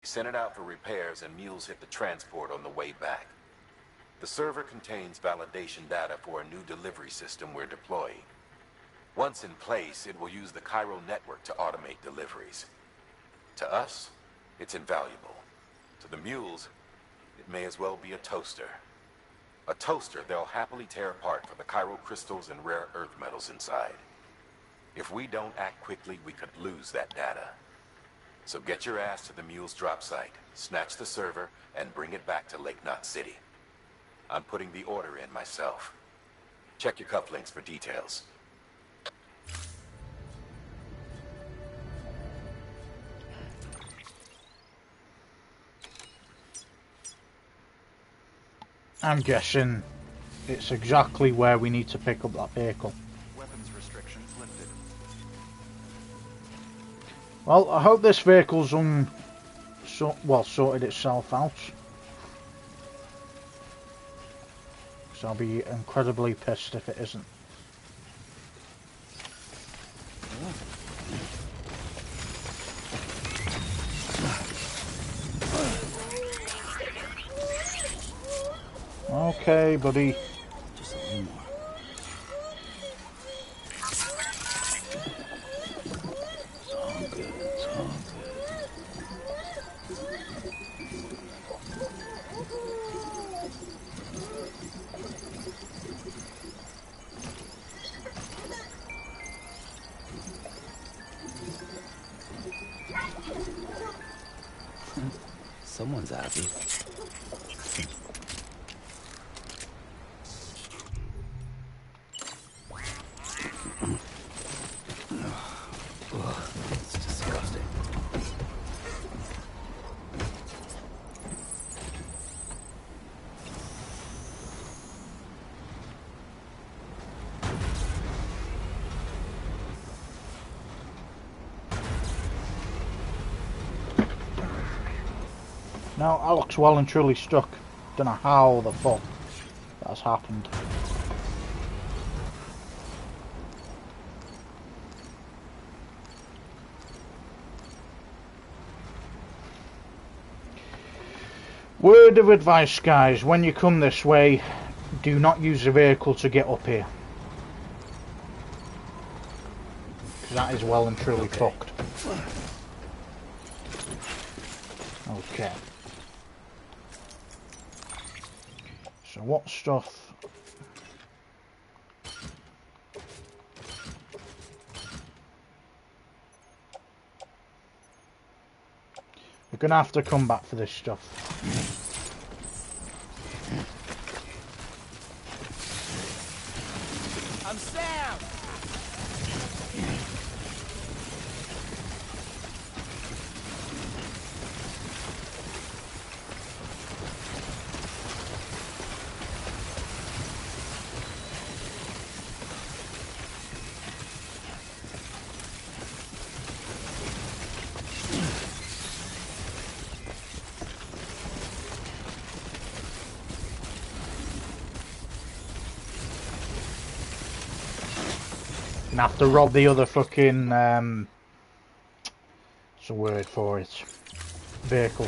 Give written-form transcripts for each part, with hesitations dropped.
Send it out for repairs and mules hit the transport on the way back. The server contains validation data for a new delivery system we're deploying. Once in place, it will use the chiral network to automate deliveries. To us, it's invaluable. To the mules, it may as well be a toaster. A toaster they'll happily tear apart for the chiral crystals and rare earth metals inside. If we don't act quickly, we could lose that data. So get your ass to the mule's drop site, snatch the server, and bring it back to Lake Knot City. I'm putting the order in myself. Check your cufflinks for details. I'm guessing it's exactly where we need to pick up that vehicle. Weapons restrictions lifted. Well, I hope this vehicle's sorted itself out. So I'll be incredibly pissed if it isn't. Okay, buddy. Just a little more. It's all good. It's all good. Someone's happy. It's disgusting. Now, Alex well and truly stuck. Don't know how the fuck that's happened. Word of advice, guys, when you come this way, do not use the vehicle to get up here. Because that is well and truly fucked. Okay. So what stuff? We're gonna have to come back for this stuff. I'm Sam! And have to rob the other fucking what's a word for it? Vehicle.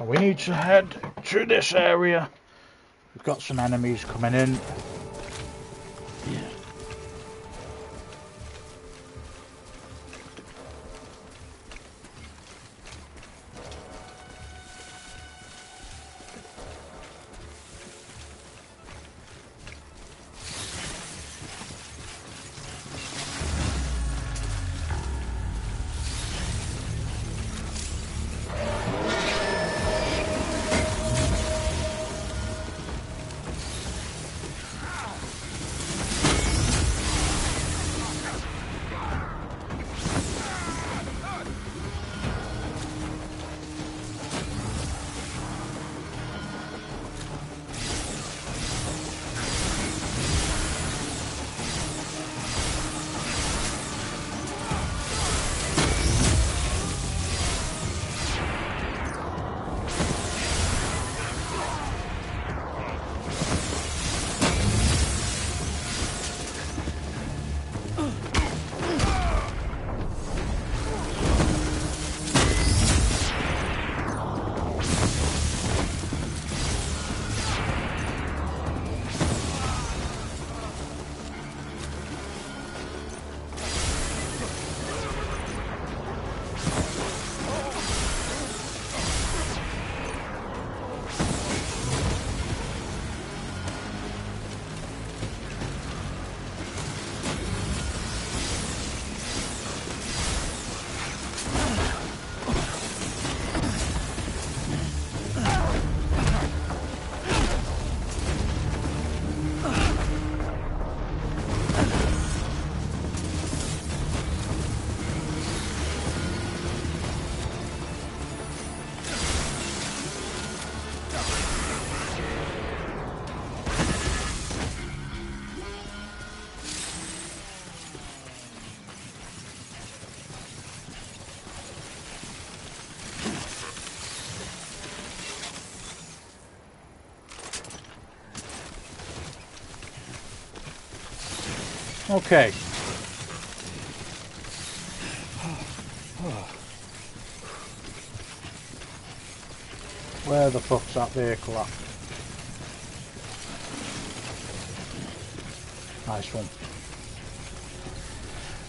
we need to head to this area. We've got some enemies coming in. Yeah. Okay. Where the fuck's that vehicle at? Nice one.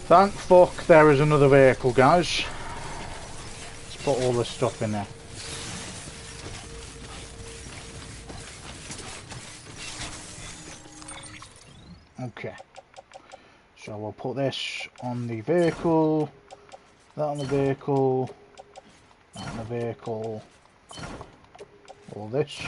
Thank fuck there is another vehicle, guys. Let's put all this stuff in there. Okay. So we'll put this on the vehicle, that on the vehicle, that on the vehicle, all this.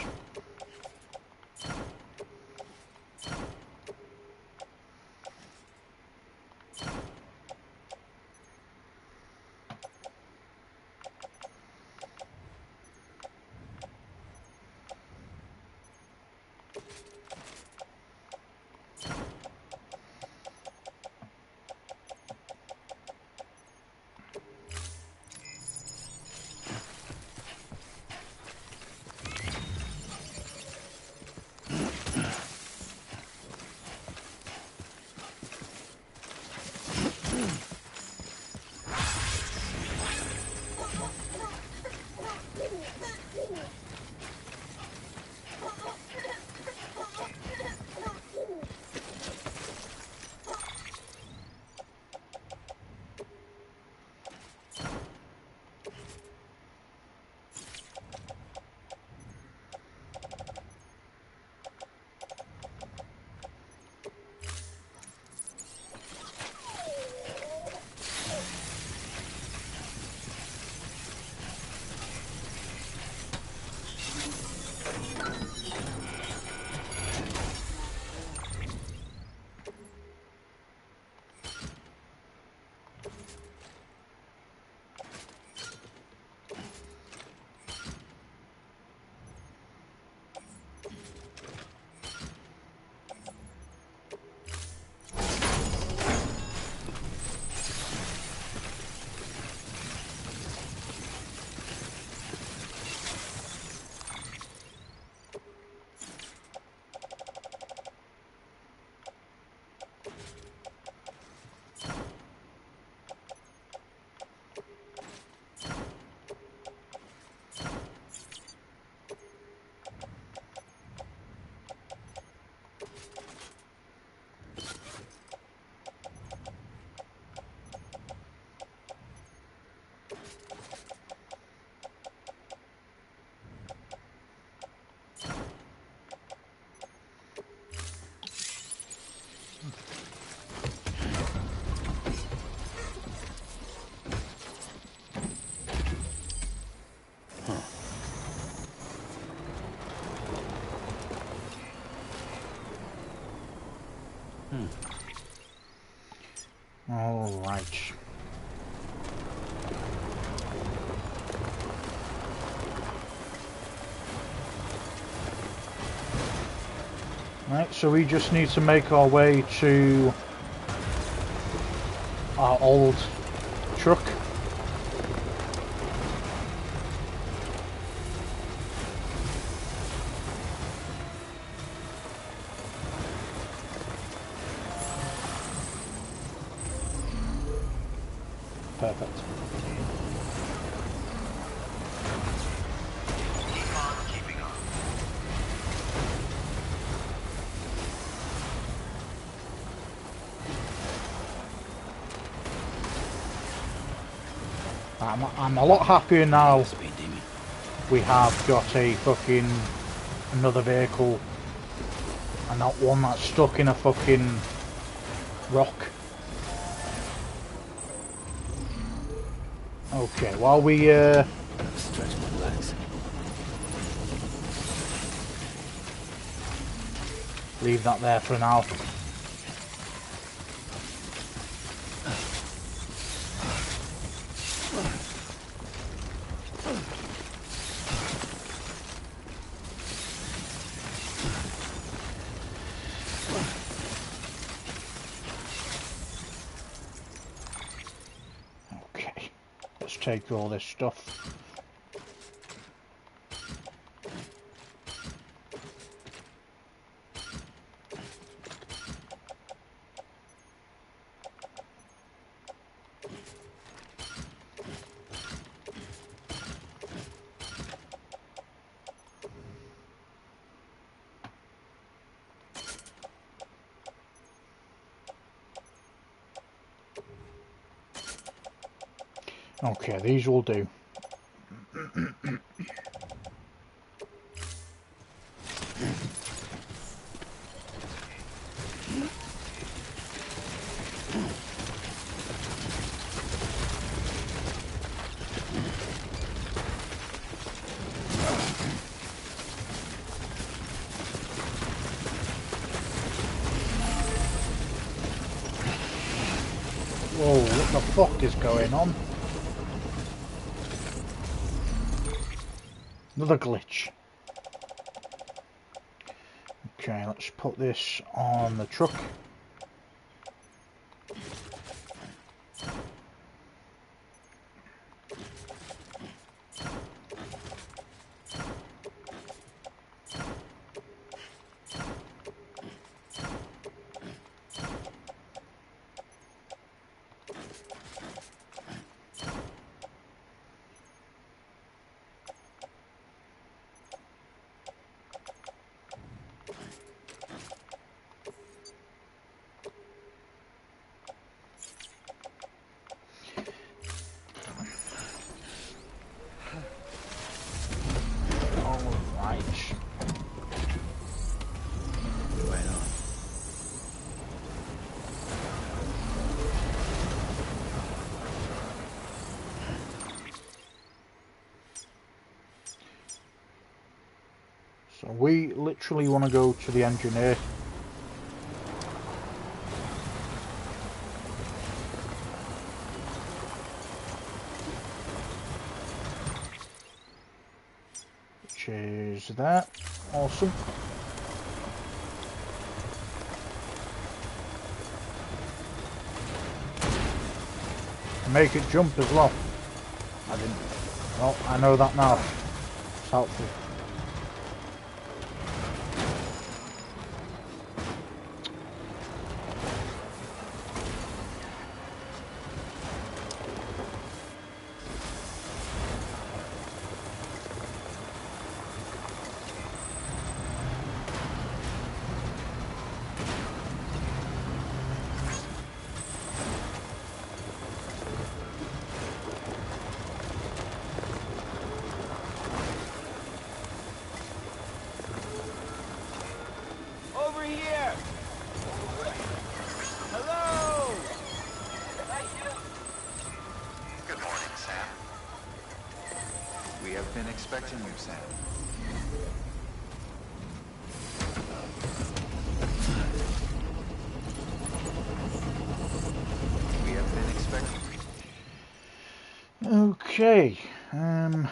All right. Right, so we just need to make our way to our old truck. Perfect. Keep on keeping on. I'm a lot happier now. Speed demon. We have got a fucking another vehicle and not one that's stuck in a fucking rock. Okay, while we Stretch my legs. leave that there for now. Okay, let's take all this stuff. Okay, these will do. Whoa, what the fuck is going on? Another glitch. Okay, let's put this on the truck. So we literally want to go to the engineer. Which is that. Awesome. Make it jump as well. I didn't. Well, I know that now. It's helpful. Over here! Hello! Good morning, Sam. We have been expecting you, Sam. Okay. So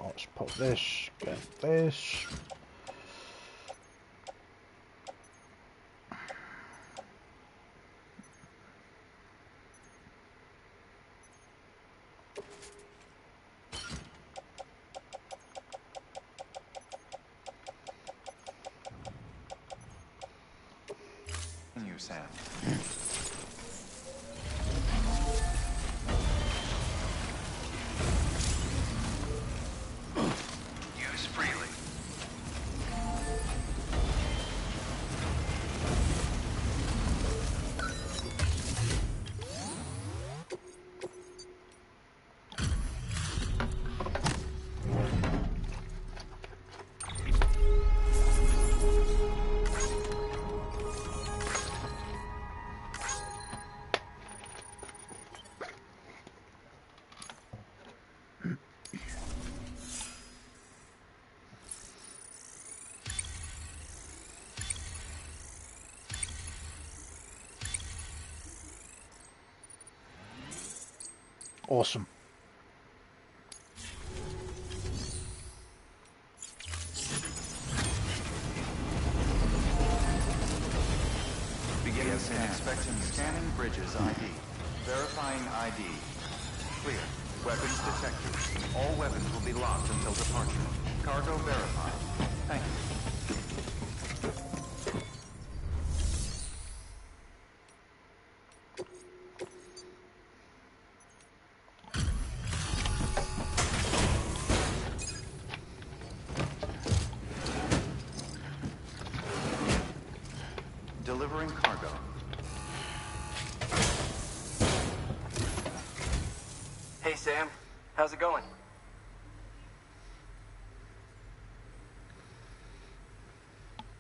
let's put this, get this. You, Sam. Use freely. Awesome. Begin expecting scanning bridges ID. Verifying ID. Clear. Weapons detected. All weapons will be locked until departure. Cargo verified. Thank you. Delivering cargo. Hey, Sam. How's it going?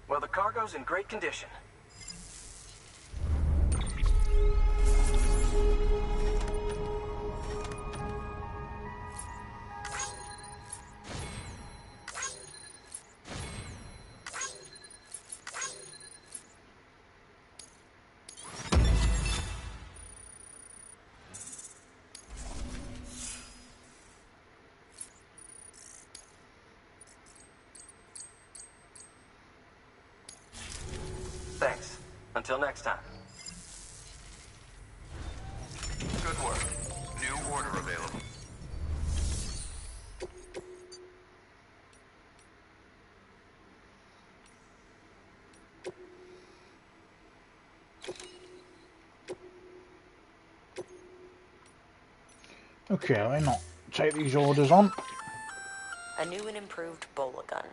Well, the cargo's in great condition. Thanks. Until next time. Good work. New order available. Okay, let me not take these orders on. A new and improved bola gun.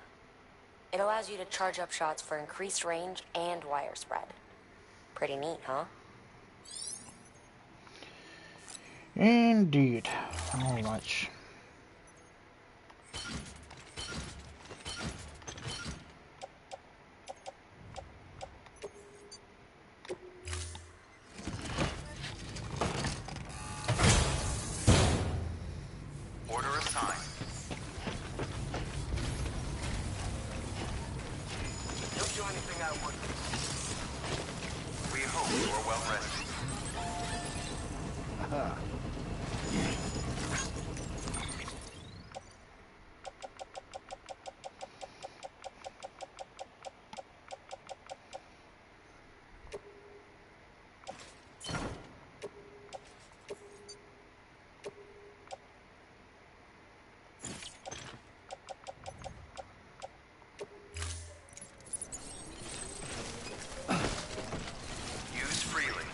It allows you to charge up shots for increased range and wire spread. Pretty neat, huh? Indeed. Alright. Order assigned. Don't do anything I wouldn't. We hope you are well rested. Use freely.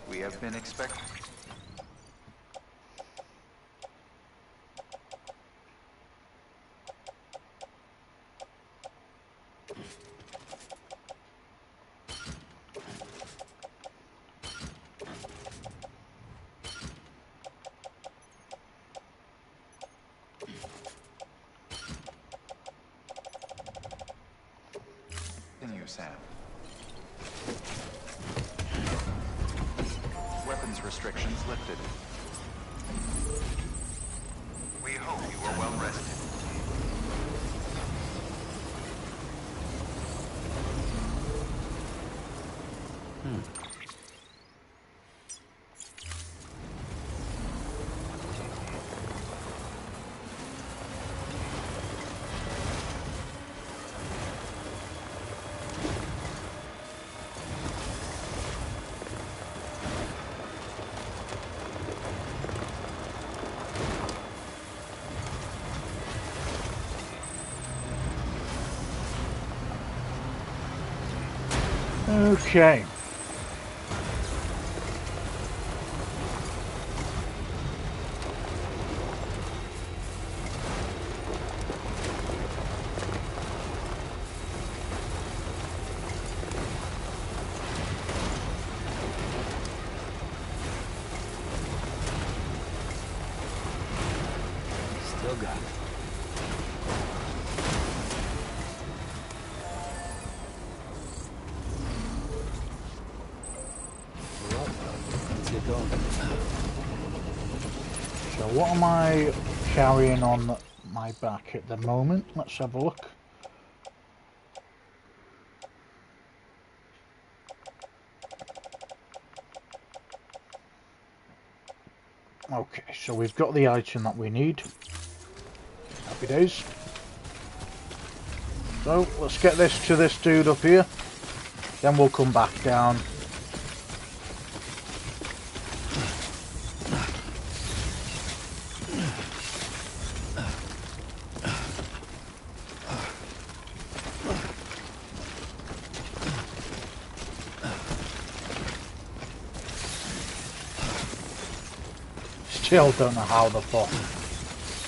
We have been expecting. Sam. Weapons restrictions lifted. We hope you are well rested. Okay. Still got it. Well, let's get going. So what am I carrying on my back at the moment? Let's have a look. Okay, so we've got the item that we need. Happy days. So let's get this to this dude up here. Then we'll come back down. Still don't know how the fuck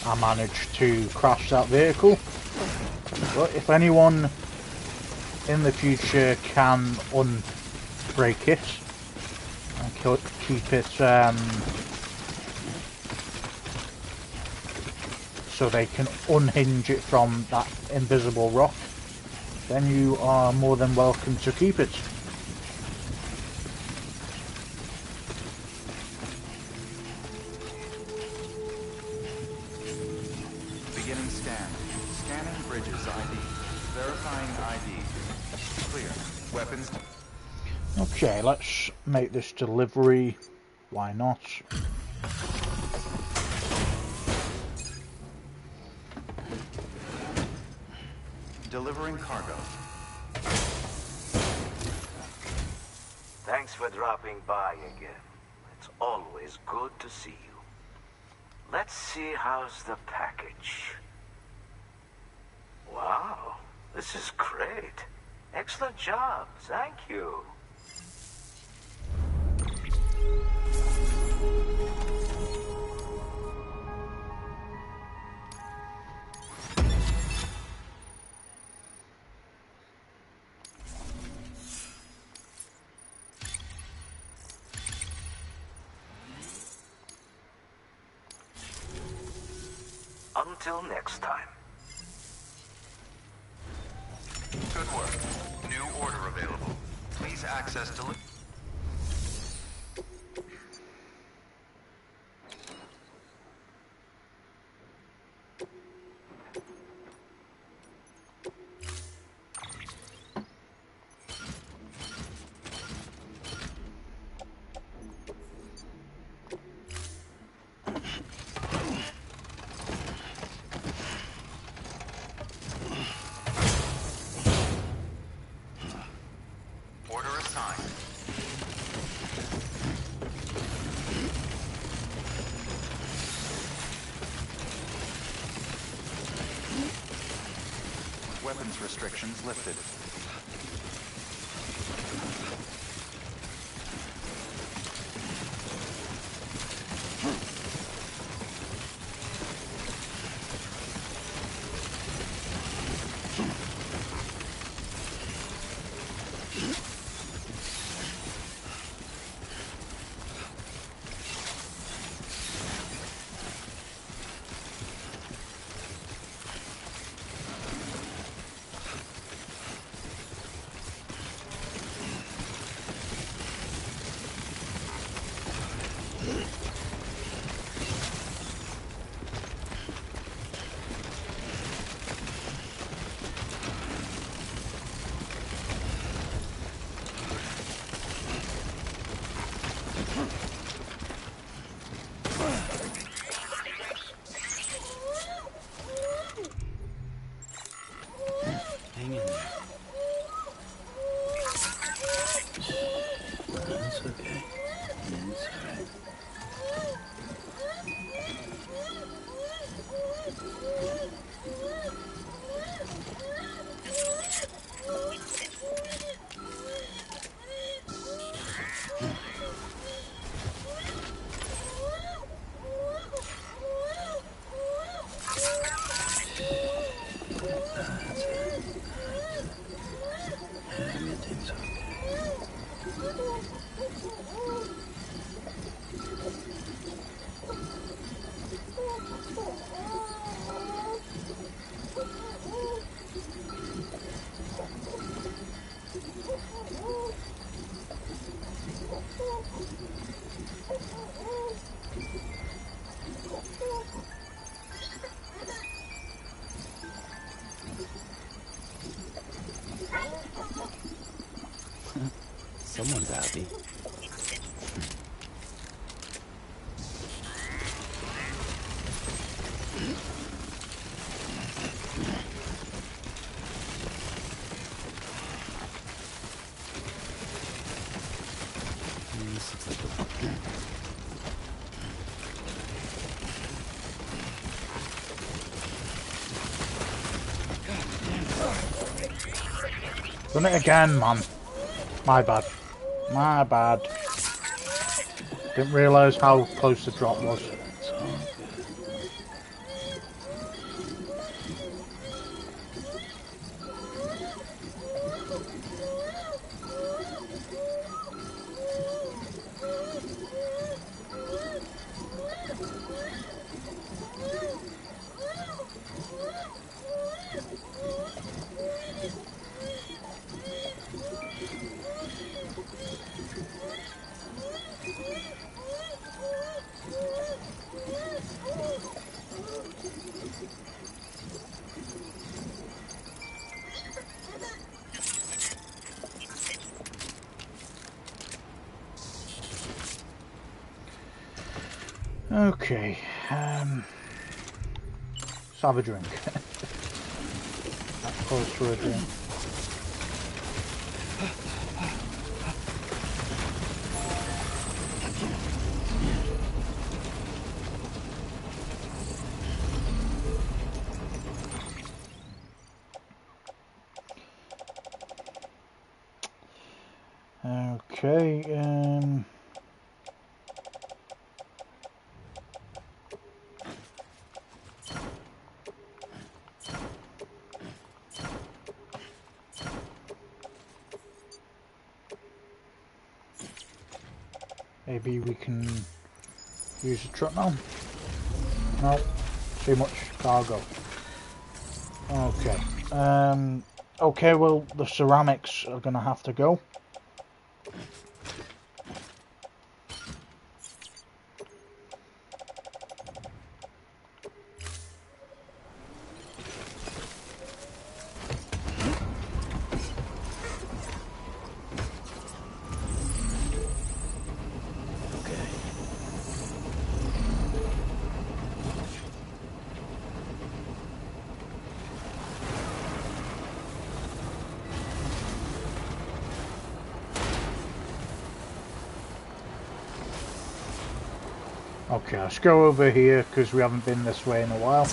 I managed to crash that vehicle. But if anyone in the future can unbreak it and keep it so they can unhinge it from that invisible rock, then you are more than welcome to keep it. Beginning scan. Scanning bridges ID. Verifying ID. Clear. Weapons. Okay, let's make this delivery. Why not? Delivering cargo. Thanks for dropping by again. It's always good to see you. Let's see how's the package. Wow, this is great. Excellent job. Thank you. Until next time. Good work. New order available. Please access delivery. Order assigned. Weapons restrictions lifted. It's okay. It's alright. That's it. Everything's okay. Someone's happy. This looks like the... Done it again, man. My bad. My bad. Didn't realise how close the drop was. It's all good. Okay, let's have a drink. That calls for a drink. Okay, maybe we can use the truck now. No, too much cargo. Okay. Okay, well, the ceramics are gonna have to go. Okay, let's go over here because we haven't been this way in a while.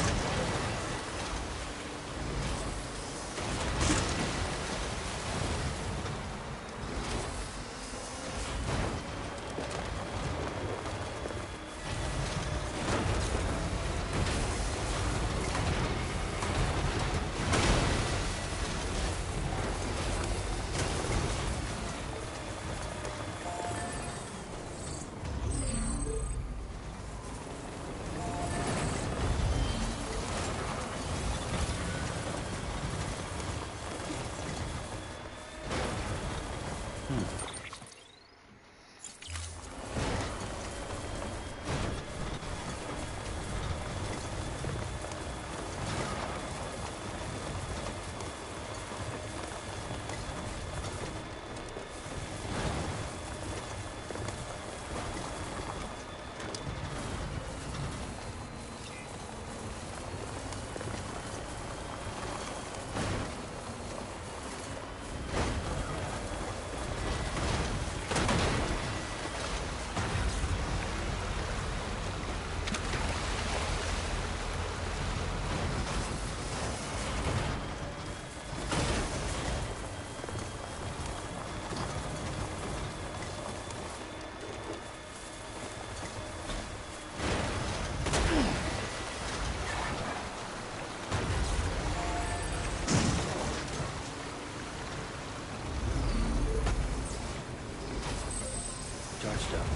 stuff.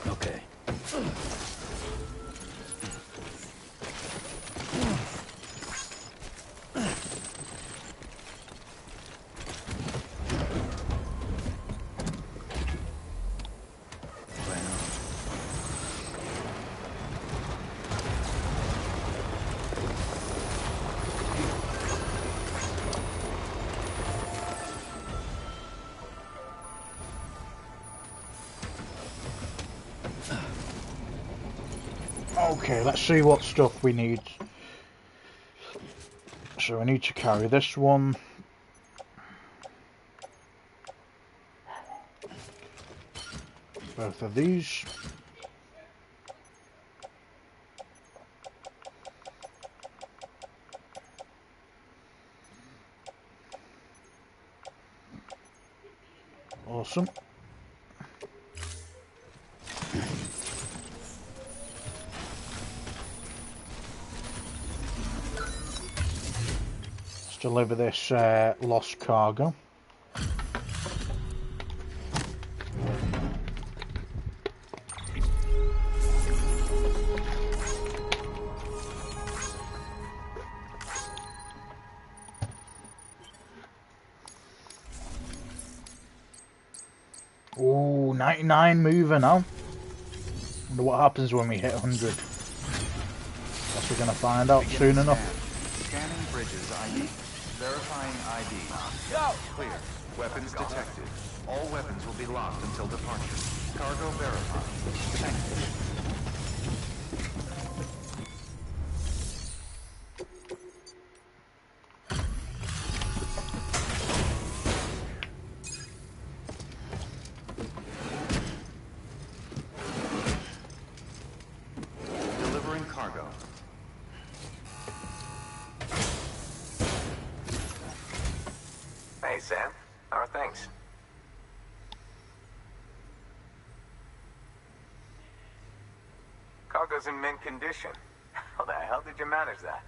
Okay. Okay, let's see what stuff we need. So we need to carry this one. Both of these. Awesome. Let's deliver this lost cargo. Ooh, 99 moving now. Wonder what happens when we hit 100. Guess we're gonna find out soon enough. Scanning bridges ID. Verifying ID. Go! Clear. Weapons detected. All weapons will be locked until departure. Cargo verified. Thank you. Delivering cargo. Hey, Sam. How are things? Cargo's in mint condition. How the hell did you manage that?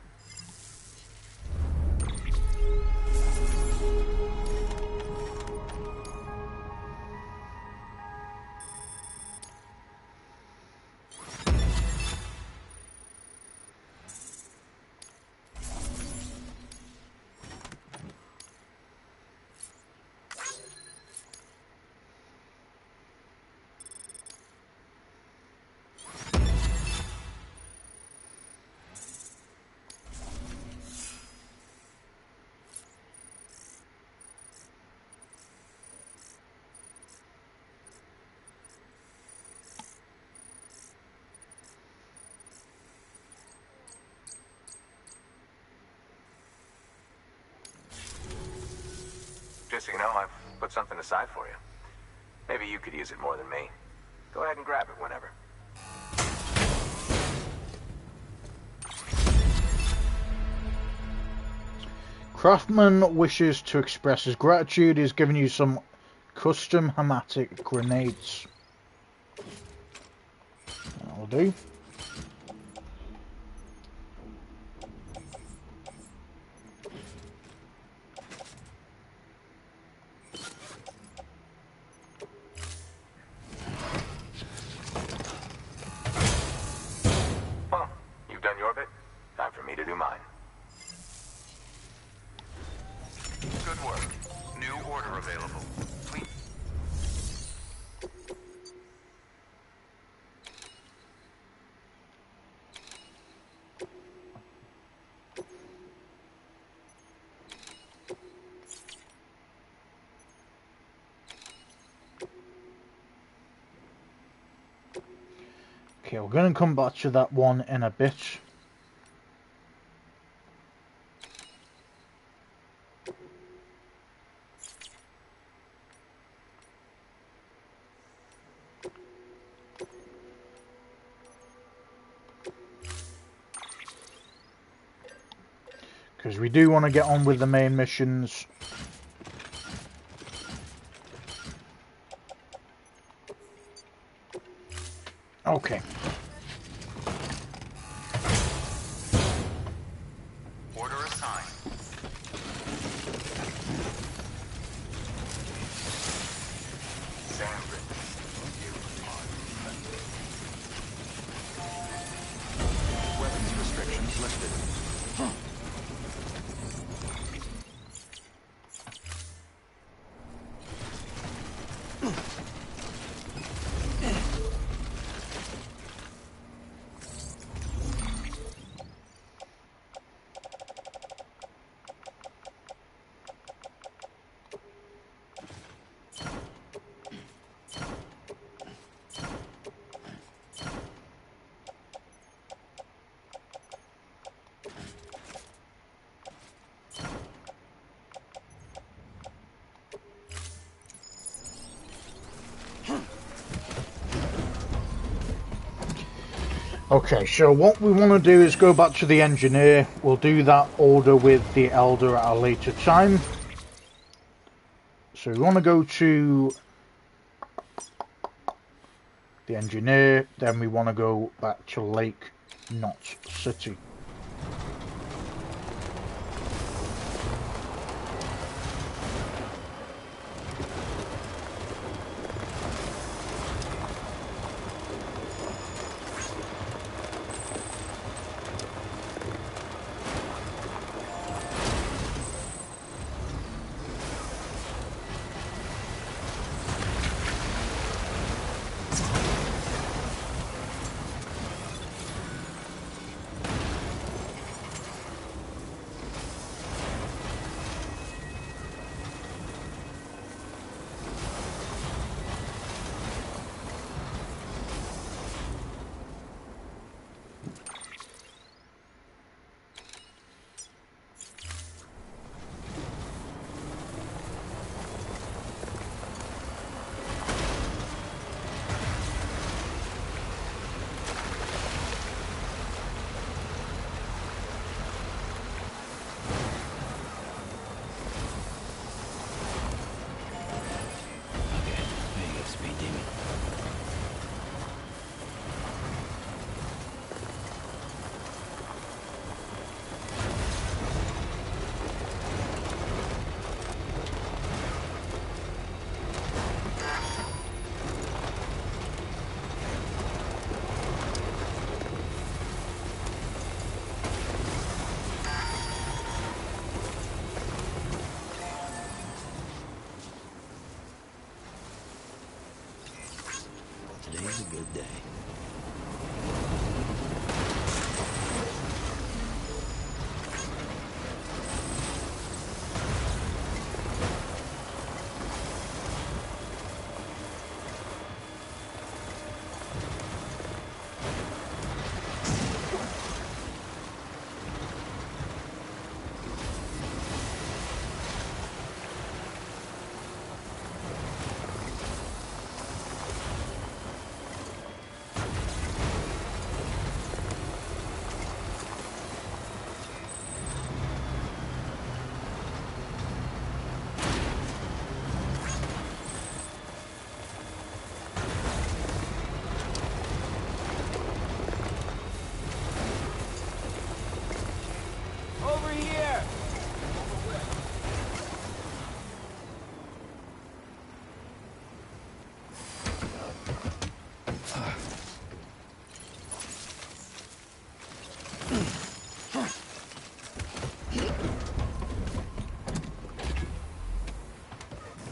Just so you know, I've put something aside for you. Maybe you could use it more than me. Go ahead and grab it whenever. Craftman wishes to express his gratitude. He's given you some custom hematic grenades. That'll do. Well, you've done your bit. Time for me to do mine. Good work. New order available. Please. Okay, we're going to come back to that one in a bit. Because we do want to get on with the main missions. Okay. Okay, so what we want to do is go back to the engineer. We'll do that order with the elder at a later time. So we want to go to the engineer, then we want to go back to Lake Knot City. Today's a good day. Over here!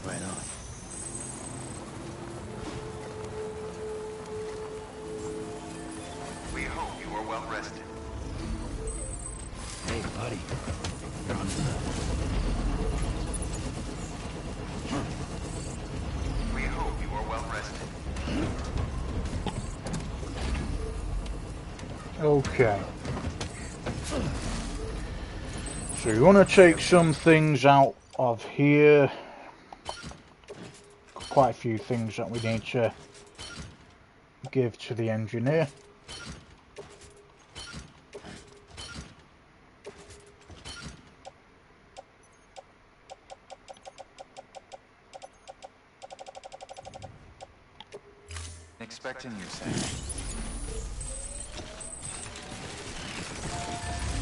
Right on. We hope you are well rested. Hey, buddy. You're on We hope you are well rested. Okay. So you want to take some things out of here. Quite a few things that we need to give to the engineer. Expecting you, Sam.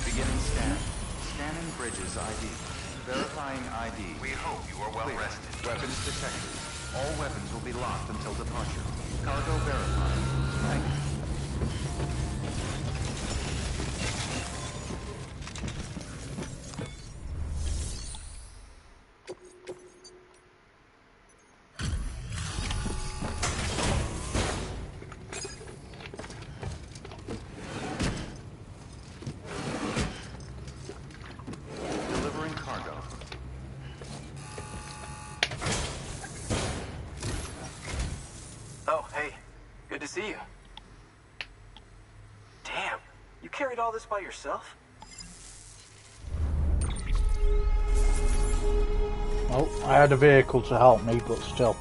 Beginning scan. Scanning bridges ID. Verifying ID. We hope you are well rested. Weapons detected. All weapons will be locked until departure. Cargo verified. Thank you. Delivering cargo. Oh, hey. Good to see you. Damn. You carried all this by yourself? Oh, I had a vehicle to help me, but still.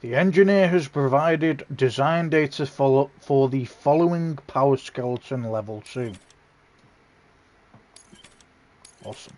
The engineer has provided design data for the following power skeleton level 2. Awesome.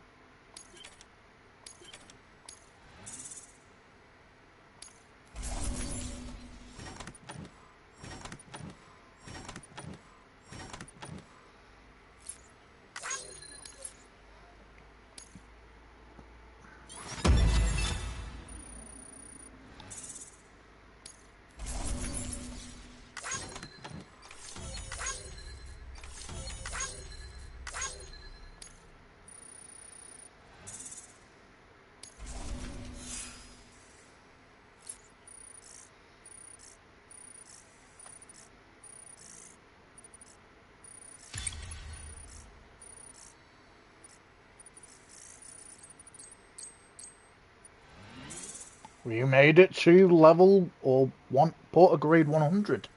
We made it to level or one porter grade 100.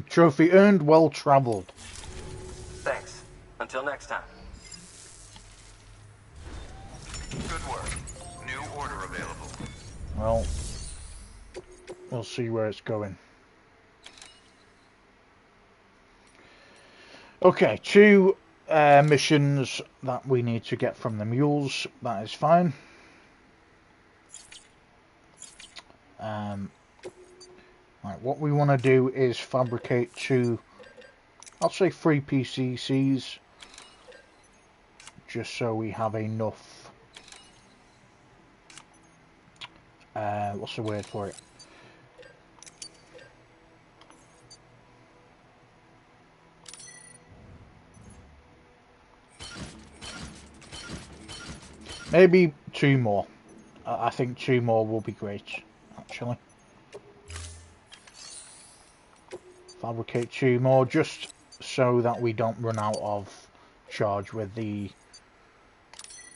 Trophy earned, well travelled. Thanks. Until next time. Good work. New order available. Well, we'll see where it's going. Okay, 2 missions that we need to get from the mules. That is fine. Right, what we want to do is fabricate 2, I'll say 3 PCCs, just so we have enough, what's the word for it? Maybe 2 more. I think 2 more will be great, actually. Fabricate 2 more, just so that we don't run out of charge with the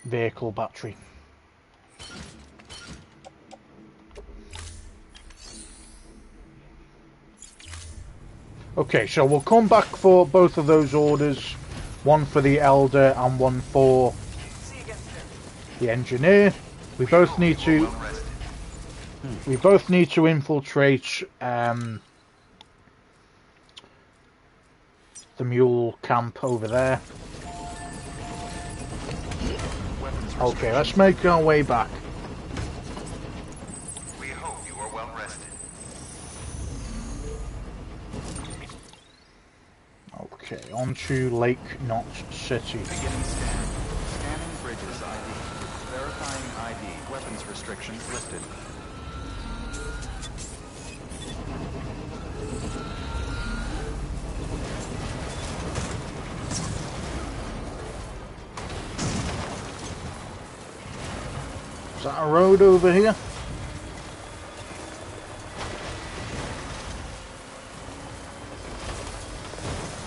vehicle battery. Okay, so we'll come back for both of those orders. One for the Elder and one for the Engineer. We both need to infiltrate the mule camp over there. Okay, let's make our way back. We hope you are well rested. Okay, on to Lake Knot City. Beginning scan. Scanning bridges ID. Verifying ID. Weapons restrictions lifted. Is that a road over here?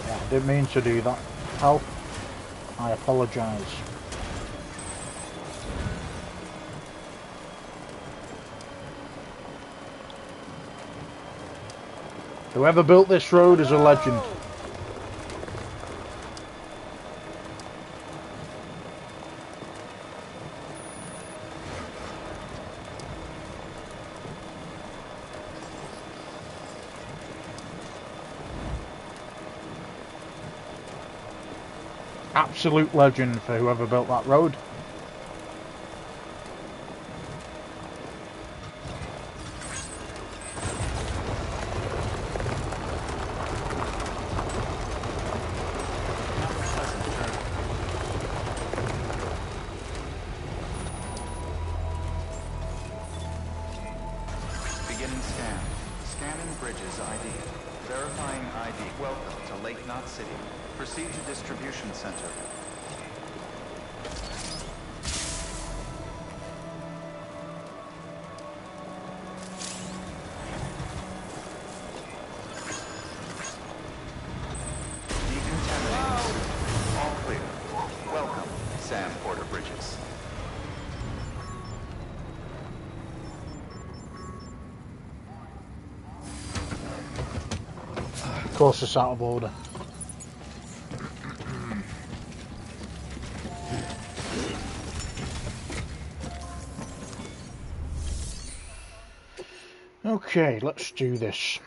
Yeah, I didn't mean to do that. Hal, I apologise. Whoever built this road is a legend. Absolute legend for whoever built that road. Beginning scan. Scanning bridges ID. Verifying ID. Welcome to Lake Knot City. Proceed to distribution center. Decontaminating. All clear. Welcome, Sam Porter Bridges. Of course it's out of order. Okay, let's do this.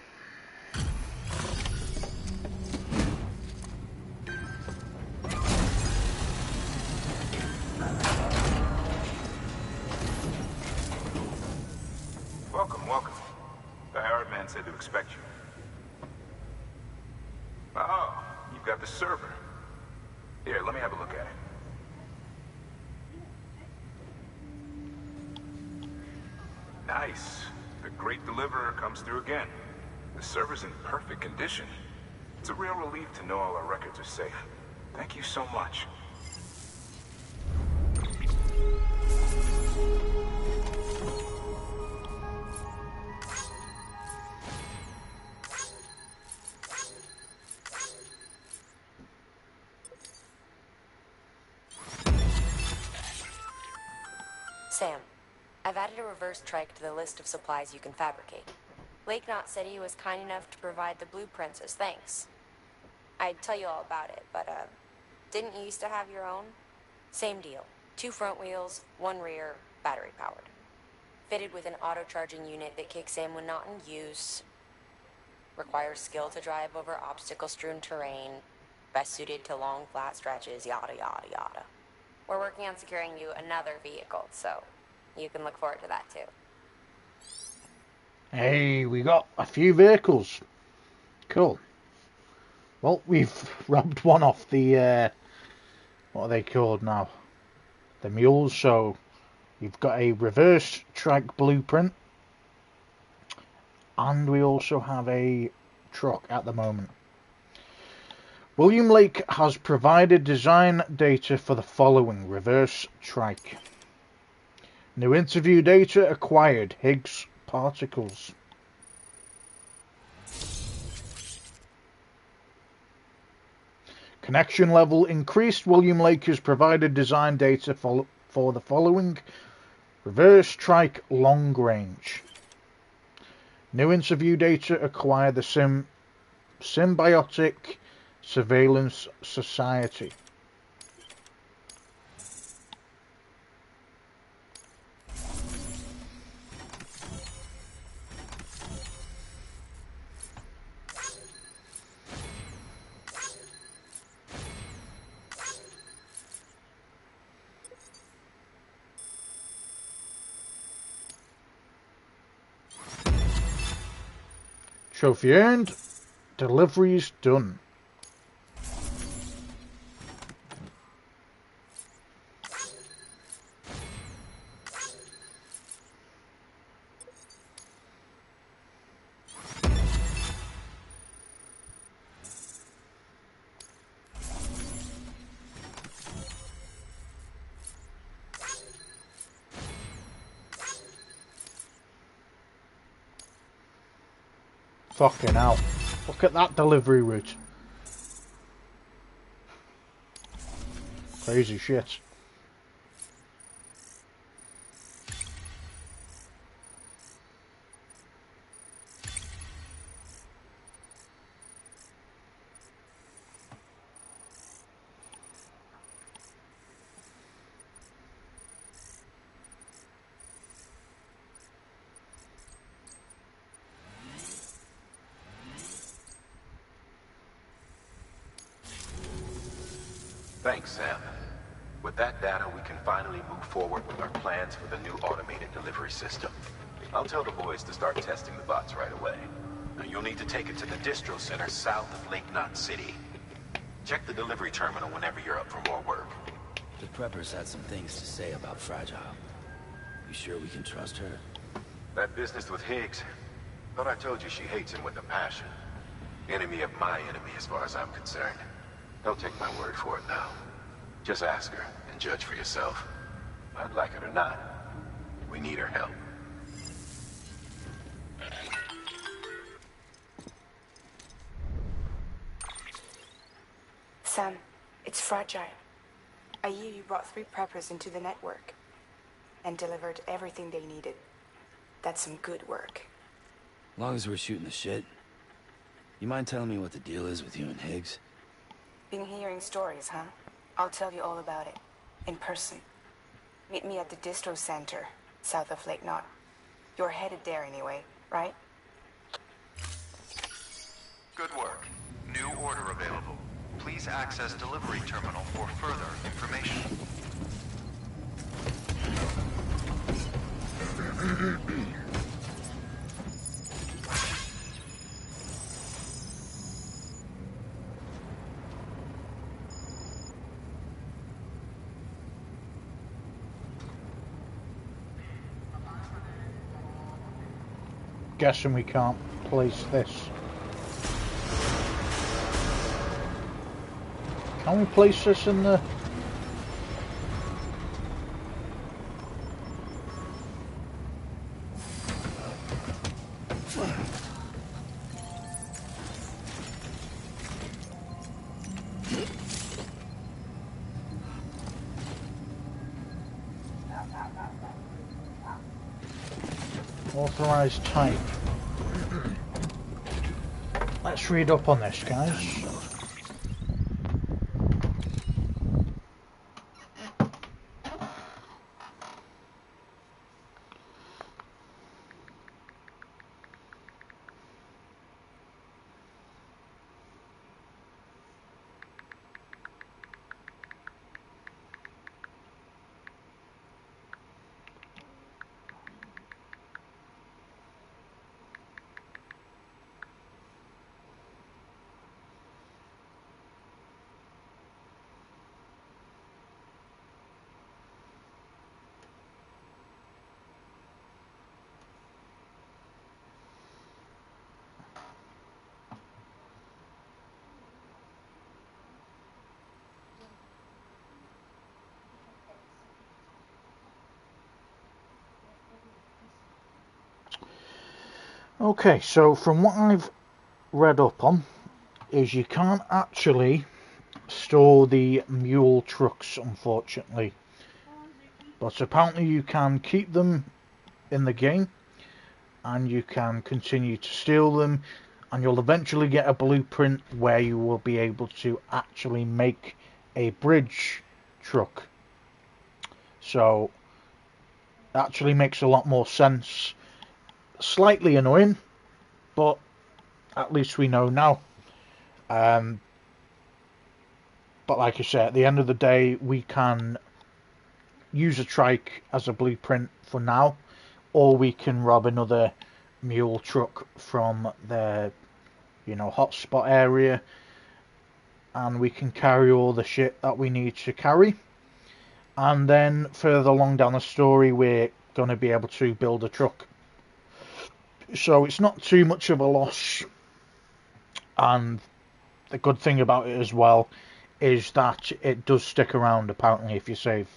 Welcome, welcome. The hired man said to expect you. Oh, you've got the server. Here, let me have a look at it. Nice. The great deliverer comes through again. The server's in perfect condition. It's a real relief to know all our records are safe. Thank you so much. Sam, I've added a reverse trike to the list of supplies you can fabricate. Lake Knott said he was kind enough to provide the blueprints as thanks. I'd tell you all about it, but, didn't you used to have your own? Same deal. 2 front wheels, 1 rear, battery powered. Fitted with an auto-charging unit that kicks in when not in use. Requires skill to drive over obstacle-strewn terrain. Best suited to long, flat stretches, yada, yada, yada. We're working on securing you another vehicle, so you can look forward to that too. Hey, we got a few vehicles. Cool. Well, we've robbed one off the, what are they called now? The mules, so you've got a reverse trike blueprint. And we also have a truck at the moment. William Lake has provided design data for the following reverse trike. New interview data acquired. Higgs particles. Connection level increased. William Lake has provided design data for the following. Reverse trike long range. New interview data acquired. The Symbiotic Surveillance Society. Trophy earned. Deliveries done. Fucking hell. Look at that delivery route. Crazy shit. Thanks, Sam. With that data, we can finally move forward with our plans for the new automated delivery system. I'll tell the boys to start testing the bots right away. Now, you'll need to take it to the distro center south of Lake Knott City. Check the delivery terminal whenever you're up for more work. The preppers had some things to say about Fragile. You sure we can trust her? That business with Higgs, thought I told you she hates him with a passion. Enemy of my enemy as far as I'm concerned. Don't take my word for it now. Just ask her and judge for yourself. I'd like it or not. We need her help. Sam, it's Fragile. I hear you brought 3 preppers into the network and delivered everything they needed. That's some good work. As long as we're shooting the shit. You mind telling me what the deal is with you and Higgs? Been hearing stories, huh? I'll tell you all about it. In person. Meet me at the distro center, south of Lake Knott. You're headed there anyway, right? Please access delivery terminal for further information. Guessing we can't place this. Can we place this in the... Authorized type. Let's read up on this, guys. Okay, so from what I've read up on, is you can't actually store the mule trucks, unfortunately. But apparently you can keep them in the game, and you can continue to steal them, and you'll eventually get a blueprint where you will be able to actually make a bridge truck. So, it actually makes a lot more sense. Slightly annoying, but at least we know now. But like I say, at the end of the day, we can use a trike as a blueprint for now, or we can rob another mule truck from the, hotspot area, and we can carry all the shit that we need to carry. And then further along down the story, we're going to be able to build a truck. So it's not too much of a loss. And the good thing about it as well is that it does stick around, apparently, if you save.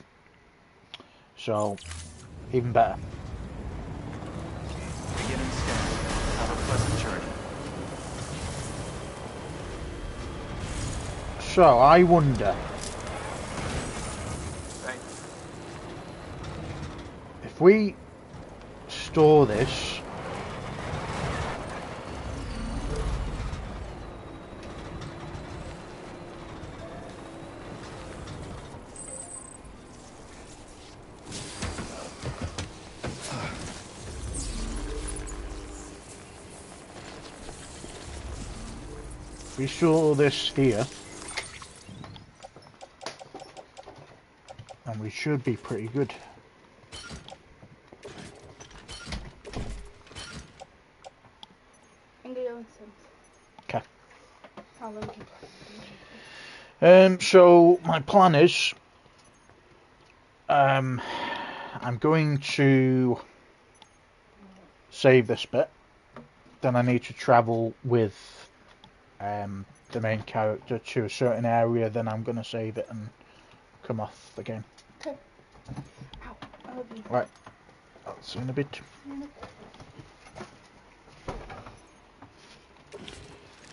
So, even better. Beginning scan. Have a pleasant journey. So, I wonder if we store this. If we store this here, and we should be pretty good. Okay. So my plan is, I'm going to save this bit. Then I need to travel with the main character to a certain area. Then I'm going to save it and come off the game. Okay. Ow. Right. I'll see you in a bit.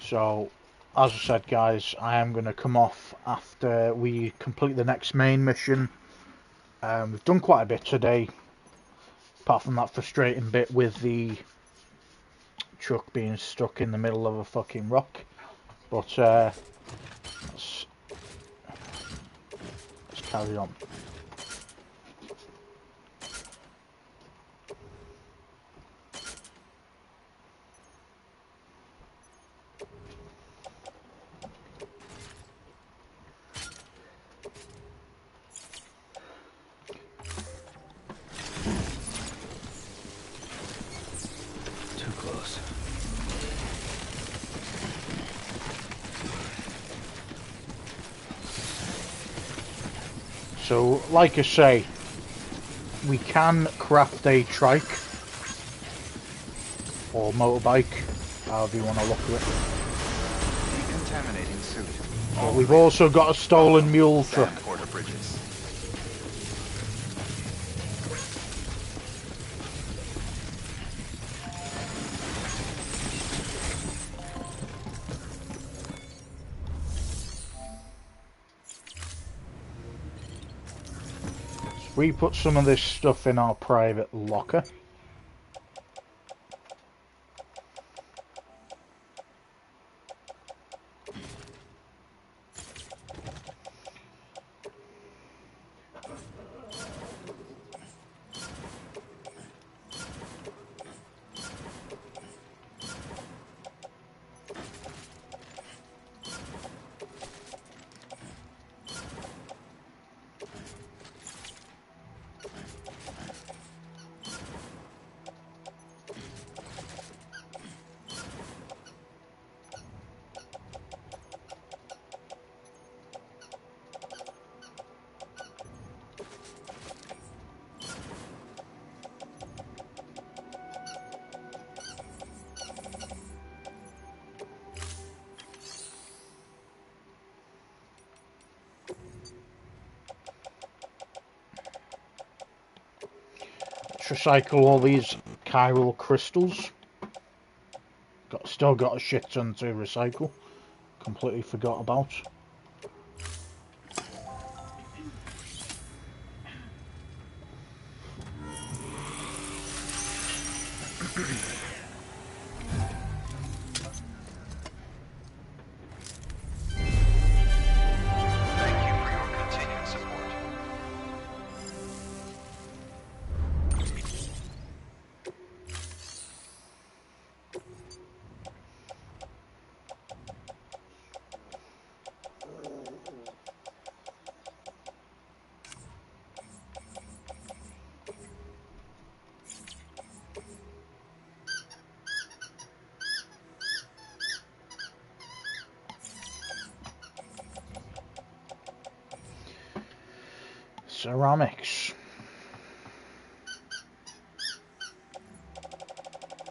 So, as I said, guys, I am going to come off after we complete the next main mission. We've done quite a bit today, apart from that frustrating bit with the truck being stuck in the middle of a fucking rock. But let's carry on. So, like I say, we can craft a trike or motorbike, however you want to look at it. Decontaminating suit. But we've also got a stolen mule truck. Porter Bridges. We put some of this stuff in our private locker. Recycle all these chiral crystals. Still got a shit ton to recycle. Completely forgot about. Thank you for your continued support. Ceramics.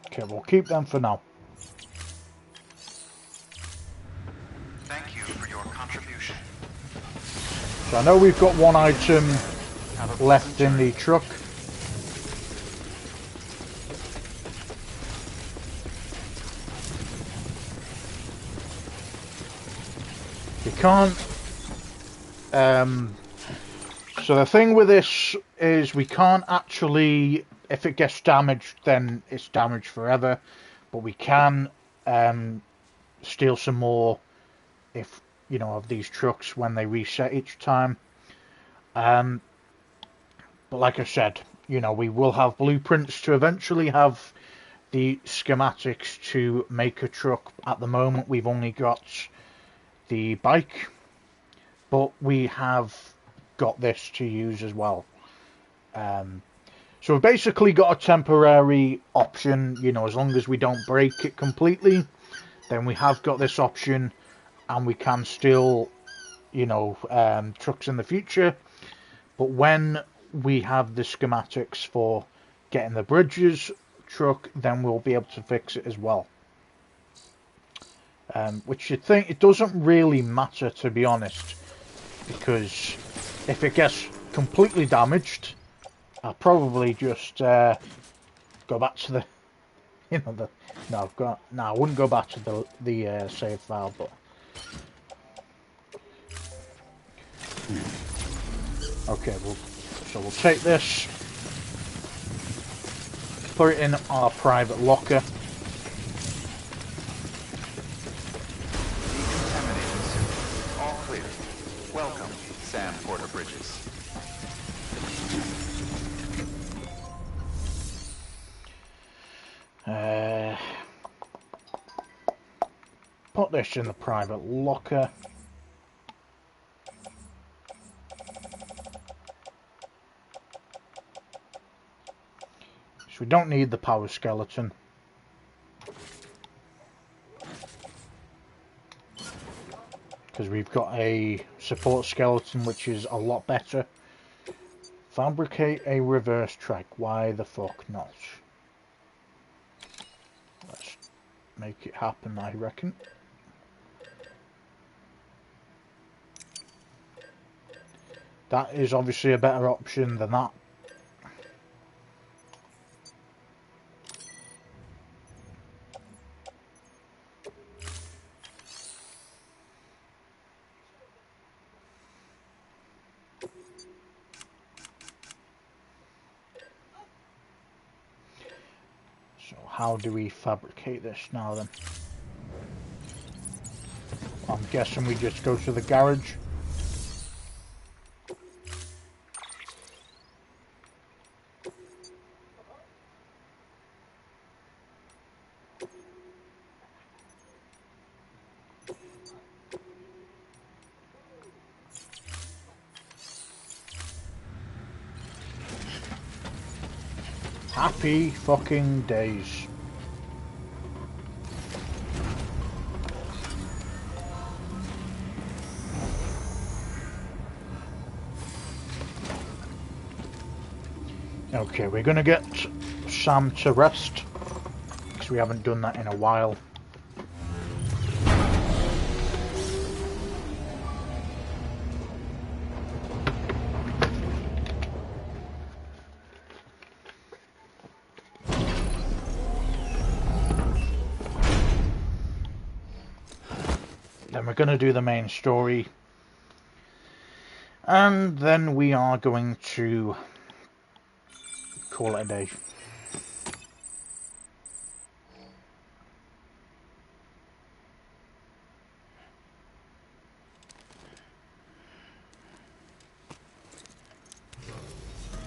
Okay, we'll keep them for now. Thank you for your contribution. So I know we've got one item left in the truck. You can't... So the thing with this is we can't actually... If it gets damaged, then it's damaged forever. But we can steal some more if, you know, of these trucks when they reset each time. But like I said, you know, we will have blueprints to eventually have the schematics to make a truck. At the moment, we've only got the bike, but we have got this to use as well. So we've basically got a temporary option, you know, as long as we don't break it completely, then we have got this option, and we can still, you know, trucks in the future. But when we have the schematics for getting the bridges truck, then we'll be able to fix it as well. Which you'd think it doesn't really matter, to be honest, because if it gets completely damaged, I'll probably just go back to the, you know, the no, I wouldn't go back to the save file, but okay, so we'll take this, put it in our private locker. Decontamination suit. All clear. Welcome, Sam Porter Bridges. Put this in the private locker. So we don't need the power skeleton. Because we've got a support skeleton which is a lot better Fabricate a reverse track. Why the fuck not? Let's make it happen, I reckon. That is obviously a better option than that. So how do we fabricate this now then? I'm guessing we just go to the garage. Happy fucking days. Okay, we're gonna get Sam to rest because we haven't done that in a while. Then we're going to do the main story, and then we are going to call it a day.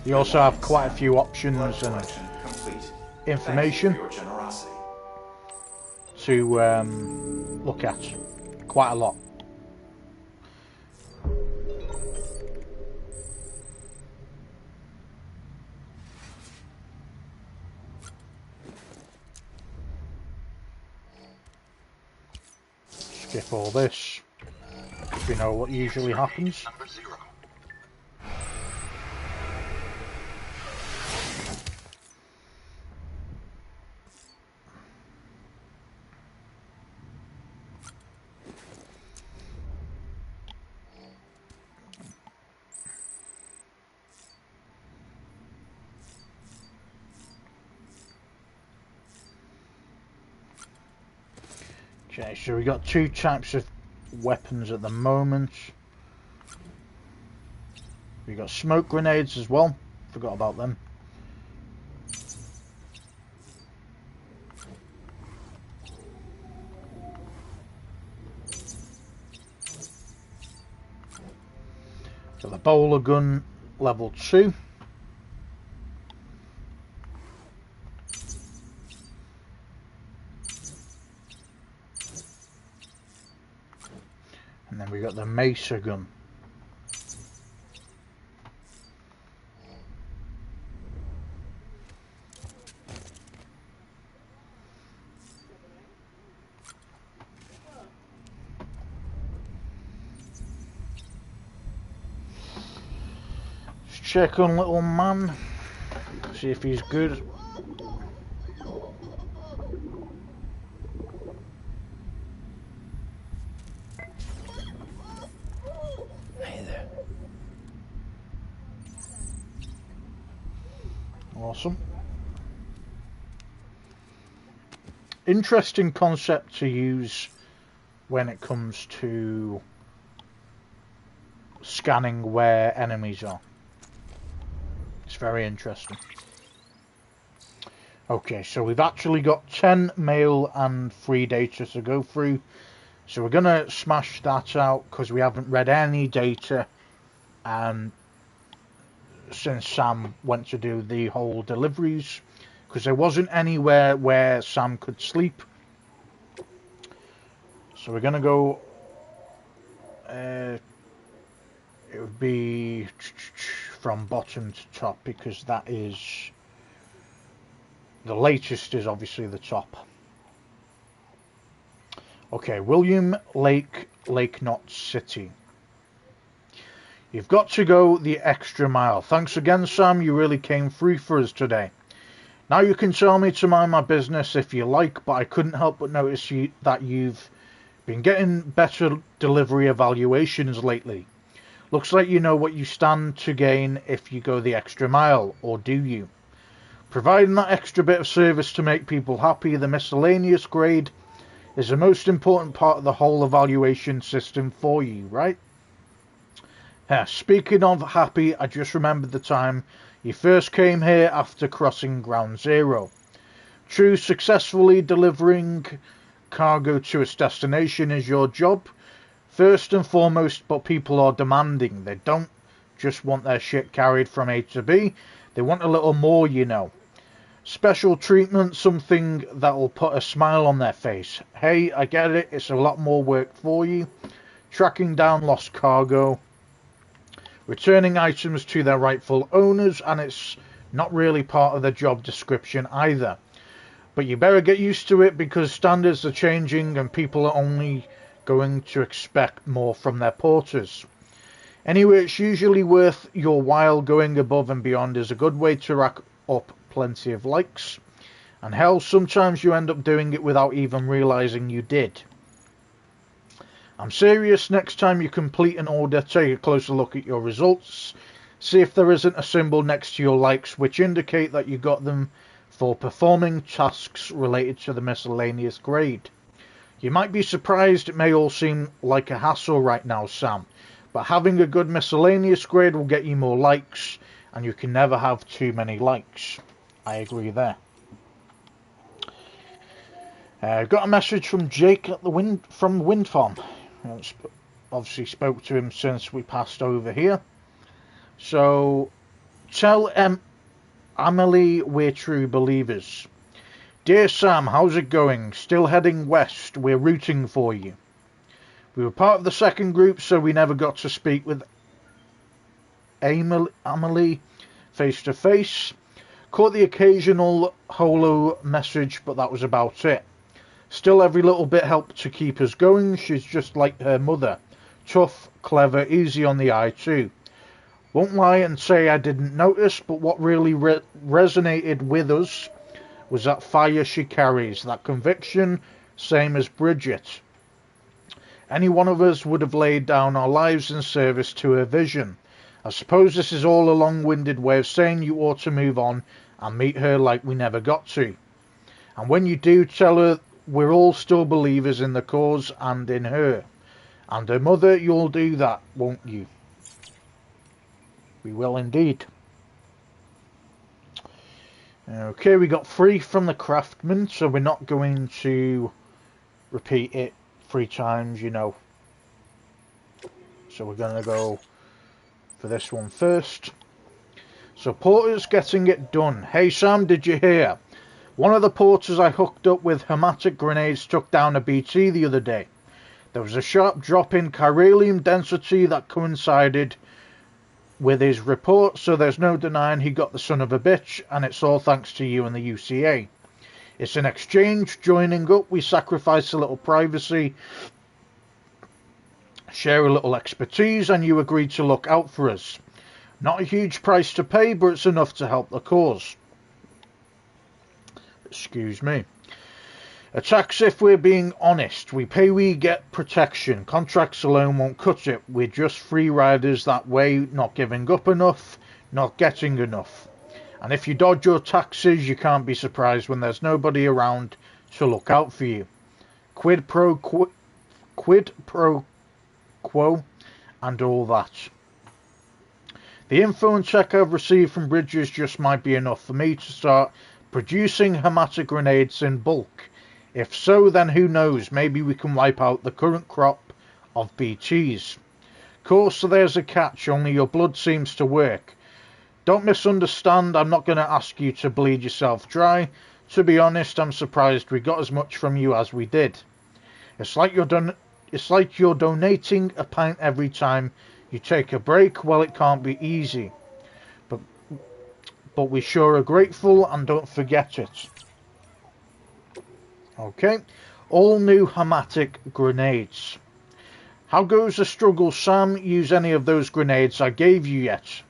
You also have quite a few options and information to look at. Quite a lot. Skip all this, if you know what usually happens. Okay, so we got two types of weapons at the moment. We got smoke grenades as well. Forgot about them. Got the bowler gun level 2. And then we got the Mesa gun. Let's check on little man. See if he's good. Awesome. Interesting concept to use when it comes to scanning where enemies are. It's very interesting. Okay, so we've actually got 10 mail and 3 data to go through. So we're going to smash that out because we haven't read any data since Sam went to do the whole deliveries, because there wasn't anywhere where Sam could sleep. So we're going to go, it would be from bottom to top, because that is, the latest is obviously the top. Okay, William Lake, Lake Knot City. You've got to go the extra mile. Thanks again, Sam. You really came through for us today. Now you can tell me to mind my business if you like, but I couldn't help but notice that you've been getting better delivery evaluations lately. Looks like you know what you stand to gain if you go the extra mile, or do you? Providing that extra bit of service to make people happy, the miscellaneous grade is the most important part of the whole evaluation system for you, right? Speaking of happy, I just remembered the time you first came here after crossing Ground Zero. True, successfully delivering cargo to its destination is your job, first and foremost, but people are demanding. They don't just want their shit carried from A to B, they want a little more, you know. Special treatment, something that'll put a smile on their face. Hey, I get it, it's a lot more work for you. Tracking down lost cargo, returning items to their rightful owners, and it's not really part of the job description either. But you better get used to it because standards are changing and people are only going to expect more from their porters. Anyway, it's usually worth your while. Going above and beyond is a good way to rack up plenty of likes. And hell, sometimes you end up doing it without even realizing you did. I'm serious. Next time you complete an order, take a closer look at your results. See if there isn't a symbol next to your likes which indicate that you got them for performing tasks related to the miscellaneous grade. You might be surprised, it may all seem like a hassle right now, Sam, but having a good miscellaneous grade will get you more likes, and you can never have too many likes. I agree there. Got a message from Jake at from the wind farm. Obviously spoke to him since we passed over here. So, tell Amelie we're true believers. Dear Sam, how's it going? Still heading west. We're rooting for you. We were part of the second group, so we never got to speak with Amelie face to face. Caught the occasional holo message, but that was about it. Still, every little bit helped to keep us going. She's just like her mother. Tough, clever, easy on the eye too. Won't lie and say I didn't notice, but what really resonated with us was that fire she carries, that conviction, same as Bridget. Any one of us would have laid down our lives in service to her vision. I suppose this is all a long-winded way of saying you ought to move on and meet her like we never got to. And when you do, tell her we're all still believers in the cause and in her. And her mother, you'll do that, won't you? We will indeed. Okay, we got 3 from the craftsman, so we're not going to repeat it 3 times, you know. So we're going to go for this one first. So Porter's getting it done. Hey Sam, did you hear? One of the porters I hooked up with hematic grenades took down a BT the other day. There was a sharp drop in chiralium density that coincided with his report, so there's no denying he got the son of a bitch, and it's all thanks to you and the UCA. It's an exchange. Joining up, we sacrifice a little privacy, share a little expertise, and you agreed to look out for us. Not a huge price to pay, but it's enough to help the cause. Excuse me. Attacks, if we're being honest. We pay, we get protection. Contracts alone won't cut it. We're just free riders that way, not giving up enough, not getting enough. And if you dodge your taxes, you can't be surprised when there's nobody around to look out for you. Quid pro quo and all that. The info and check I've received from Bridges just might be enough for me to start producing hematic grenades in bulk. If so, then who knows, maybe we can wipe out the current crop of BTs. Of course, so there's a catch, only your blood seems to work. Don't misunderstand, I'm not going to ask you to bleed yourself dry. To be honest, I'm surprised we got as much from you as we did. It's like you're donating a pint every time you take a break. Well, it can't be easy. But we sure are grateful, and don't forget it. Okay, all new hematic grenades. How goes the struggle, Sam? Use any of those grenades I gave you yet?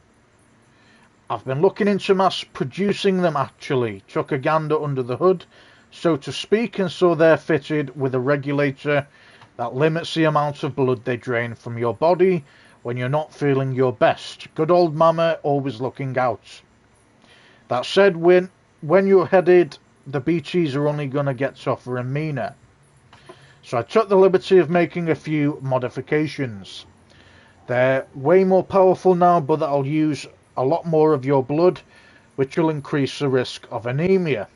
I've been looking into mass producing them actually. Took a gander under the hood, so to speak, and so they're fitted with a regulator that limits the amount of blood they drain from your body when you're not feeling your best. Good old mama, always looking out. That said, when you're headed, the BTs are only going to get tougher and meaner. So I took the liberty of making a few modifications. They're way more powerful now, but that'll use a lot more of your blood, which will increase the risk of anemia.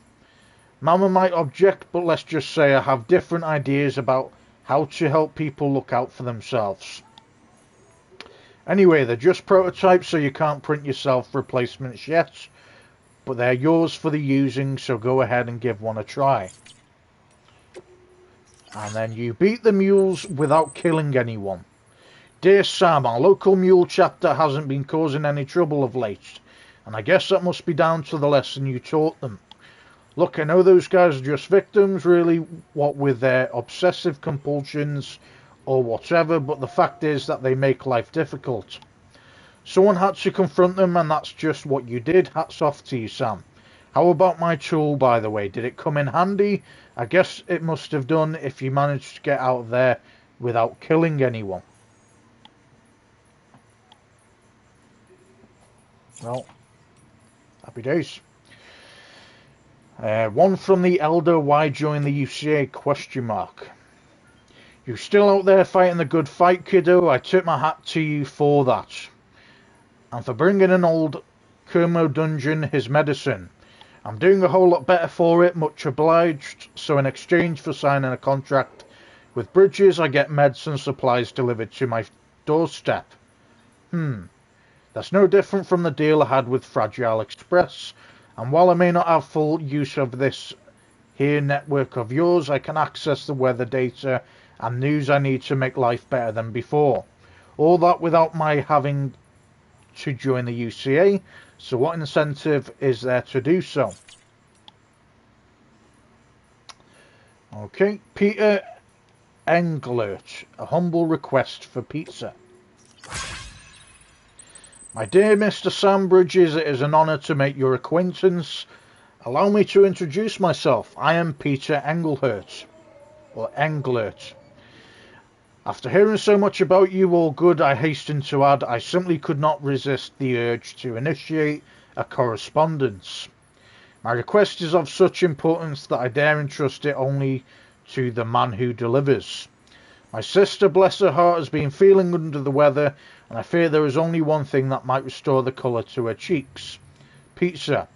Mama might object, but let's just say I have different ideas about how to help people look out for themselves. Anyway, they're just prototypes, so you can't print yourself replacements yet, but they're yours for the using, so go ahead and give one a try. And then you beat the mules without killing anyone. Dear Sam, our local mule chapter hasn't been causing any trouble of late, and I guess that must be down to the lesson you taught them. Look, I know those guys are just victims, really, what with their obsessive compulsions or whatever, but the fact is that they make life difficult. Someone had to confront them, and that's just what you did. Hats off to you, Sam. How about my tool, by the way? Did it come in handy? I guess it must have done if you managed to get out of there without killing anyone. Well, happy days. One from the Elder, why join the UCA? Question mark. You still out there fighting the good fight, kiddo? I tip my hat to you for that. And for bringing an old Kermo dungeon his medicine. I'm doing a whole lot better for it, much obliged. So in exchange for signing a contract with Bridges, I get meds and supplies delivered to my doorstep. That's no different from the deal I had with Fragile Express. And while I may not have full use of this here network of yours, I can access the weather data and news I need to make life better than before. All that without my having to join the UCA. So what incentive is there to do so? Okay, Peter Englert, a humble request for pizza. My dear Mr. Sam Bridges, it is an honour to make your acquaintance. Allow me to introduce myself. I am Peter Englert, or Englert. After hearing so much about you, all good, I hasten to add, I simply could not resist the urge to initiate a correspondence. My request is of such importance that I dare entrust it only to the man who delivers. My sister, bless her heart, has been feeling under the weather, and I fear there is only one thing that might restore the colour to her cheeks. Pizza.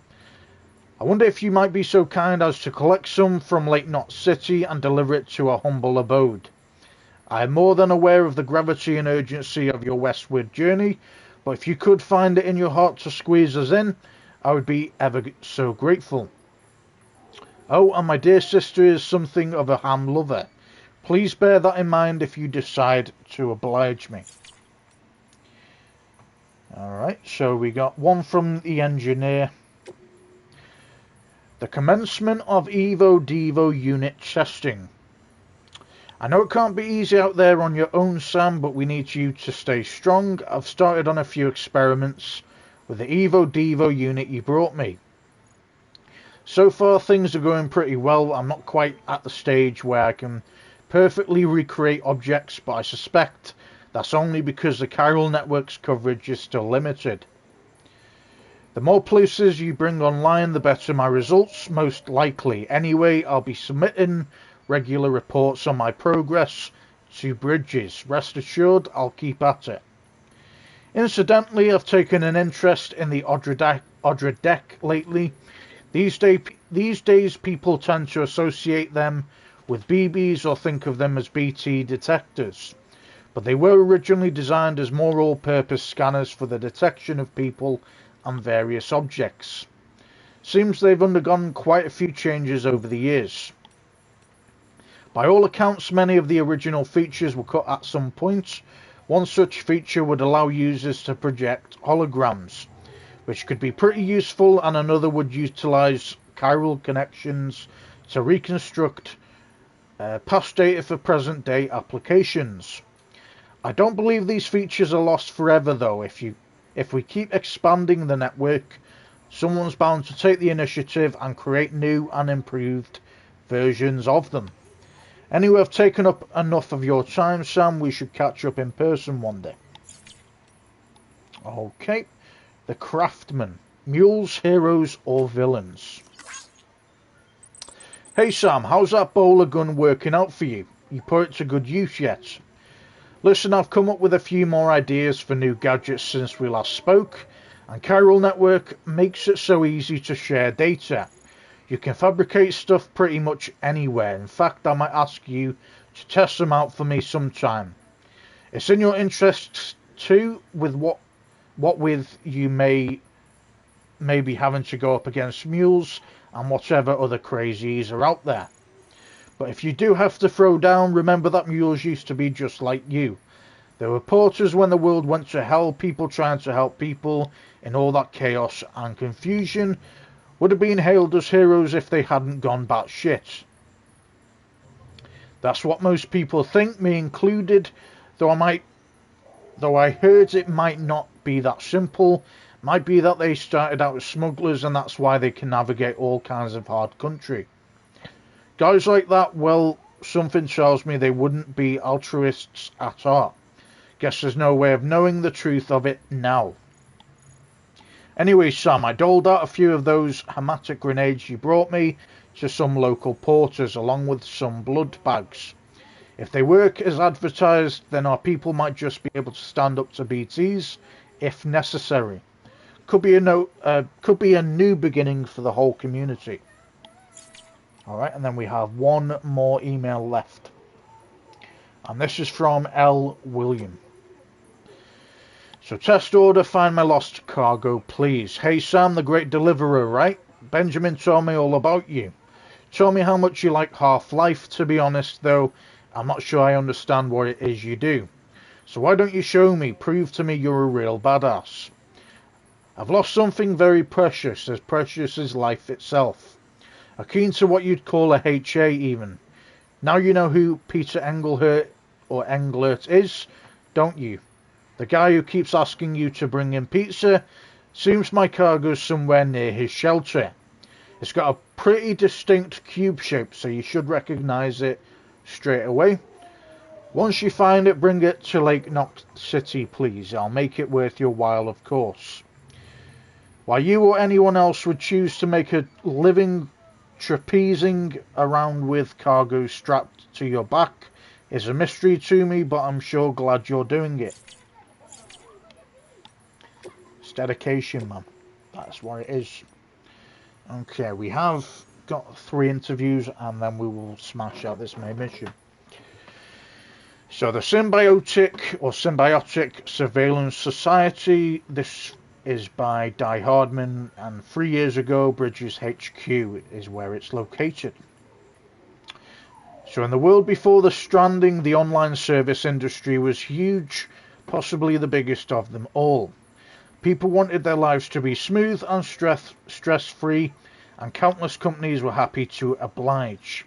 I wonder if you might be so kind as to collect some from Lake Knot City and deliver it to her humble abode. I am more than aware of the gravity and urgency of your westward journey, but if you could find it in your heart to squeeze us in, I would be ever so grateful. Oh, and my dear sister is something of a ham lover. Please bear that in mind if you decide to oblige me. Alright, so we got one from the engineer. The commencement of Evo-Devo unit testing. I know it can't be easy out there on your own, Sam, but we need you to stay strong. I've started on a few experiments with the Evo-Devo unit you brought me. So far things are going pretty well. I'm not quite at the stage where I can perfectly recreate objects, but I suspect that's only because the chiral network's coverage is still limited. The more places you bring online, the better my results, most likely. Anyway, I'll be submitting regular reports on my progress to Bridges. Rest assured, I'll keep at it. Incidentally, I've taken an interest in the Odra deck lately. These days, people tend to associate them with BBs or think of them as BT detectors. But they were originally designed as more all-purpose scanners for the detection of people and various objects. Seems they've undergone quite a few changes over the years. By all accounts, many of the original features were cut at some point. One such feature would allow users to project holograms, which could be pretty useful, and another would utilize chiral connections to reconstruct past data for present day applications. I don't believe these features are lost forever though. If we keep expanding the network, someone's bound to take the initiative and create new and improved versions of them. Anyway, I've taken up enough of your time, Sam. We should catch up in person one day. Okay. The Craftsman. Mules, heroes, or villains? Hey Sam, how's that bowler gun working out for you? You put it to good use yet? Listen, I've come up with a few more ideas for new gadgets since we last spoke, and Chiral Network makes it so easy to share data. You can fabricate stuff pretty much anywhere. In fact, I might ask you to test them out for me sometime. It's in your interest too, with what with you may be having to go up against mules and whatever other crazies are out there. But if you do have to throw down, remember that mules used to be just like you. They were porters when the world went to hell, people trying to help people in all that chaos and confusion. Would have been hailed as heroes if they hadn't gone batshit. That's what most people think, me included, though I heard it might not be that simple. Might be that they started out as smugglers and that's why they can navigate all kinds of hard country. Guys like that, well, something tells me they wouldn't be altruists at heart. Guess there's no way of knowing the truth of it now. Anyway, Sam, I doled out a few of those hematic grenades you brought me to some local porters, along with some blood bags. If they work as advertised, then our people might just be able to stand up to BTs, if necessary. Could be a new beginning for the whole community. Alright, and then we have one more email left. And this is from L. William. So, test order, find my lost cargo, please. Hey Sam, the great deliverer, right? Benjamin told me all about you. Told me how much you like Half-Life. To be honest, though, I'm not sure I understand what it is you do. So why don't you show me? Prove to me you're a real badass. I've lost something very precious as life itself. Akin to what you'd call a HA even. Now you know who Peter Englert is, don't you? The guy who keeps asking you to bring him pizza. Seems my cargo's somewhere near his shelter. It's got a pretty distinct cube shape, so you should recognize it straight away. Once you find it, bring it to Lake Knox City, please. I'll make it worth your while, of course. While you or anyone else would choose to make a living trapezing around with cargo strapped to your back is a mystery to me, but I'm sure glad you're doing it. It's dedication, man. That's what it is. Okay, we have got 3 interviews and then we will smash out this main mission. So the Symbiotic Surveillance Society, this is by Di Hardman, and 3 years ago Bridges HQ is where it's located. So in the world before the Stranding, the online service industry was huge, possibly the biggest of them all. People wanted their lives to be smooth and stress-free, and countless companies were happy to oblige.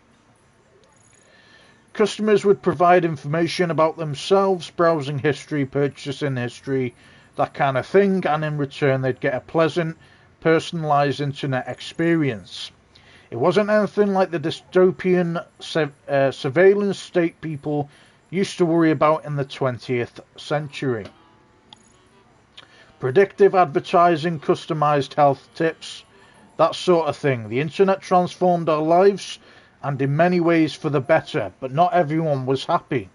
Customers would provide information about themselves, browsing history, purchasing history, that kind of thing, and in return they'd get a pleasant, personalised internet experience. It wasn't anything like the dystopian surveillance state people used to worry about in the 20th century. Predictive advertising, customised health tips, that sort of thing. The internet transformed our lives, and in many ways for the better, but not everyone was happy.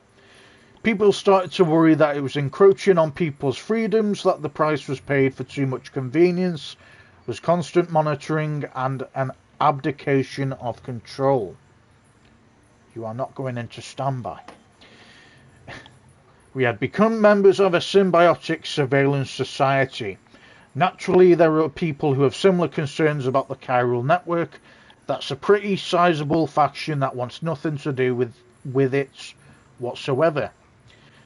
People started to worry that it was encroaching on people's freedoms, that the price was paid for too much convenience, was constant monitoring, and an abdication of control. You are not going into standby. We had become members of a symbiotic surveillance society. Naturally, there are people who have similar concerns about the Chiral Network. That's a pretty sizable faction that wants nothing to do with it whatsoever.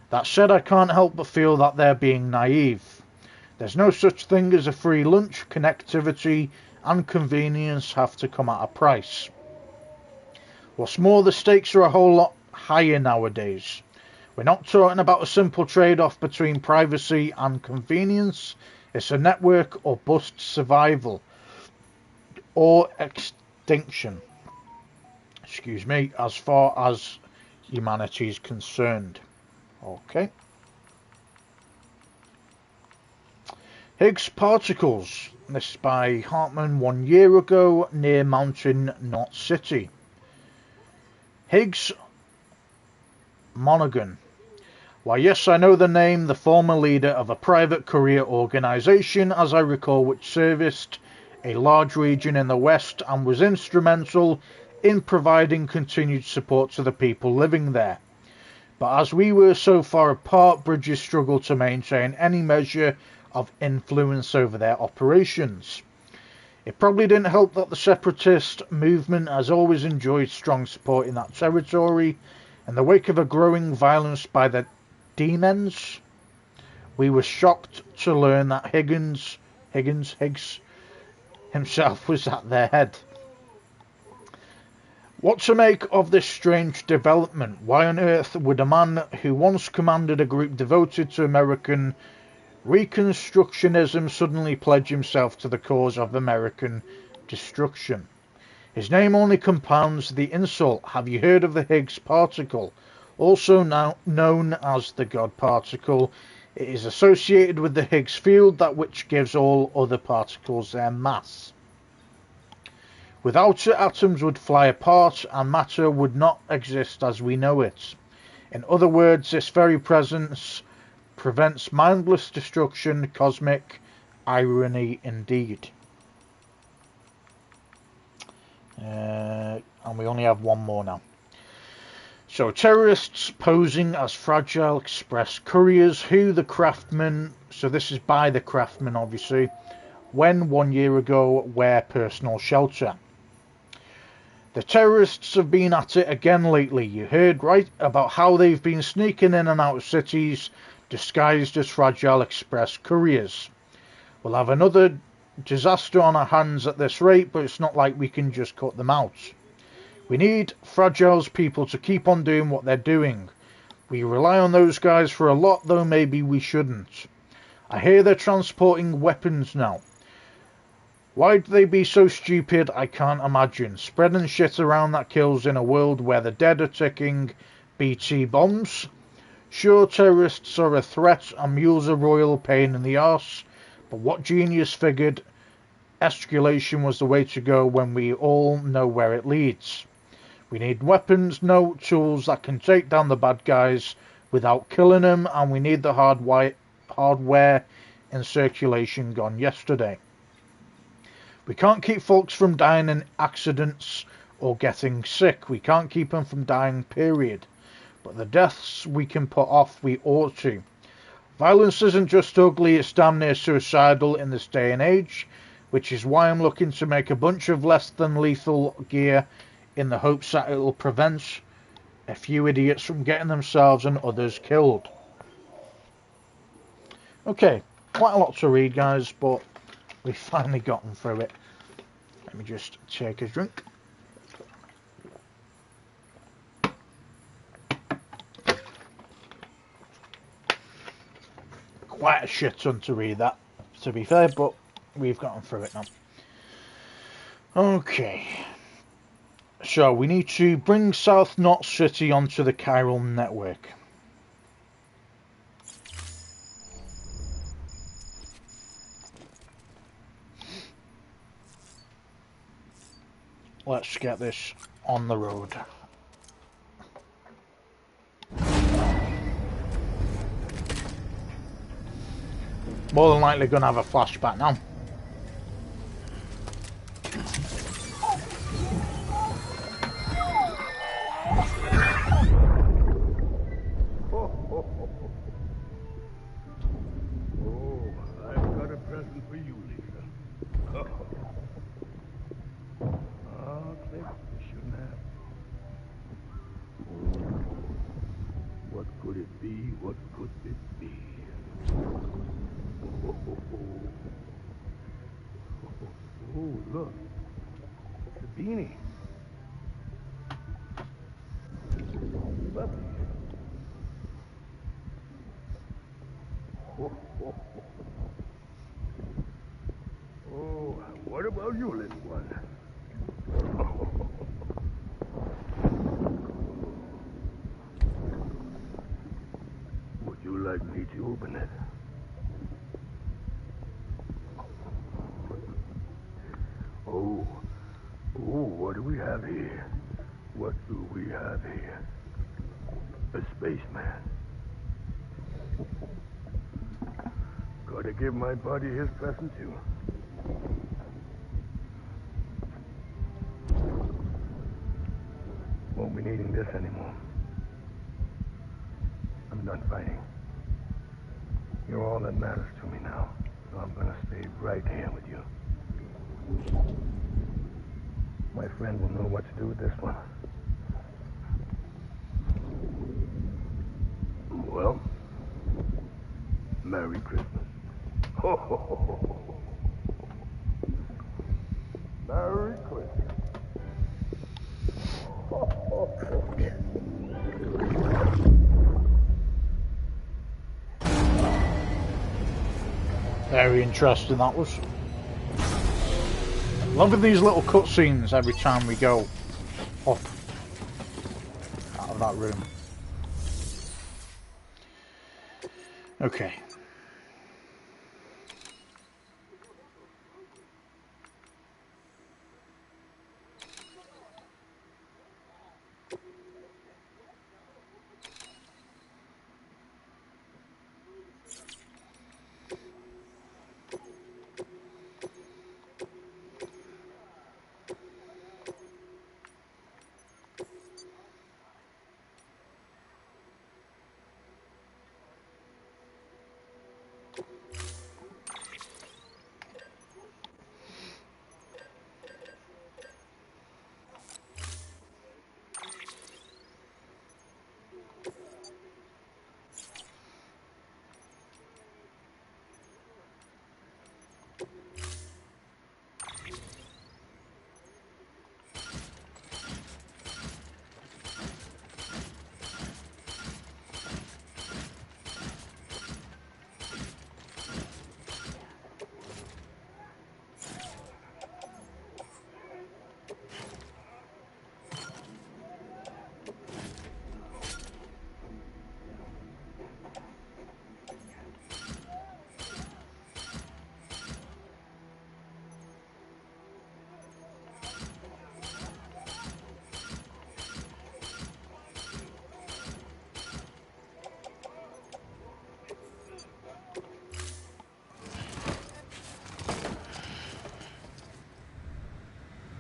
That said, I can't help but feel that they're being naive. There's no such thing as a free lunch. Connectivity and convenience have to come at a price. What's more, the stakes are a whole lot higher nowadays. We're not talking about a simple trade-off between privacy and convenience. It's a network or bust, survival or extinction. Excuse me, as far as humanity is concerned. Okay. Higgs particles. This is by Hartman 1 year ago near Mountain Knot City. Higgs Monaghan. Why, yes, I know the name, the former leader of a private courier organisation, as I recall, which serviced a large region in the West and was instrumental in providing continued support to the people living there. But as we were so far apart, Bridges struggled to maintain any measure of influence over their operations. It probably didn't help that the separatist movement has always enjoyed strong support in that territory. In the wake of a growing violence by the Demons, we were shocked to learn that Higgs himself was at their head. What to make of this strange development? Why on earth would a man who once commanded a group devoted to American Reconstructionism suddenly pledge himself to the cause of American destruction? His name only compounds the insult. Have you heard of the Higgs particle? Also now known as the God particle, it is associated with the Higgs field, that which gives all other particles their mass. Without it, atoms would fly apart and matter would not exist as we know it. In other words, this very presence prevents mindless destruction. Cosmic irony indeed. And we only have one more now. So, terrorists posing as fragile express couriers who the craftsmen, so this is by the craftsmen obviously, when 1 year ago wear personal shelter. The terrorists have been at it again lately. You heard right about how they've been sneaking in and out of cities disguised as fragile express couriers. We'll have another disaster on our hands at this rate, but it's not like we can just cut them out. We need Fragile's people to keep on doing what they're doing. We rely on those guys for a lot, though maybe we shouldn't. I hear they're transporting weapons now. Why'd they be so stupid? I can't imagine. Spreading shit around that kills in a world where the dead are ticking BT bombs. Sure, terrorists are a threat and mules a royal pain in the arse, but what genius figured escalation was the way to go when we all know where it leads? We need weapons, no tools that can take down the bad guys without killing them, and we need the hardware in circulation gone yesterday. We can't keep folks from dying in accidents or getting sick. We can't keep them from dying, period. But the deaths we can put off, we ought to. Violence isn't just ugly, it's damn near suicidal in this day and age, which is why I'm looking to make a bunch of less than lethal gear in the hopes that it'll prevent a few idiots from getting themselves and others killed. Okay, quite a lot to read, guys, but we've finally gotten through it. Let me just take a drink. Quite a shit ton to read that, to be fair, but we've gotten through it now. Okay. So, we need to bring South Knot City onto the chiral network. Let's get this on the road. More than likely going to have a flashback now. Oh, what about you, little one? Would you like me to open it? Oh, what do we have here? What do we have here? A spaceman. Gotta give my buddy his present too. Won't be needing this anymore. I'm done fighting. You're all that matters to me now, so I'm gonna stay right here with you. My friend will know what to do with this one. Well, Merry Christmas. Ho, ho, ho, ho, ho. Merry Christmas. Ho, ho, ho. Very interesting that was. Loving these little cutscenes every time we go up out of that room. Okay.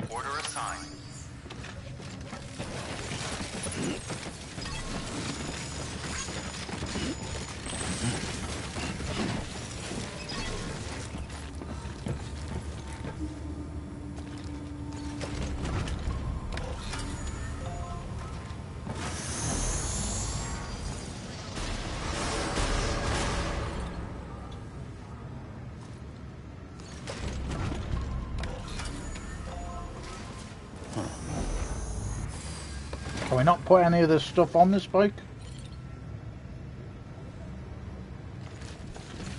Order assigned. Can we not put any of this stuff on this bike?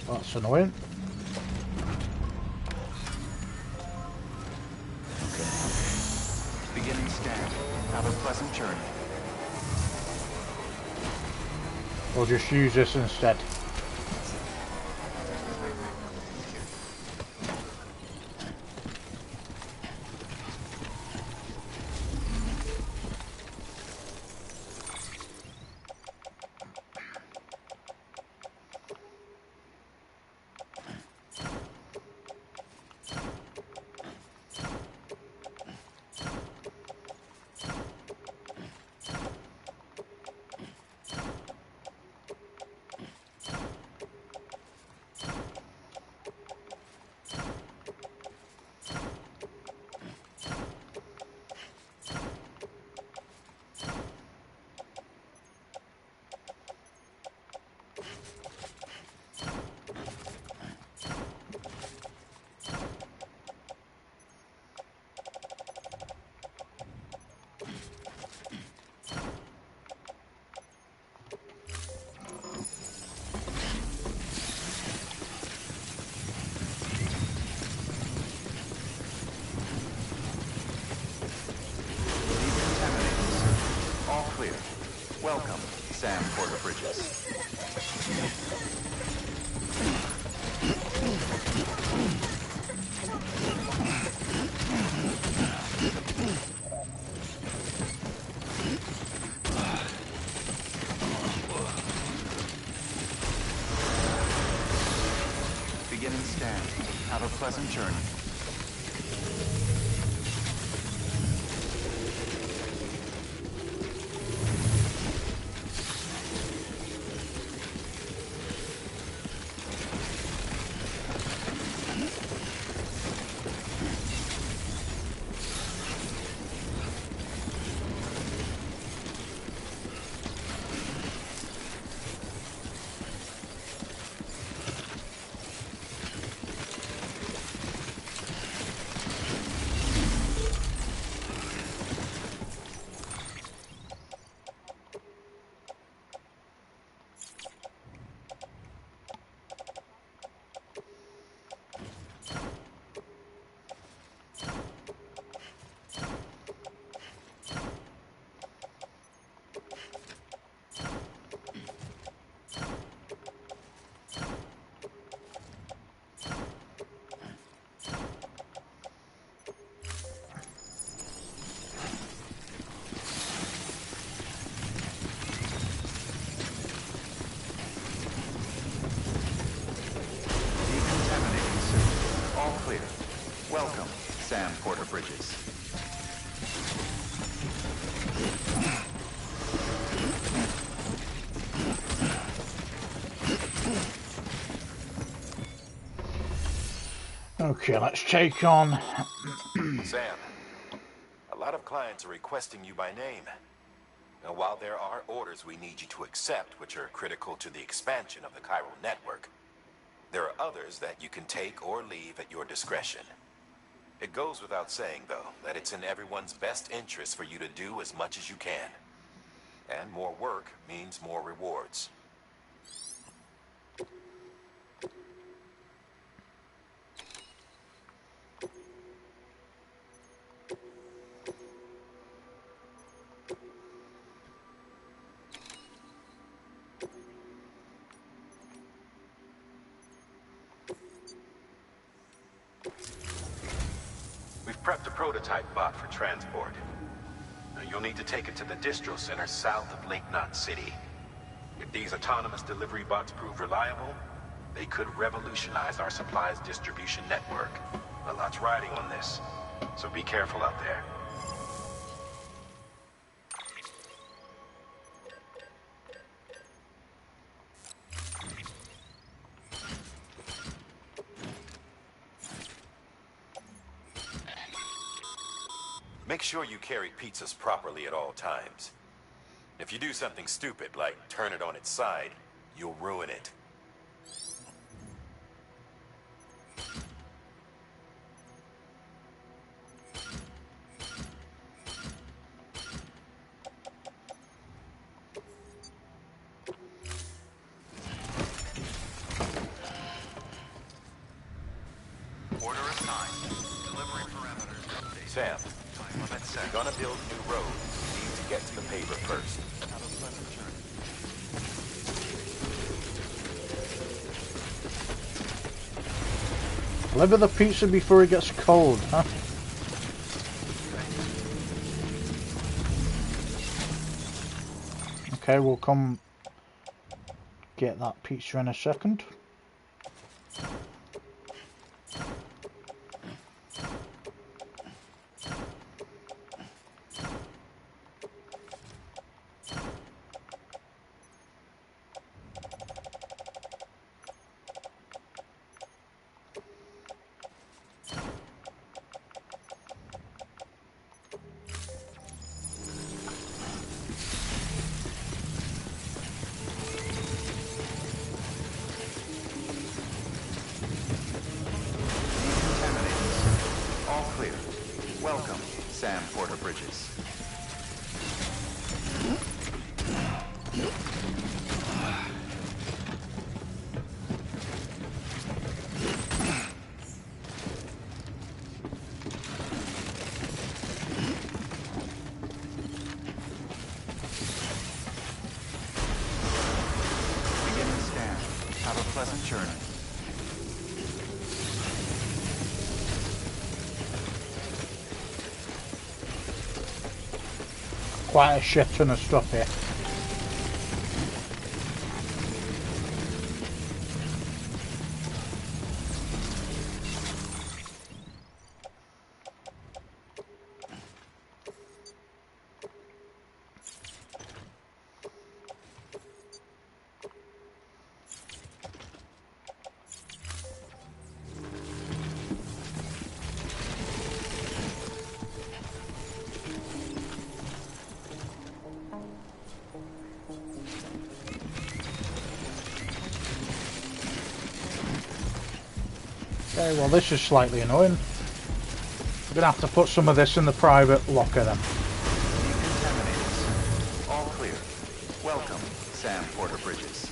That's annoying. Okay. Beginning scan. Have a pleasant journey. We'll just use this instead. Porter Bridges. Beginning stand. Have a pleasant journey. Welcome, Sam Porter Bridges. Okay, let's take on... Sam, a lot of clients are requesting you by name. Now, while there are orders we need you to accept, which are critical to the expansion of the chiral network, there are others that you can take or leave at your discretion. It goes without saying, though, that it's in everyone's best interest for you to do as much as you can. And more work means more rewards. We've prepped a prototype bot for transport. Now, you'll need to take it to the distro center south of Lake Knot City. If these autonomous delivery bots prove reliable, they could revolutionize our supplies distribution network. A lot's riding on this, so be careful out there. Make sure you carry pizzas properly at all times. If you do something stupid, like turn it on its side, you'll ruin it. Order assigned. Delivery parameters updated. Sam, Limit set. if you're gonna build a new road, you need to get to the paver first. Have a pleasant journey. Deliver the pizza before it gets cold, huh? Okay, we'll come get that pizza in a second. All clear. Welcome, Sam Porter Bridges. Have a pleasant journey. Quite a shit ton of stuff here. Okay, well this is slightly annoying. We're gonna have to put some of this in the private locker then. Decontaminators. All clear. Welcome, Sam Porter Bridges.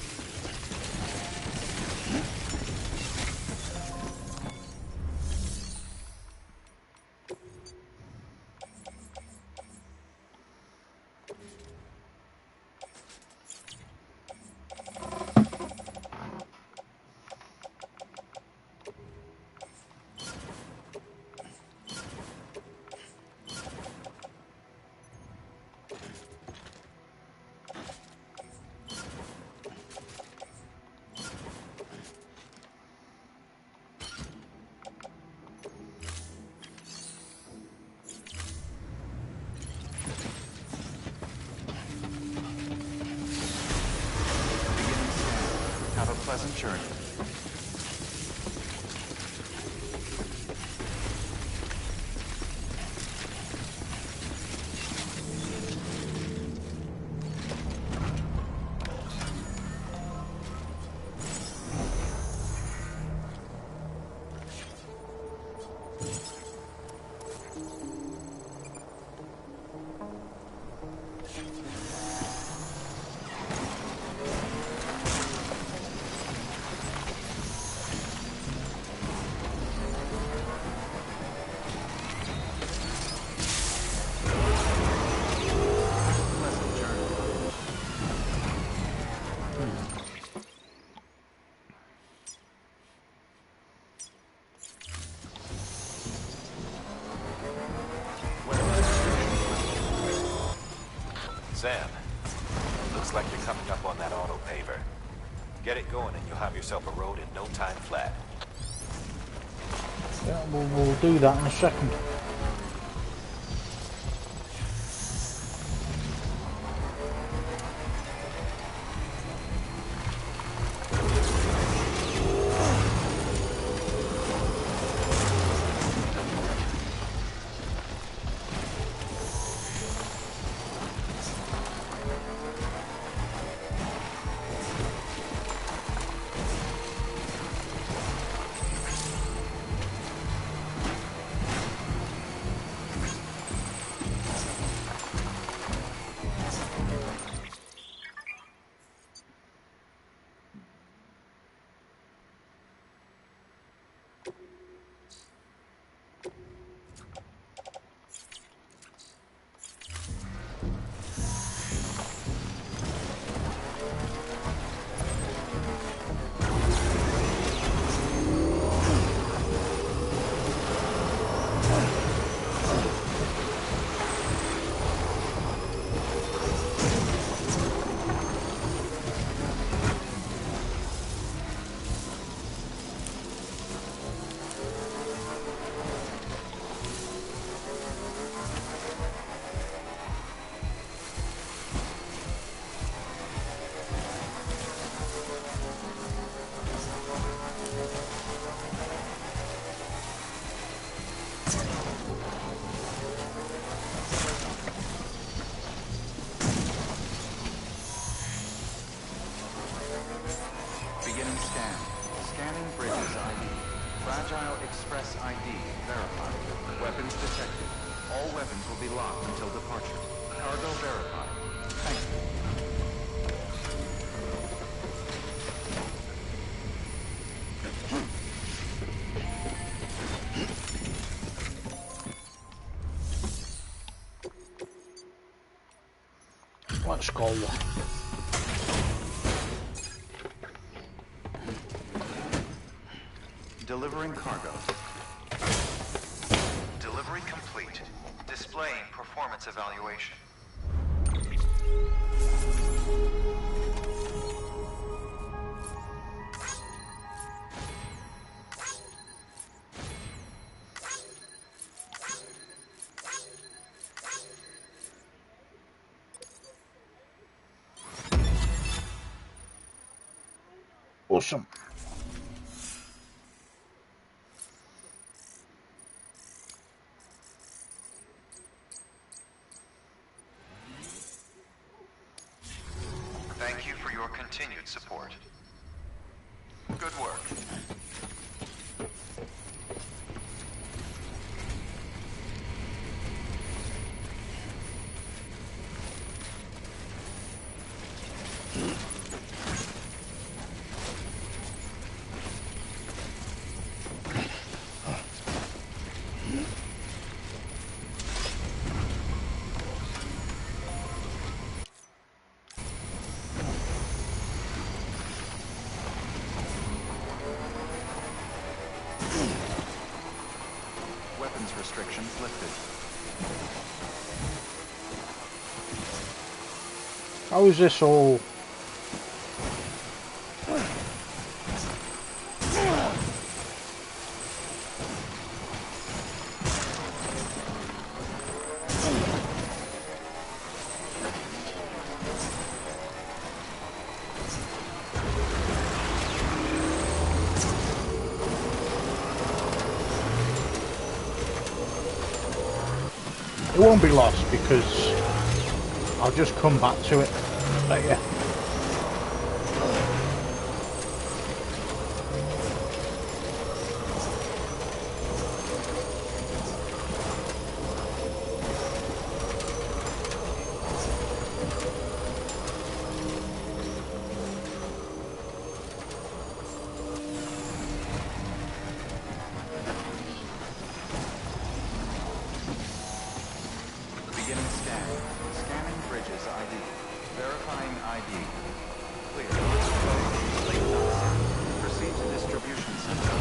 Have a pleasant journey. Sam, looks like you're coming up on that auto paver. Get it going and you'll have yourself a road in no time flat. Yeah, we'll do that in a second. Beginning scan. Scanning Bridges ID. Fragile Express ID verified. Weapons detected. All weapons will be locked until departure. Cargo verified. Thank you. Let's go. Delivering cargo. Delivery complete. Displaying performance evaluation. Awesome. Thank you for your continued support. Good work. Weapons restrictions lifted. How is this all? It won't be lost because I'll just come back to it. But yeah. Beginning scan. Scanning bridges ID. Verifying ID. Clear. Late not sent. Proceed to distribution center.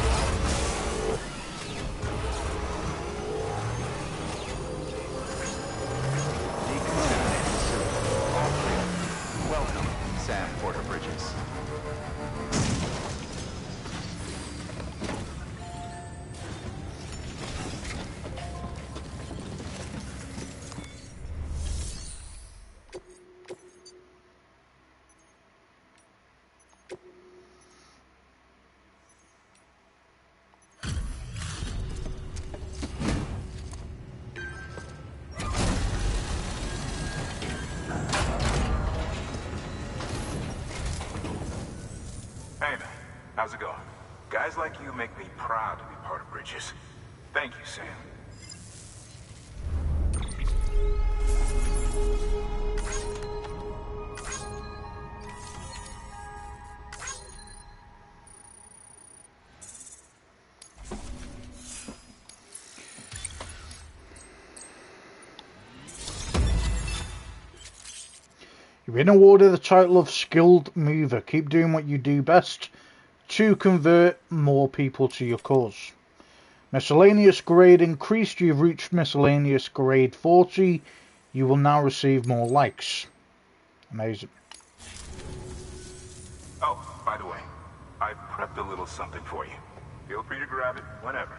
Decontaminating suit. All clear. Welcome, Sam Porter Bridges. Hey man, how's it going? Guys like you make me proud to be part of Bridges. Thank you, Sam. You've been awarded the title of Skilled Mover. Keep doing what you do best to convert more people to your cause. Miscellaneous grade increased. You've reached miscellaneous grade 40. You will now receive more likes. Amazing. Oh, by the way, I prepped a little something for you. Feel free to grab it whenever.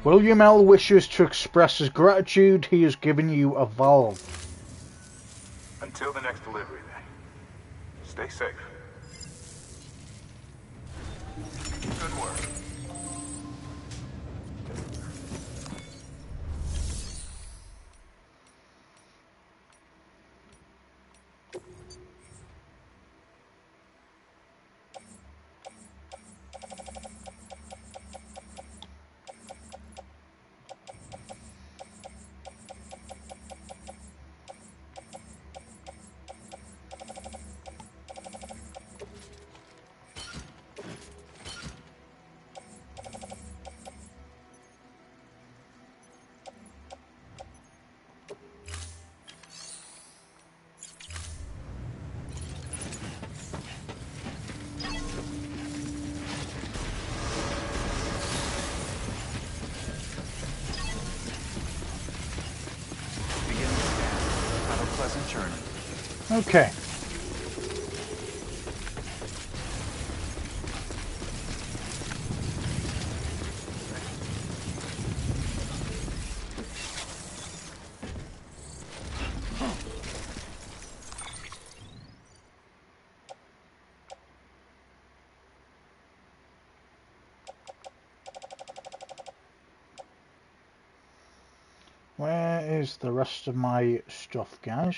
William L. wishes to express his gratitude. He has given you a valve. Until the next delivery, then. Stay safe. Good work. Okay. Where is the rest of my stuff, guys?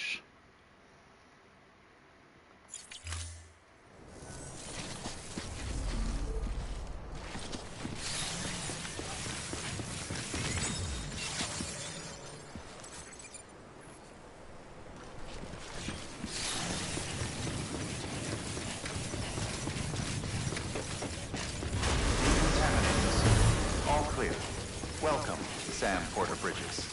All clear. Welcome, Sam Porter Bridges.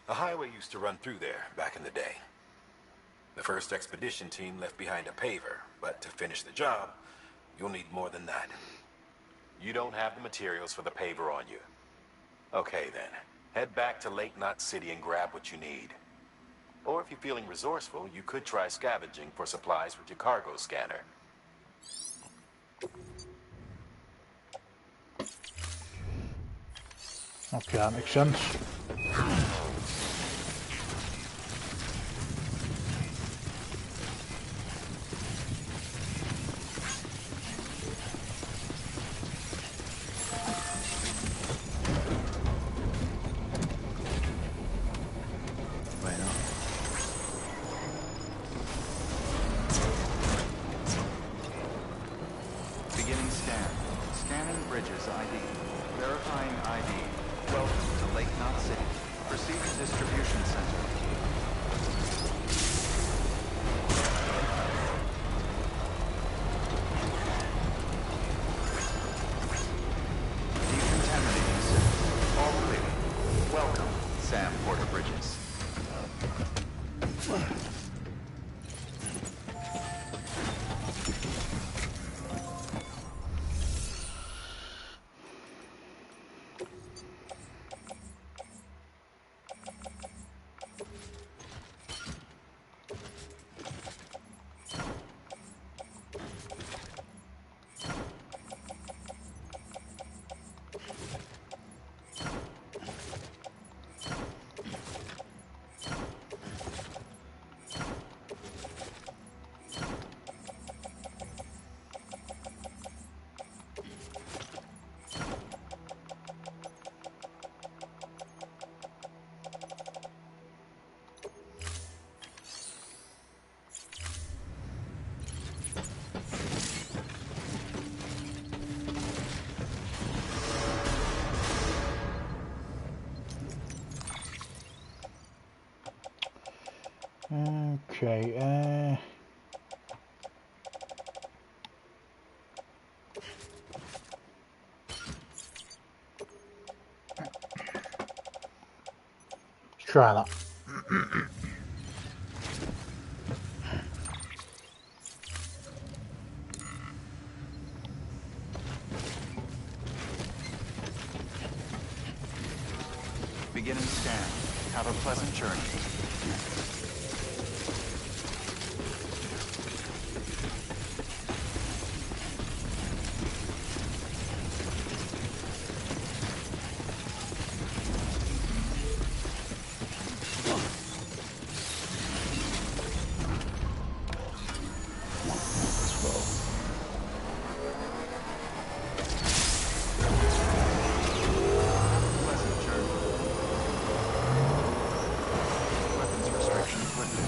A highway used to run through there back in the day. The first expedition team left behind a paver, but to finish the job, you'll need more than that. You don't have the materials for the paver on you. Okay then, head back to Lake Knot City and grab what you need. Or if you're feeling resourceful, you could try scavenging for supplies with your cargo scanner. Okay, that makes sense. Beginning scan. Scanning Bridges ID. Verifying ID. Welcome to Lake Knot City. Proceed to distribution center. Decontaminating system. All clear. Welcome, Sam Porter Bridges. Okay, let's try that. Begin and stand. Have a pleasant journey. Pleasant journey. Weapons restrictions lifted.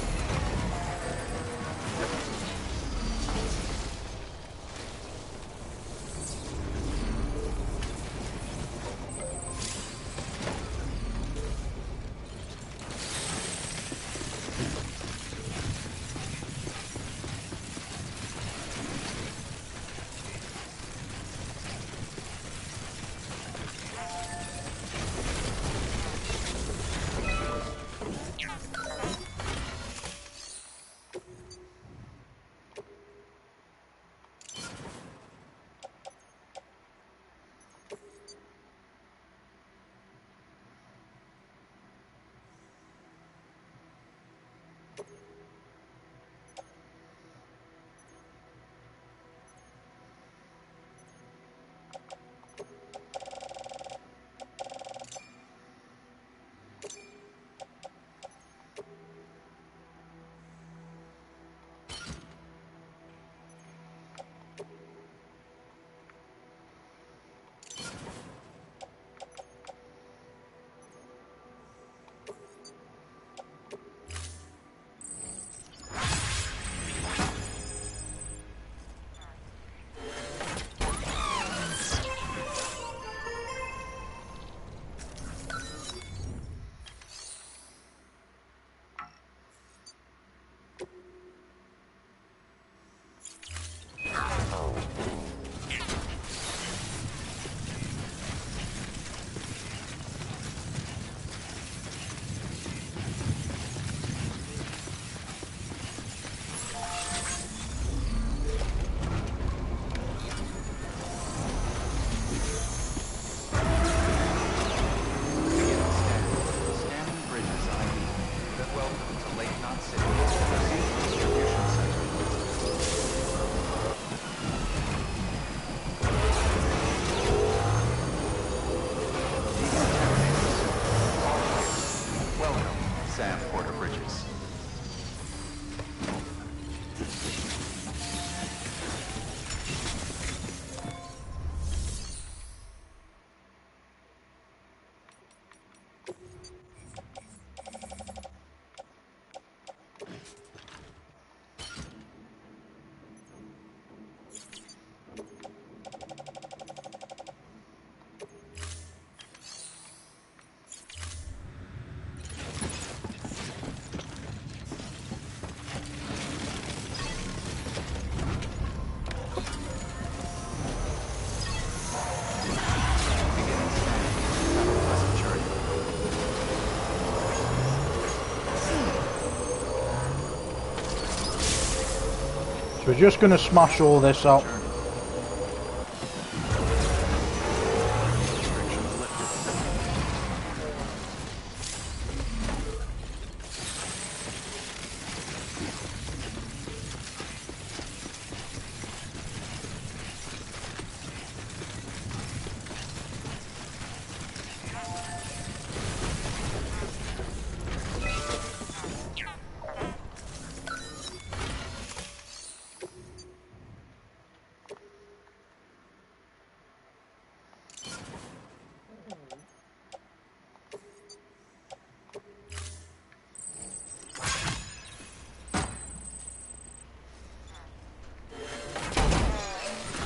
We're just going to smash all this up.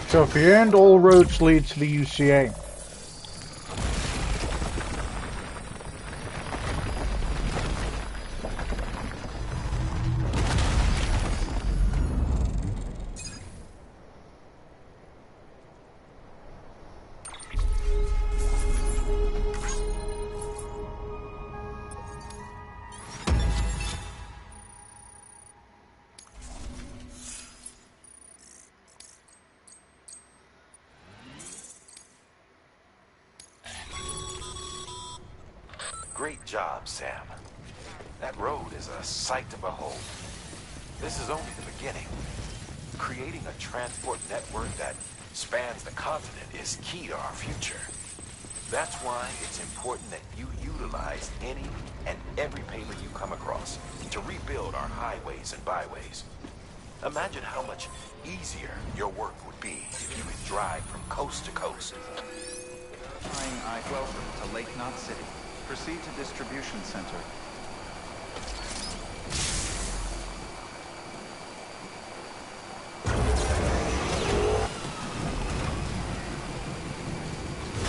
So if you end, all roads lead to the UCA. Great job, Sam. That road is a sight to behold. This is only the beginning. Creating a transport network that spans the continent is key to our future. That's why it's important that you utilize any and every payment you come across to rebuild our highways and byways. Imagine how much easier your work would be if you could drive from coast to coast. Welcome to Lake Knot City. Proceed to distribution center.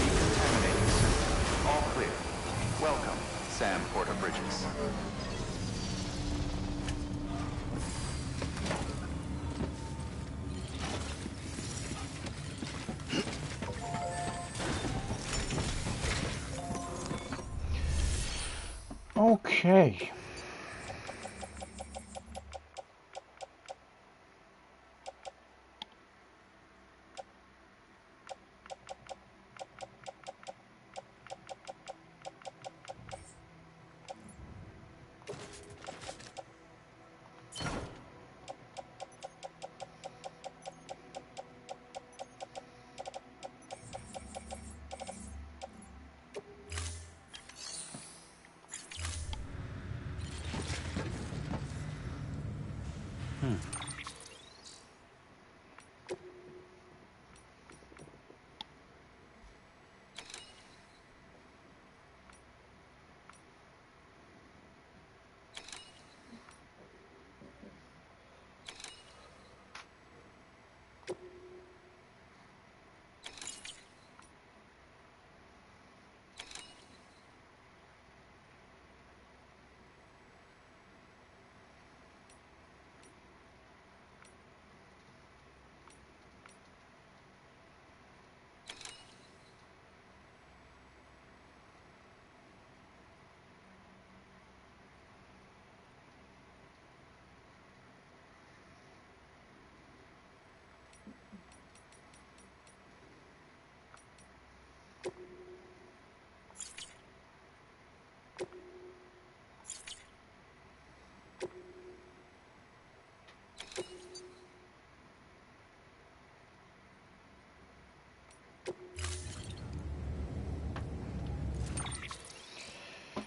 Decontaminating system. All clear. Welcome, Sam Porter Bridges. Okay.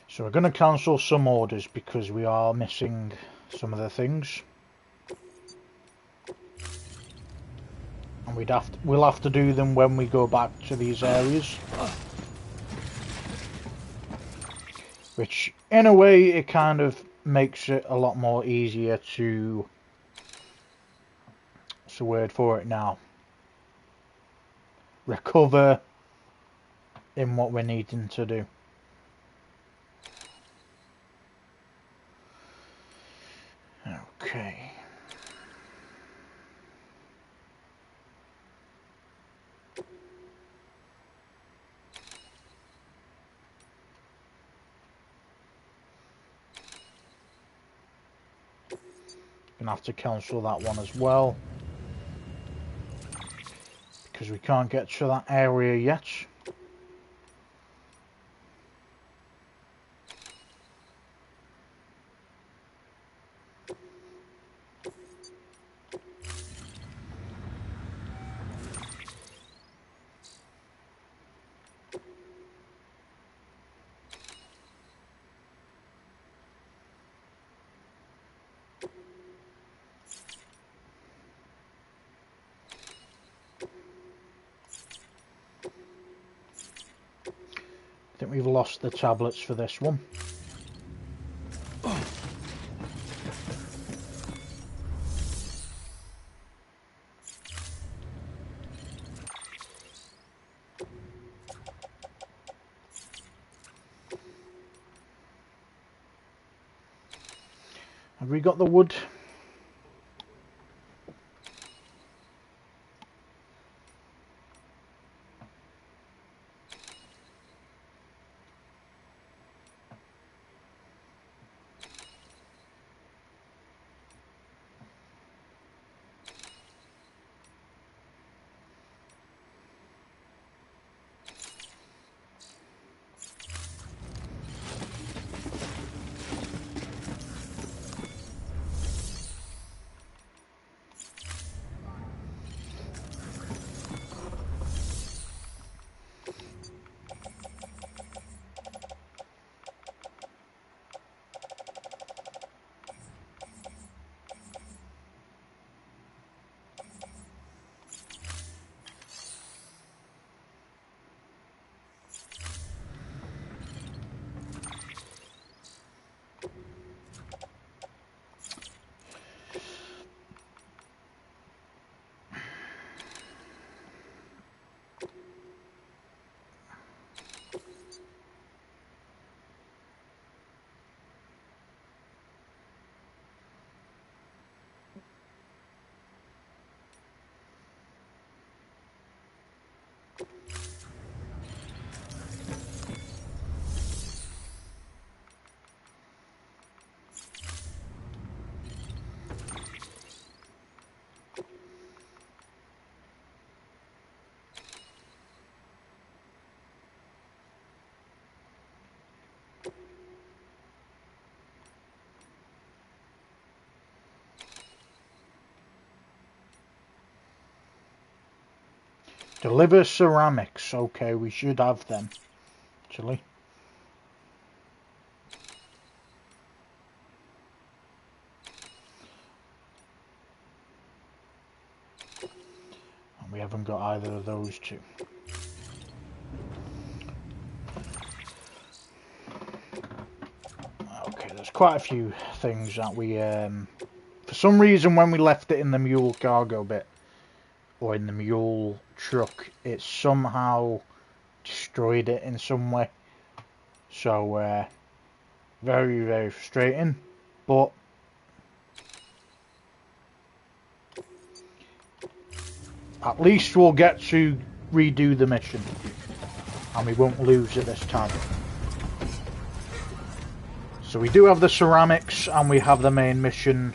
So we're going to cancel some orders because we are missing some of the things. And we'll have to do them when we go back to these areas. Which, in a way, it kind of makes it a lot more easier to... What's the word for it now? Recover in what we're needing to do. Okay. Gonna have to cancel that one as well, because we can't get to that area yet. I think we've lost the tablets for this one. Have we got the wood? Deliver ceramics. Okay, we should have them, actually. And we haven't got either of those two. Okay, there's quite a few things that we... for some reason, when we left it in the mule cargo bit, or in the mule truck, it somehow destroyed it in some way. So, very, very frustrating. But at least we'll get to redo the mission. And we won't lose it this time. So we do have the ceramics, and we have the main mission.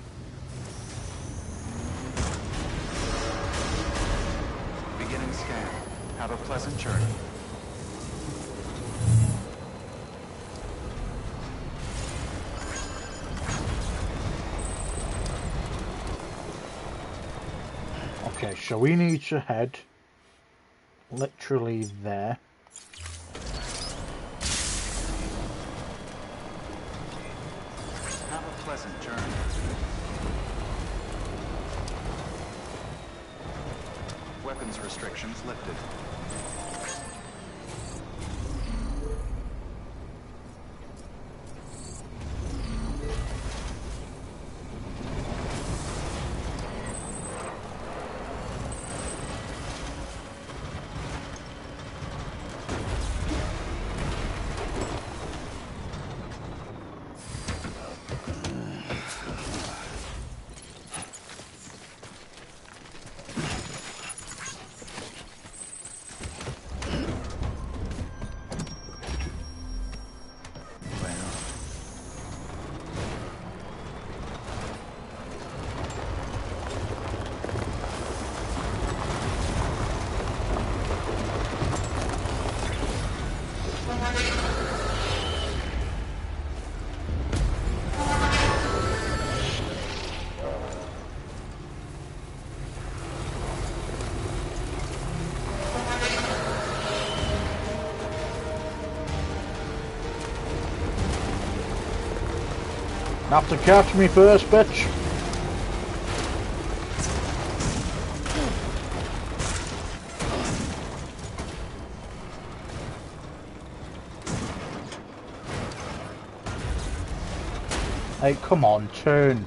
Beginning scan. Have a pleasant journey. Okay, so we need to head literally there. Have a pleasant journey. Weapons restrictions lifted. Have to catch me first, bitch. Hey, come on, turn.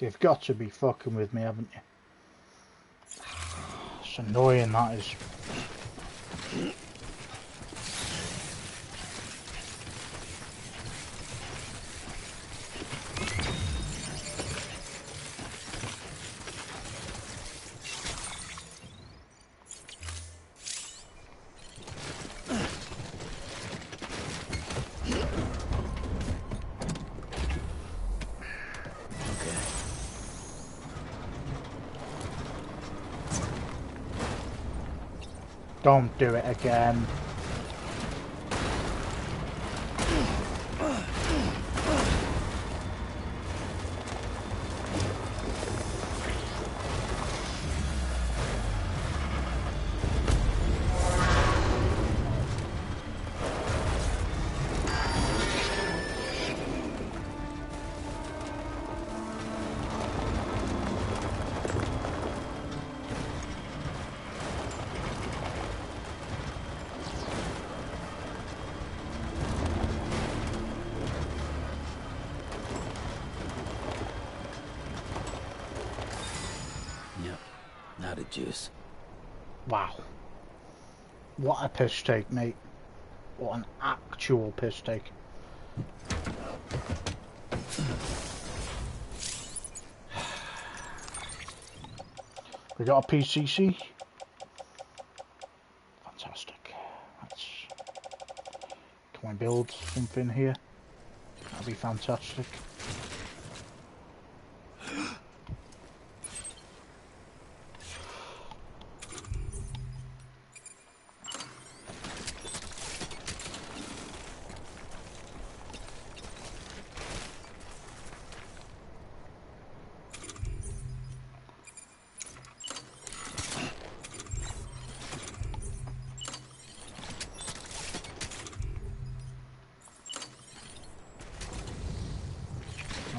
You've got to be fucking with me, haven't you? It's annoying, that is. Don't do it again. Not a juice. Wow. What a piss take, mate. What an actual piss take. We got a PCC. Fantastic. Can we build something here? That'd be fantastic.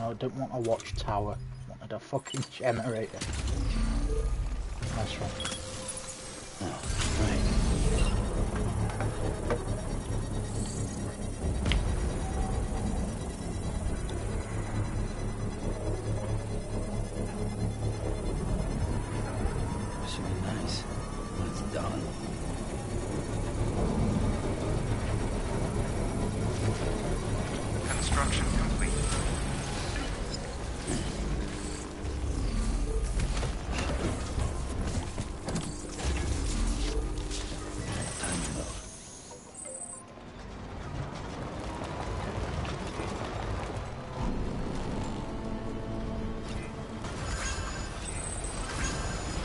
I don't want a watchtower. I wanted a fucking generator. That's right. Oh, right. Should be nice when it's done. Construction complete. Time to move.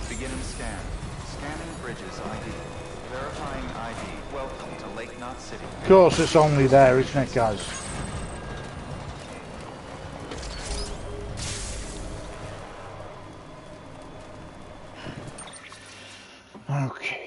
Beginning scan. Scanning bridges ID. Verifying ID. Welcome to Lake Knot City. Of course it's only there, isn't it, guys? Okay.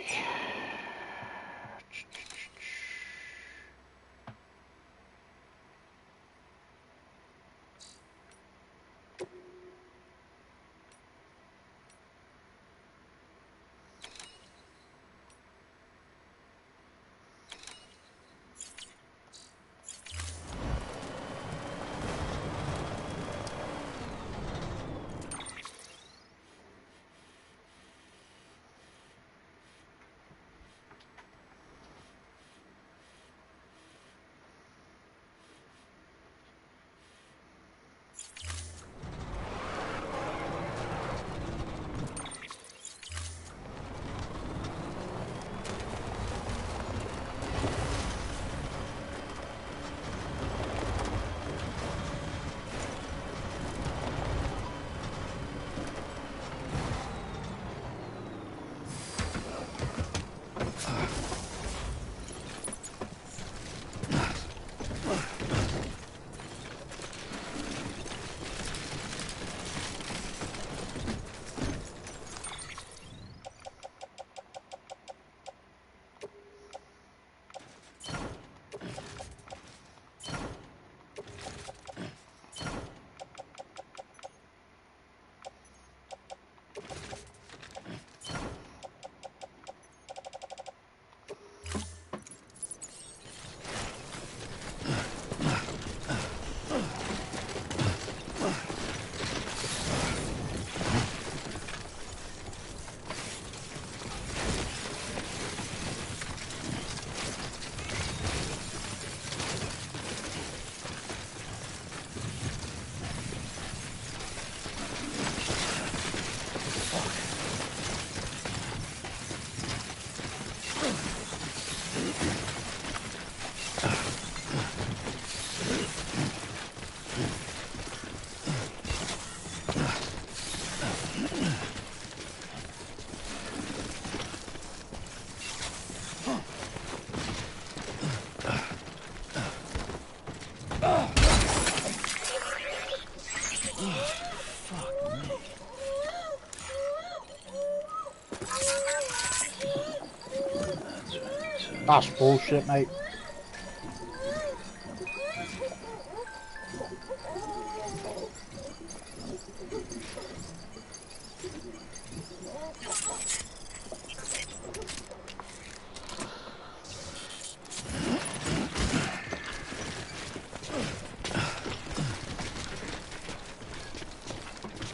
That's bullshit, mate.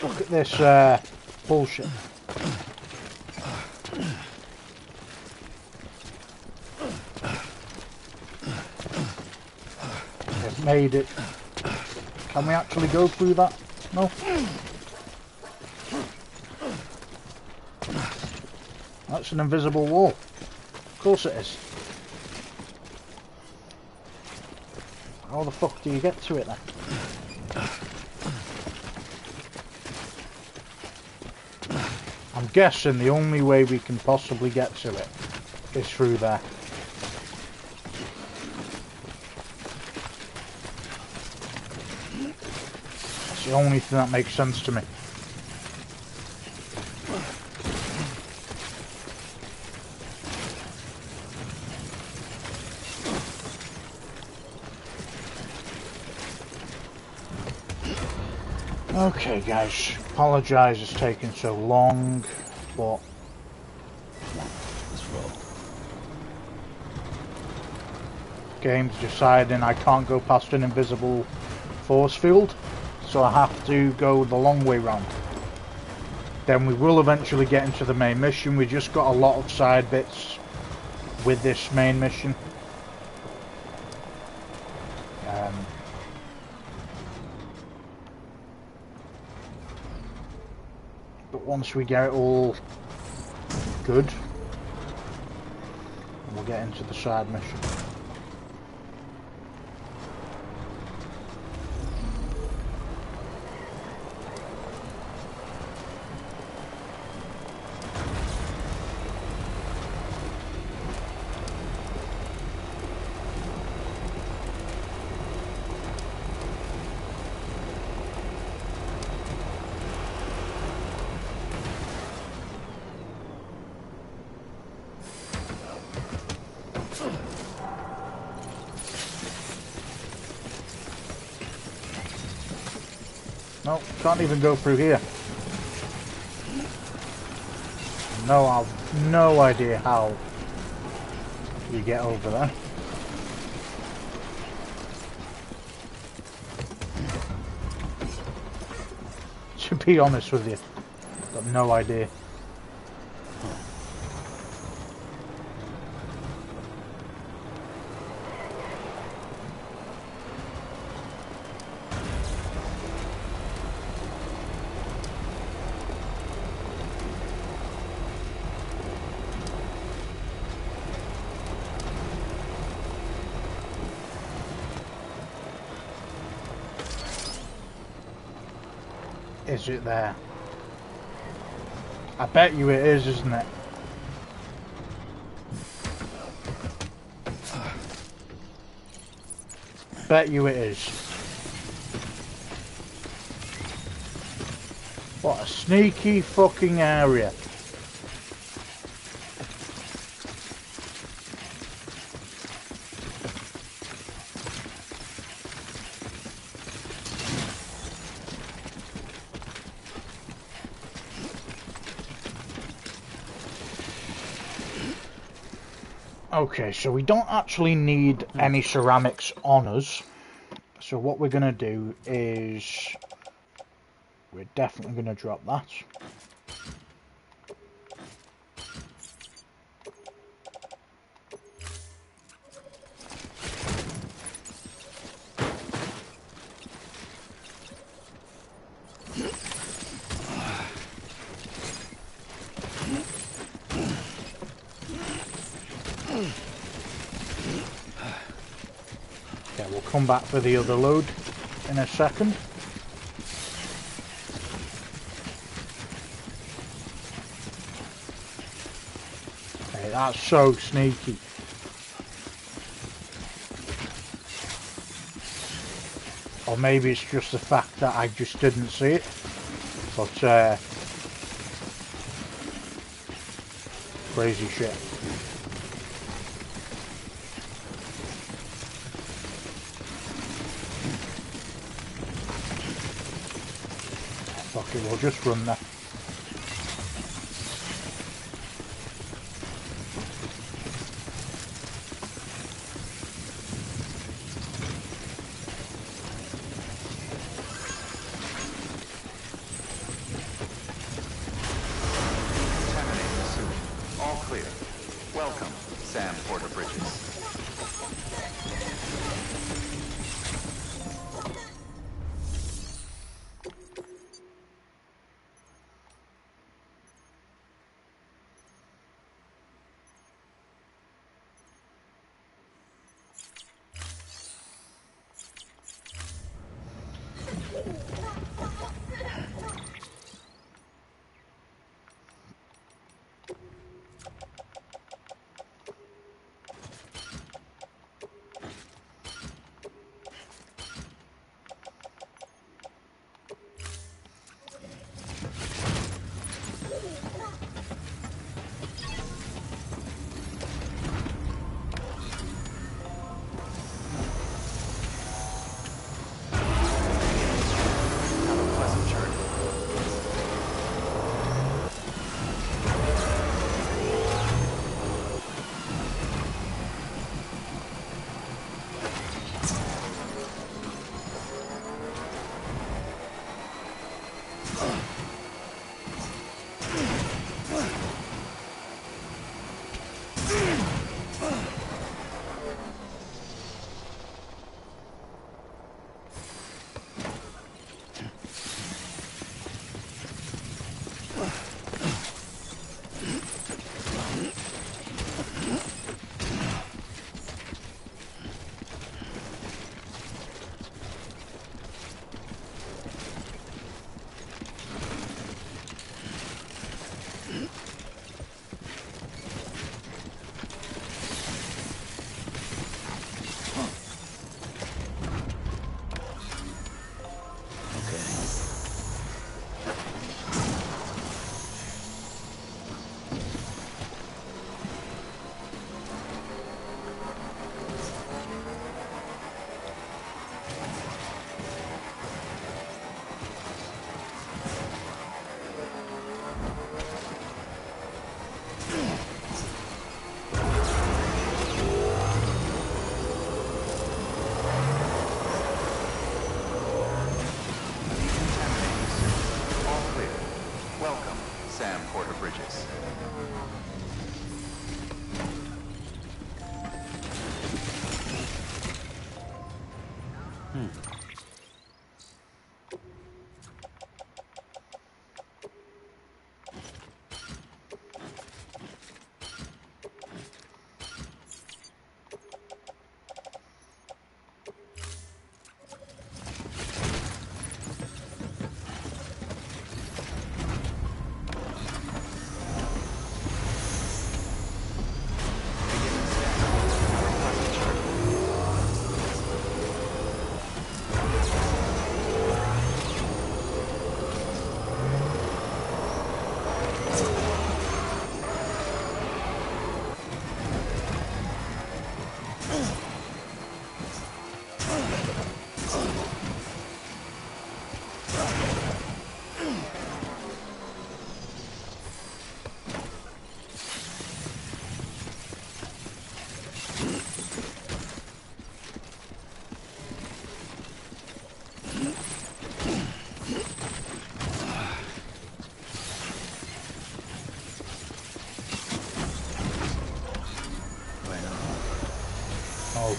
Look at this bullshit. They've made it. Can we actually go through that? No? That's an invisible wall. Of course it is. How the fuck do you get to it then? I'm guessing the only way we can possibly get to it is through there. That's the only thing that makes sense to me. Okay guys, apologise it's taking so long, but Let's roll. game's deciding I can't go past an invisible force field, so I have to go the long way round. Then we will eventually get into the main mission. We just got a lot of side bits with this main mission. But once we get it all good, we'll get into the side mission. No, can't even go through here. No, I've no idea how you get over there. To be honest with you, got no idea. Is it there? I bet you it is, isn't it? Bet you it is. What a sneaky fucking area. Okay, so we don't actually need any ceramics on us. So what we're going to do is we're definitely going to drop that. Okay, we'll come back for the other load in a second. Okay, that's so sneaky. Or maybe it's just the fact that I just didn't see it. But crazy shit. Fuck it, we'll just run there.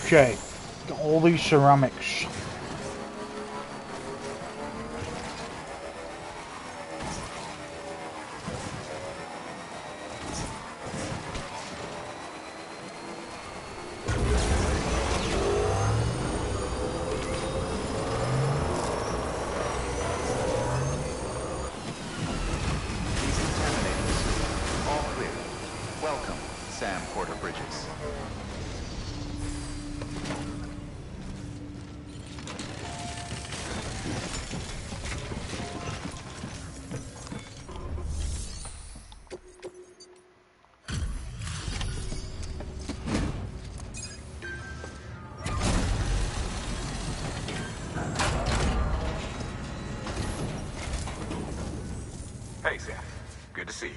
Okay, got all these ceramics. Good to see you.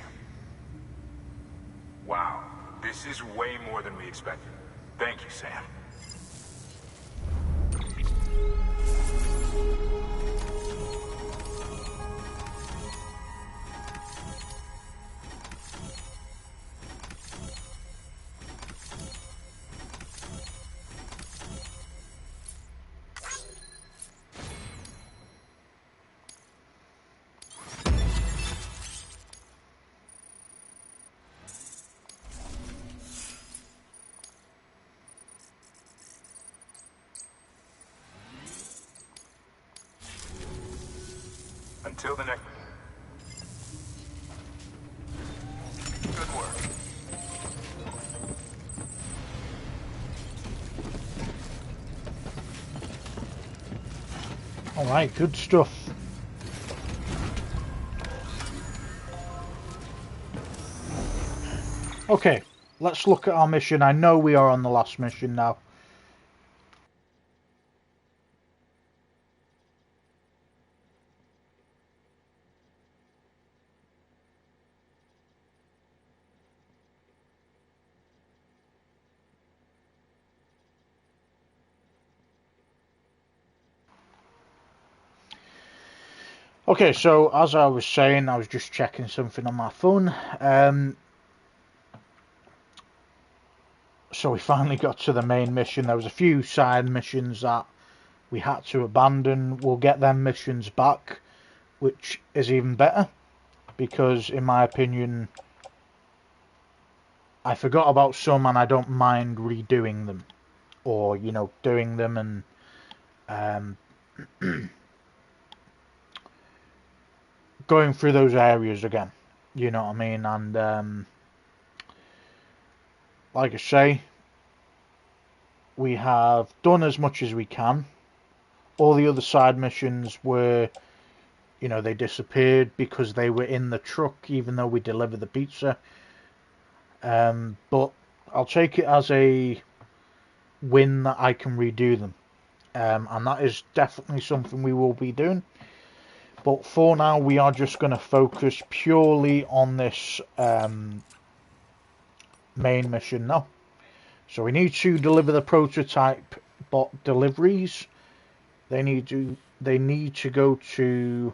Wow, this is way more than we expected. Thank you, Sam. Until the next... Good work. Alright, good stuff. Okay, let's look at our mission. I know we are on the last mission now. Okay, so as I was saying, I was just checking something on my phone. So we finally got to the main mission. There was a few side missions that we had to abandon. We'll get them missions back, which is even better, because in my opinion, I forgot about some and I don't mind redoing them, or, you know, doing them and going through those areas again, you know what I mean? And like I say, we have done as much as we can. All the other side missions were, you know, they disappeared because they were in the truck, even though we delivered the pizza. But I'll take it as a win that I can redo them. And that is definitely something we will be doing. But for now, we are just going to focus purely on this main mission now. So we need to deliver the prototype bot deliveries. They need to go to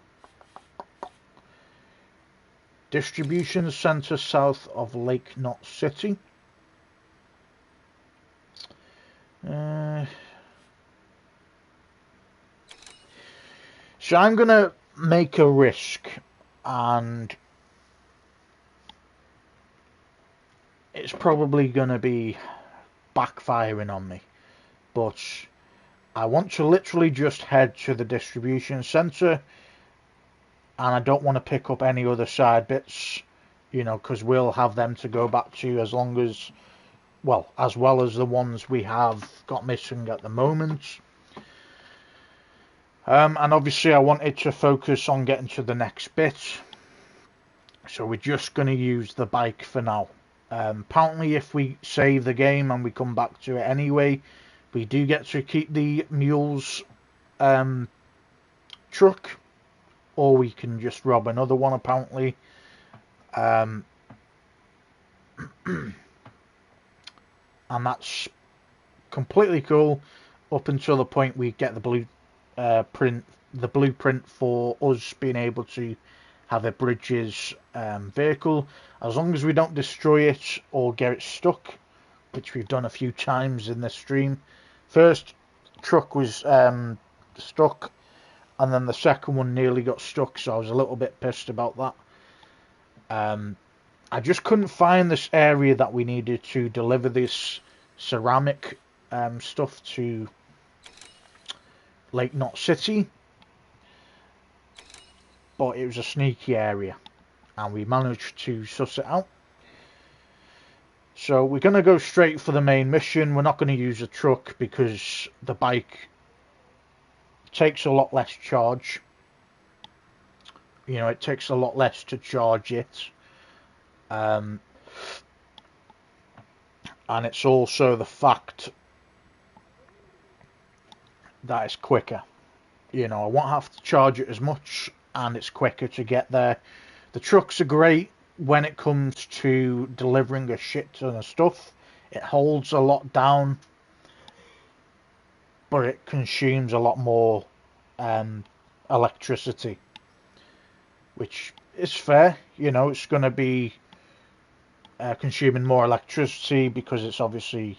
distribution center south of Lake Knot City. So I'm gonna make a risk, and it's probably gonna be backfiring on me, but I want to literally just head to the distribution center, and I don't want to pick up any other side bits, you know, because we'll have them to go back to as long as, well, as well as the ones we have got missing at the moment. And obviously I wanted to focus on getting to the next bit, so we're just going to use the bike for now. Apparently if we save the game and we come back to it anyway, we do get to keep the mule's truck, or we can just rob another one apparently. And that's completely cool up until the point we get the blueprint for us being able to have a Bridges vehicle. As long as we don't destroy it or get it stuck, which we've done a few times in this stream. First truck was stuck, and then the second one nearly got stuck, so I was a little bit pissed about that. I just couldn't find this area that we needed to deliver this ceramic stuff to Lake Knot City, but it was a sneaky area and we managed to suss it out. So we're going to go straight for the main mission. We're not going to use a truck because the bike takes a lot less charge. You know, it takes a lot less to charge it. And it's also the fact that it's quicker. You know, I won't have to charge it as much, and it's quicker to get there. The trucks are great, when it comes to delivering a shit ton of stuff, it holds a lot down, but it consumes a lot more electricity, which is fair. You know, it's going to be consuming more electricity because it's obviously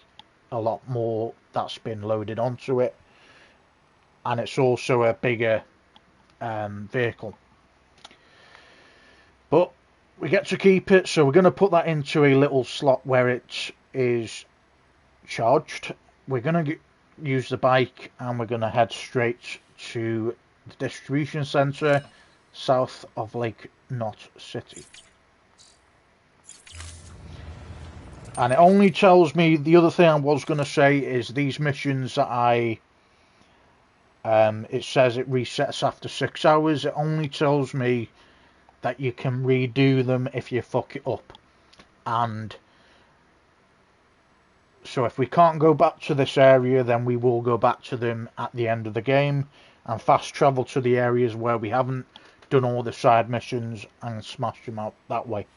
a lot more that's been loaded onto it, and it's also a bigger vehicle. But we get to keep it, so we're going to put that into a little slot where it is charged. We're going to use the bike and we're going to head straight to the distribution centre south of Lake Knot City. And it only tells me, the other thing I was going to say is these missions that it says it resets after 6 hours. It only tells me that you can redo them if you fuck it up. And so if we can't go back to this area, then we will go back to them at the end of the game and fast travel to the areas where we haven't done all the side missions and smash them out that way.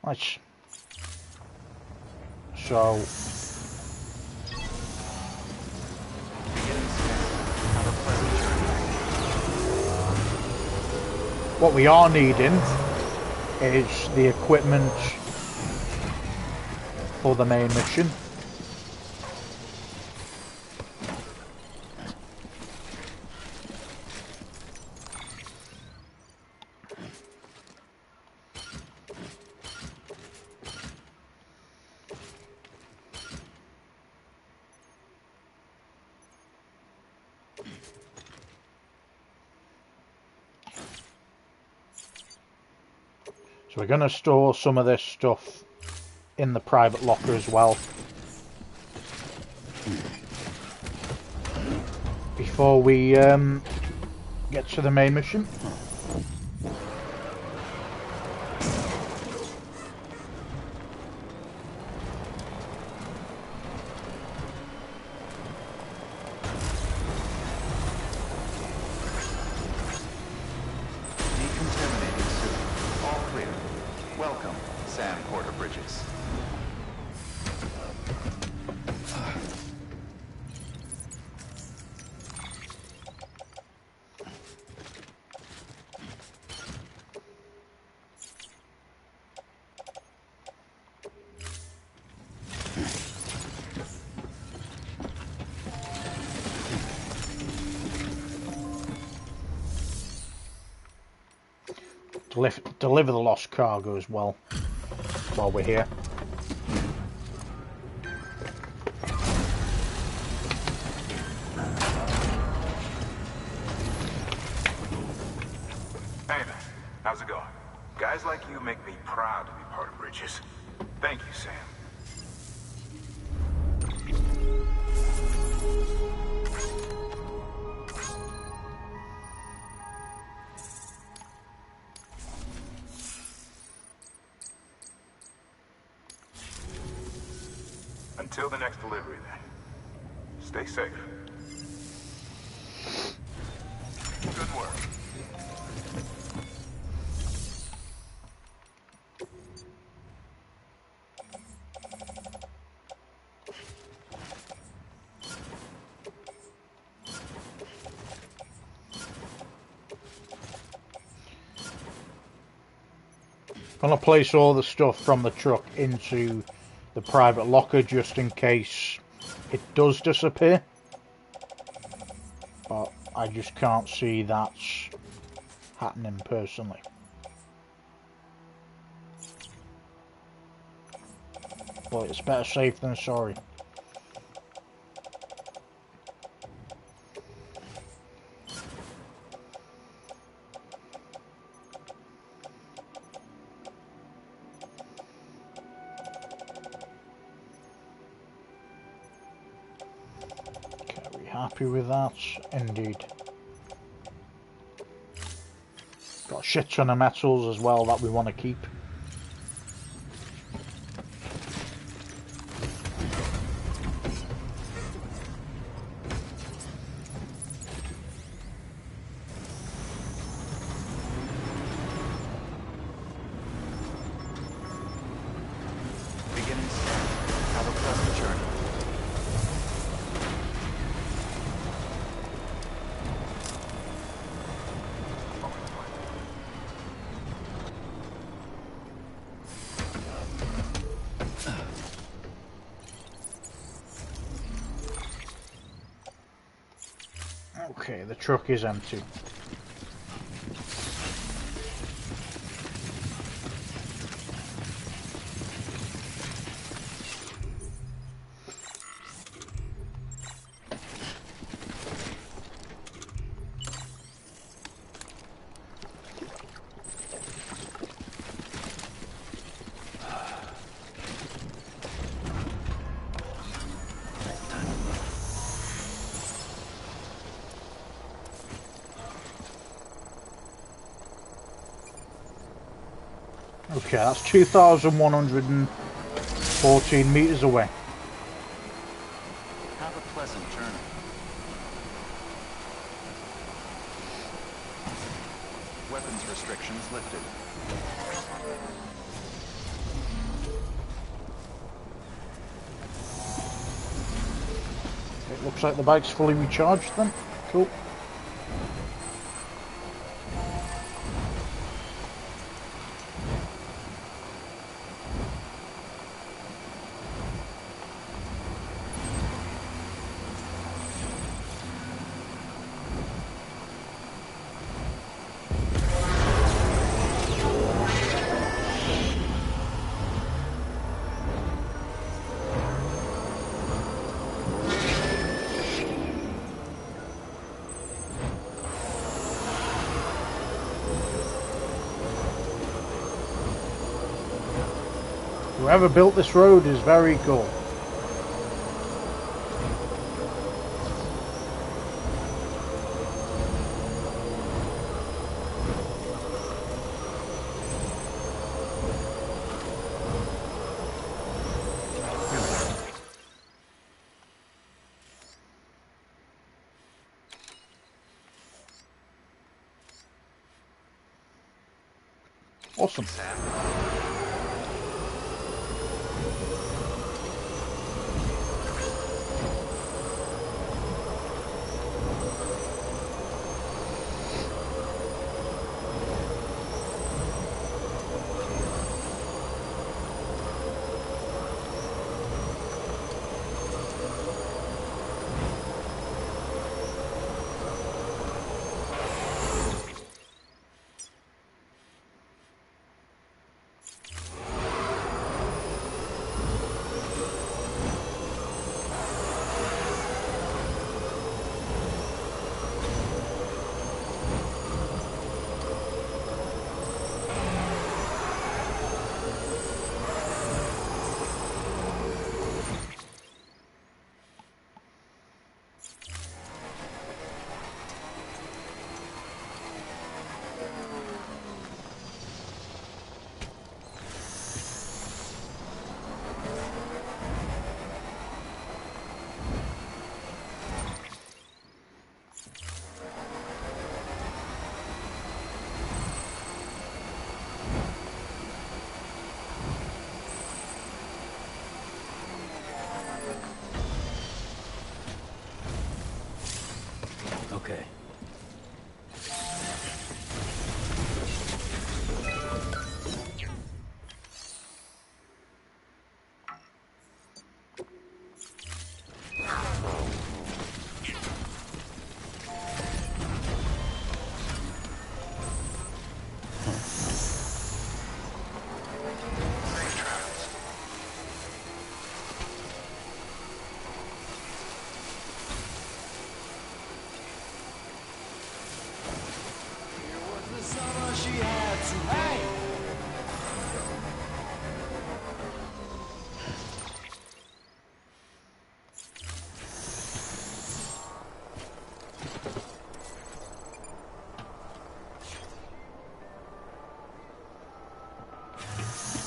Right. So what we are needing is the equipment for the main mission. So we're going to store some of this stuff in the private locker as well. Before we get to the main mission. Deliver the lost cargo as well while we're here. Hey man, how's it going? Guys like you make me proud to be part of Bridges. Thank you, Sam. Until the next delivery, then. Stay safe. Good work. I'm going to place all the stuff from the truck into the private locker just in case it does disappear, but I just can't see that happening personally. But it's better safe than sorry. Happy with that, indeed. Got a shit ton of metals as well that we want to keep. Okay, the truck is empty. Okay, that's 2,114 meters away. Have a pleasant journey. Weapons restrictions lifted. It looks like the bike's fully recharged then. Cool. Whoever built this road is very cool. Awesome. Okay.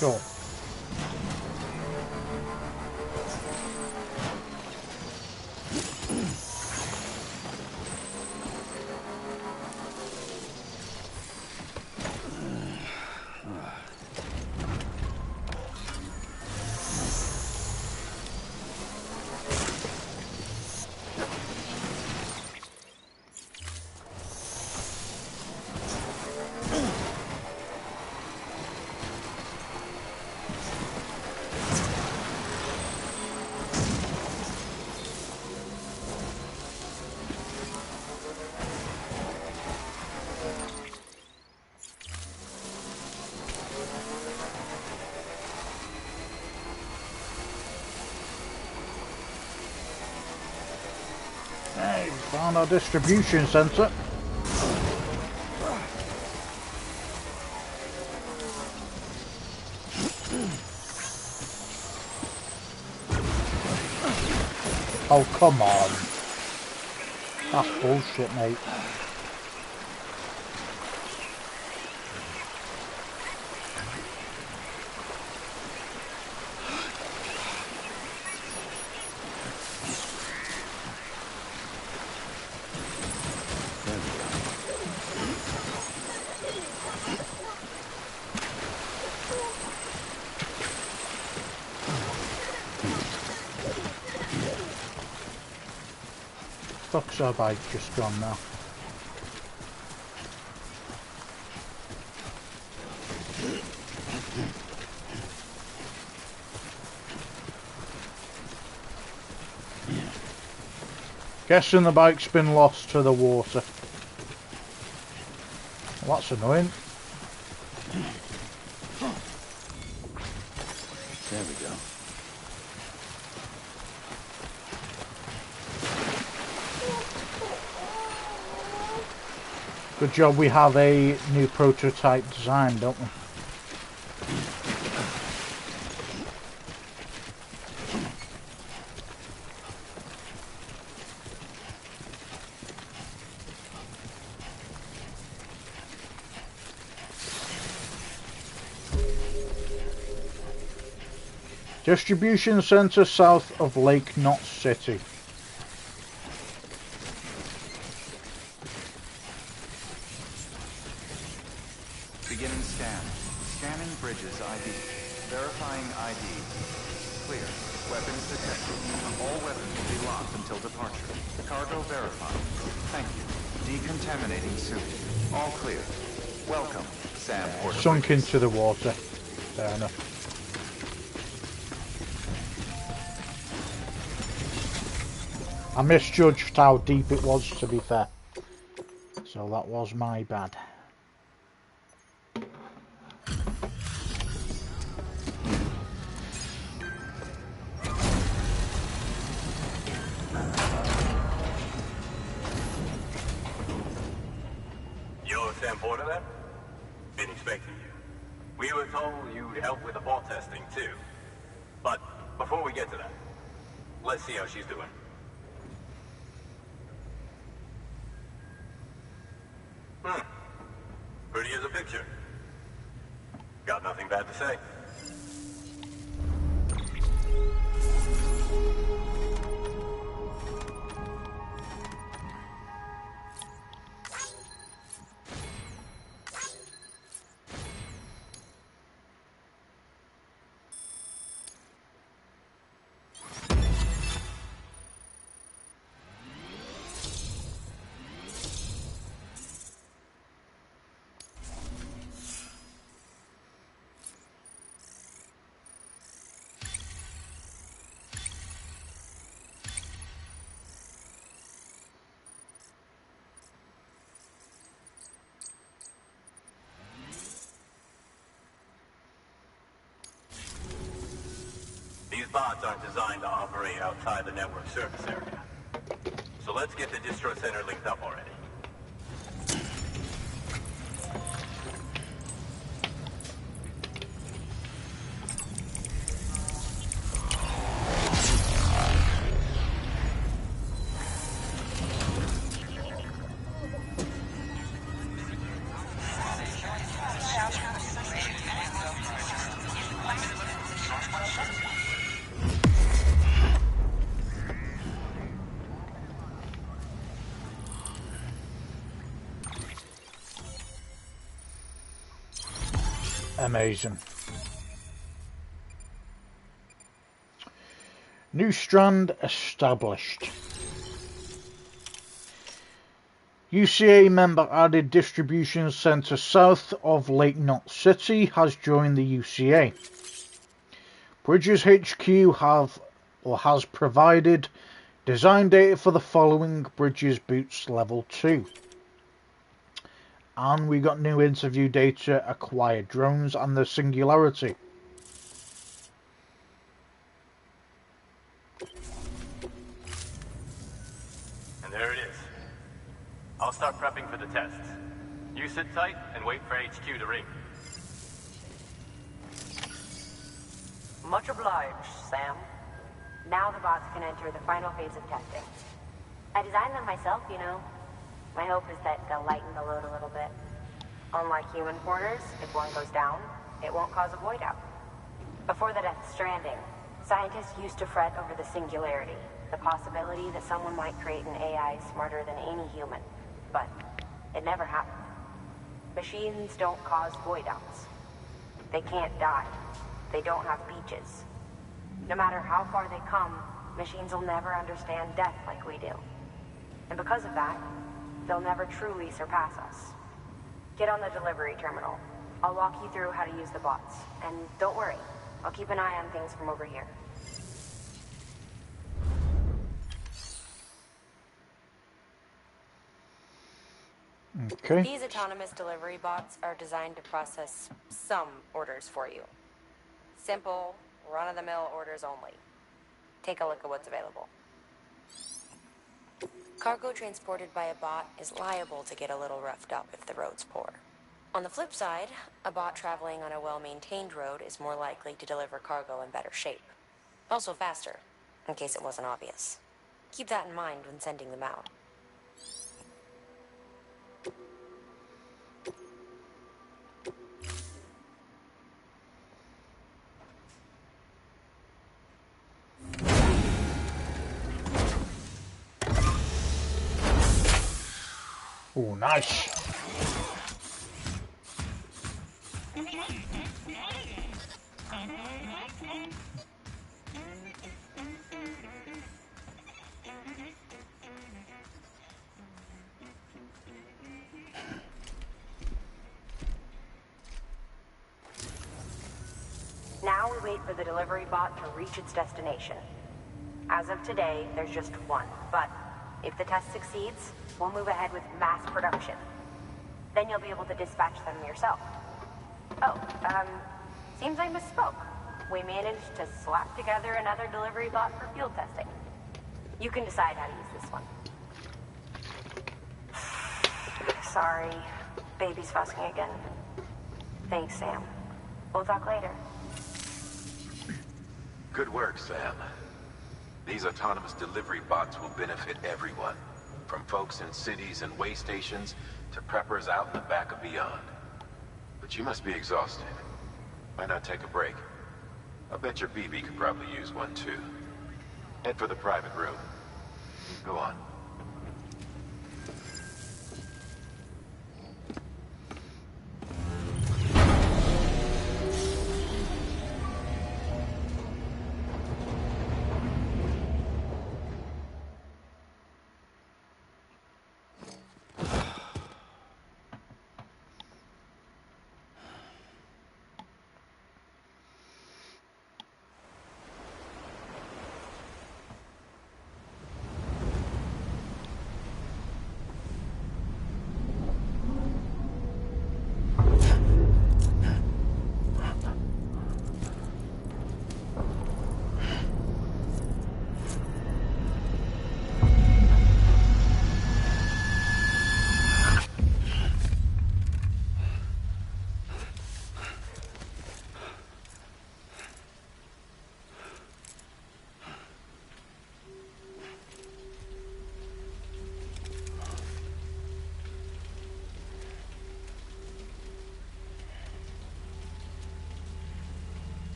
Cool. Found our distribution centre. Oh, come on. That's bullshit, mate. Fuck's our bike just gone now? Guessing the bike's been lost to the water. Well, that's annoying. There we go. Good job we have a new prototype design, don't we? Distribution centre south of Lake Knott City. Beginning scan. Scanning bridges ID. Verifying ID. Clear. Weapons detected. All weapons will be locked until departure. Cargo verified. Thank you. Decontaminating suit. All clear. Welcome, Sam Porter. Sunk into the water. Fair enough. I misjudged how deep it was, to be fair. So that was my bad. You're Sam Porter then? Been expecting you. We were told you'd help with the bot testing too. But before we get to that, let's see how she's doing. Pretty as a picture. Got nothing bad to say. These bots aren't designed to operate outside the network service area. So let's get the distro center linked up already. Amazing. New strand established. UCA member added distribution centre south of Lake Knott City has joined the UCA. Bridges HQ has provided design data for the following Bridges Boots Level 2. And we got new interview data, acquired drones, and the Singularity. And there it is. start prepping for the tests. You sit tight and wait for HQ to ring. Much obliged, Sam. Now the bots can enter the final phase of testing. I designed them myself, you know. My hope is that they'll lighten the load a little bit. Unlike human porters, if one goes down, it won't cause a void out. Before the death stranding, scientists used to fret over the singularity, the possibility that someone might create an AI smarter than any human. But it never happened. Machines don't cause void outs. They can't die. They don't have beaches. No matter how far they come, machines will never understand death like we do. And because of that, they'll never truly surpass us. Get on the delivery terminal. I'll walk you through how to use the bots. And don't worry, I'll keep an eye on things from over here. Okay. These autonomous delivery bots are designed to process some orders for you. Simple, run-of-the-mill orders only. Take a look at what's available. Cargo transported by a bot is liable to get a little roughed up if the road's poor. On the flip side, a bot traveling on a well-maintained road is more likely to deliver cargo in better shape. Also faster, in case it wasn't obvious. Keep that in mind when sending them out. Oh, nice. Now we wait for the delivery bot to reach its destination. As of today, there's just one, but if the test succeeds, we'll move ahead with mass production. Then you'll be able to dispatch them yourself. Oh, seems I misspoke. We managed to slap together another delivery bot for field testing. You can decide how to use this one. Sorry, baby's fussing again. Thanks, Sam. We'll talk later. Good work, Sam. These autonomous delivery bots will benefit everyone, from folks in cities and way stations to preppers out in the back of beyond. But you must be exhausted. Why not take a break? I bet your BB could probably use one too. Head for the private room. Go on.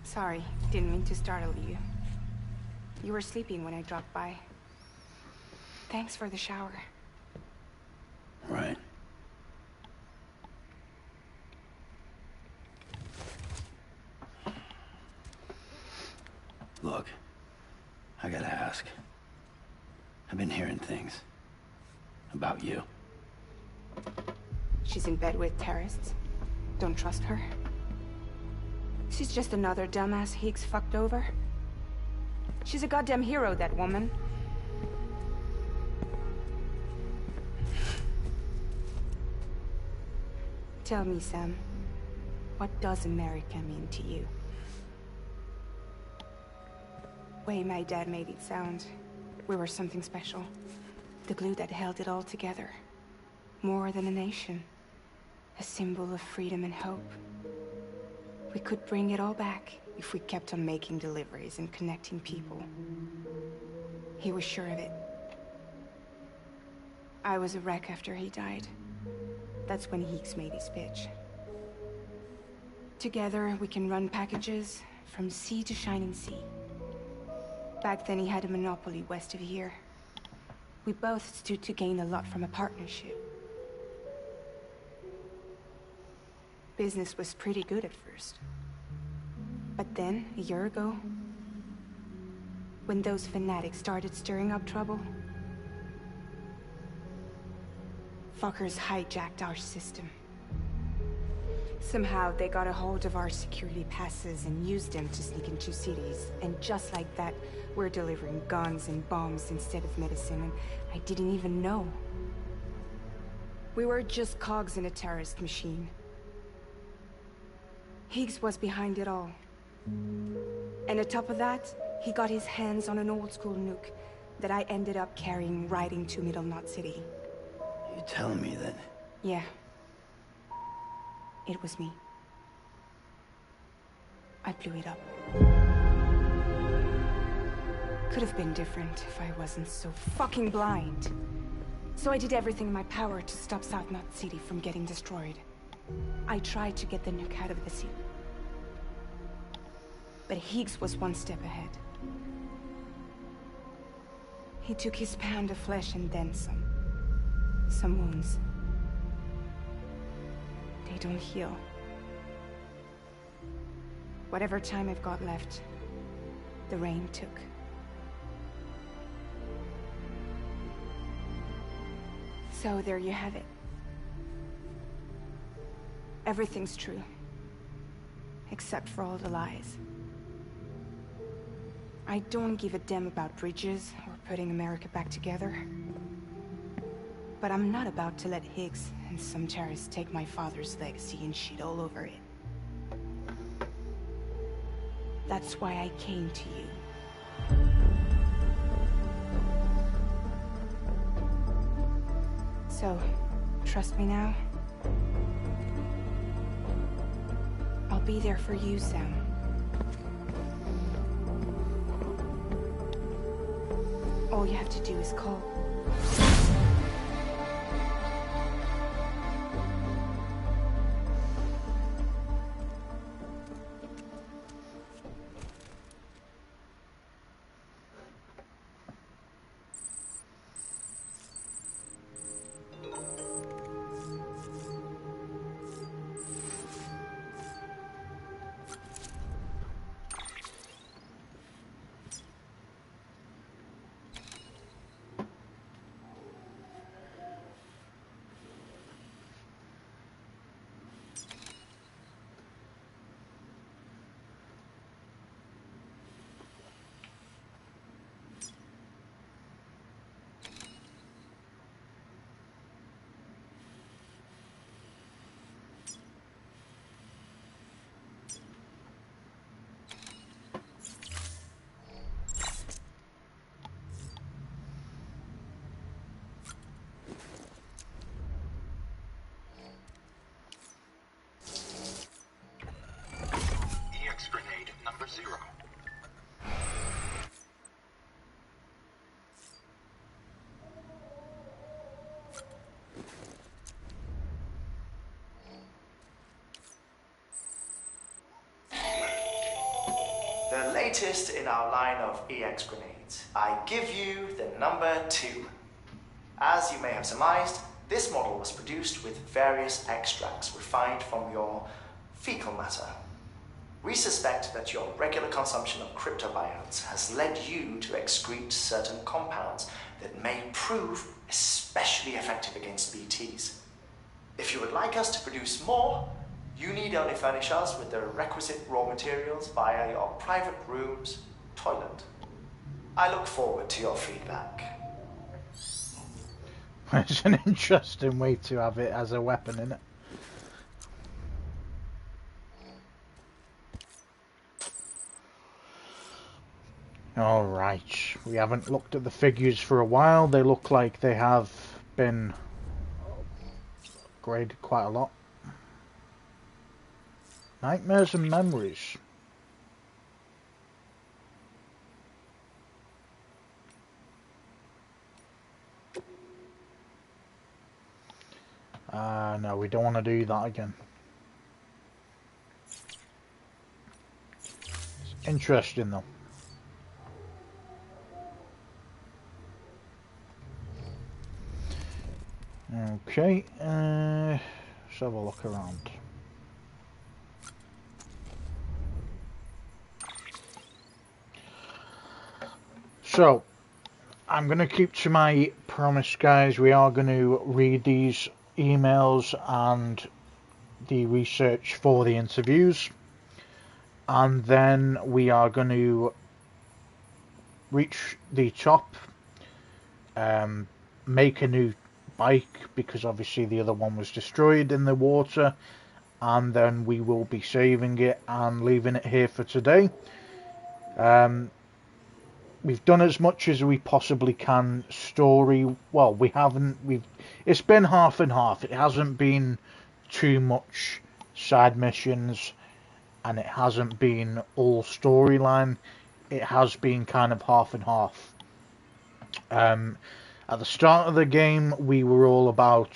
Sorry, didn't mean to startle you. You were sleeping when I dropped by. Thanks for the shower. Right. Look, I gotta ask. I've been hearing things. About you. She's in bed with terrorists. Don't trust her. She's just another dumbass Higgs fucked over. She's a goddamn hero, that woman. Tell me, Sam, what does America mean to you? Way my dad made it sound, we were something special. The glue that held it all together. More than a nation. A symbol of freedom and hope. We could bring it all back if we kept on making deliveries and connecting people. He was sure of it. I was a wreck after he died. That's when Higgs made his pitch. Together, we can run packages from sea to shining sea. Back then, he had a monopoly west of here. We both stood to gain a lot from a partnership. Business was pretty good at first. But then, a year ago, when those fanatics started stirring up trouble, fuckers hijacked our system. Somehow, they got a hold of our security passes and used them to sneak into cities. And just like that, we're delivering guns and bombs instead of medicine, and I didn't even know. We were just cogs in a terrorist machine. Higgs was behind it all. And on top of that, he got his hands on an old-school nuke that I ended up carrying right into Middle Knot City. You telling me that? Yeah. It was me. I blew it up. Could have been different if I wasn't so fucking blind. So I did everything in my power to stop South Knot City from getting destroyed. I tried to get the nuke out of the sea. But Higgs was one step ahead. He took his pound of flesh and then some. Some wounds. They don't heal. Whatever time I've got left, the rain took. So there you have it. Everything's true. Except for all the lies. I don't give a damn about bridges or putting America back together. But I'm not about to let Higgs and some terrorists take my father's legacy and shit all over it. That's why I came to you. So, trust me now? I'll be there for you, Sam. All you have to do is call. Grenade number 0. The latest in our line of EX grenades. I give you the number 2. As you may have surmised, this model was produced with various extracts refined from your fecal matter. We suspect that your regular consumption of cryptobiotes has led you to excrete certain compounds that may prove especially effective against BTs. If you would like us to produce more, you need only furnish us with the requisite raw materials via your private room's toilet. I look forward to your feedback. It's an interesting way to have it as a weapon, isn't it? Alright, we haven't looked at the figures for a while. They look like they have been upgraded quite a lot. Nightmares and memories. No, we don't want to do that again. It's interesting though. Okay, let's have a look around. So, I'm going to keep to my promise, guys. We are going to read these emails and the research for the interviews. And then we are going to reach the top, make a new bike, because obviously the other one was destroyed in the water, and then we will be saving it and leaving it here for today. We've done as much as we possibly can story. Well, we haven't. It's been half and half. It hasn't been too much side missions, and it hasn't been all storyline. It has been kind of half and half. At the start of the game, we were all about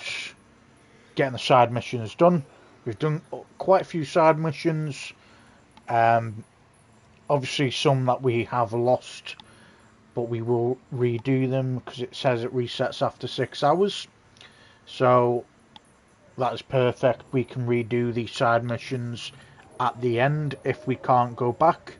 getting the side missions done. We've done quite a few side missions. Obviously, some that we have lost, but we will redo them because it says it resets after 6 hours. So that is perfect. We can redo the side missions at the end if we can't go back.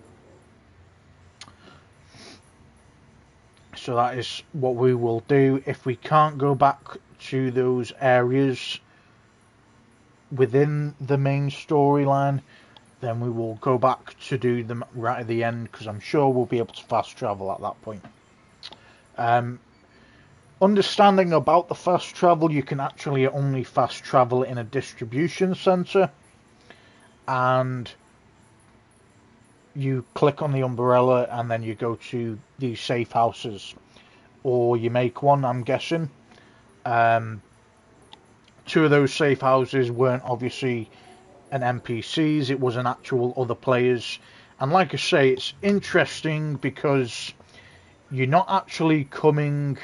So that is what we will do. If we can't go back to those areas within the main storyline, then we will go back to do them right at the end, because I'm sure we'll be able to fast travel at that point. Understanding about the fast travel, you can actually only fast travel in a distribution center, and you click on the umbrella and then you go to these safe houses, or you make one, I'm guessing. 2 of those safe houses weren't obviously an NPCs, it was an actual other players. And like I say, it's interesting because you're not actually coming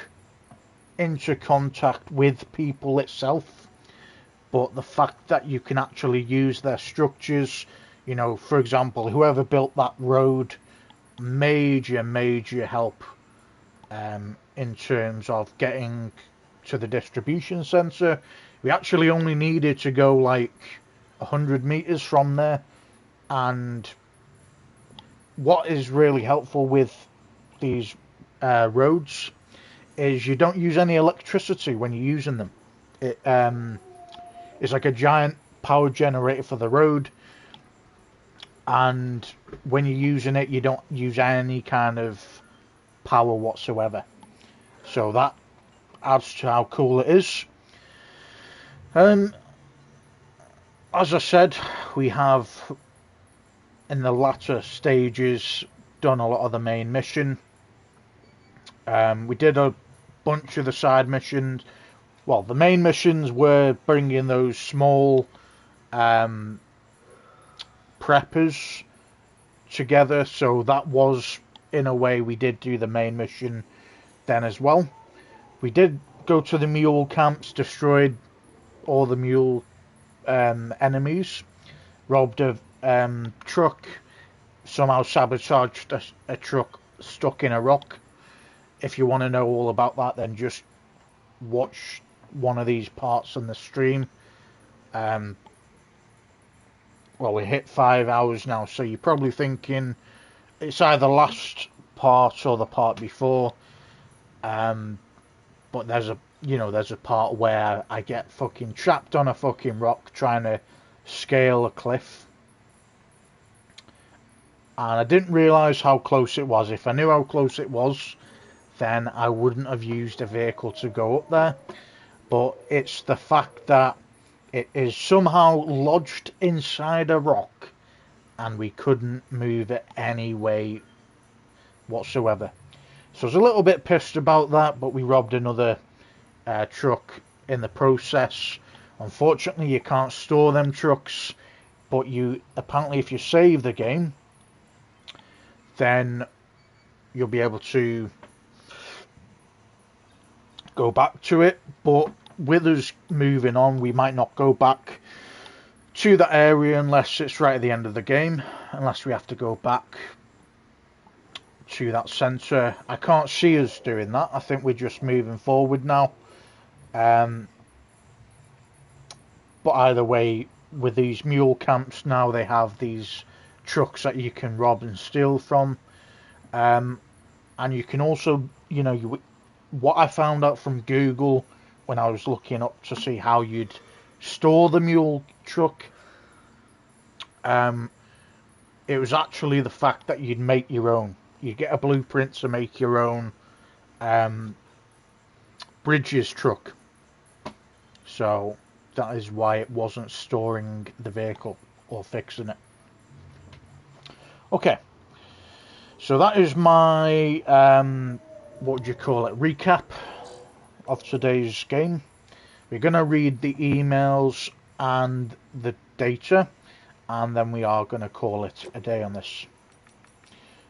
into contact with people itself, but the fact that you can actually use their structures. You know, for example, whoever built that road, major help in terms of getting to the distribution center. We actually only needed to go like 100 meters from there. And what is really helpful with these roads is you don't use any electricity when you're using them. It's like a giant power generator for the road, and when you're using it, you don't use any kind of power whatsoever. So that adds to how cool it is. As I said, we have in the latter stages done a lot of the main mission. We did a bunch of the side missions. Well, the main missions were bringing those small preppers together, so that was, in a way, we did do the main mission then as well. We did go to the mule camps, destroyed all the mule enemies, robbed a truck, somehow sabotaged a truck stuck in a rock. If you want to know all about that, then just watch one of these parts on the stream. well, we hit 5 hours now, so you're probably thinking it's either last part or the part before. But there's a part where I get fucking trapped on a fucking rock trying to scale a cliff. And I didn't realise how close it was. If I knew how close it was, then I wouldn't have used a vehicle to go up there. But it's the fact that it is somehow lodged inside a rock and we couldn't move it any way whatsoever. So I was a little bit pissed about that, but we robbed another truck in the process. Unfortunately, you can't store them trucks, but apparently if you save the game, then you'll be able to go back to it. But with us moving on, we might not go back to that area unless it's right at the end of the game, unless we have to go back to that centre. I can't see us doing that. I think we're just moving forward now. But either way, with these mule camps now, they have these trucks that you can rob and steal from. And you can also, what I found out from Google when I was looking up to see how you'd store the mule truck, it was actually the fact that you'd make your own. You get a blueprint to make your own Bridges truck. So that is why it wasn't storing the vehicle or fixing it. Okay. So that is my, recap of today's game. We're going to read the emails and the data, and then we are going to call it a day on this.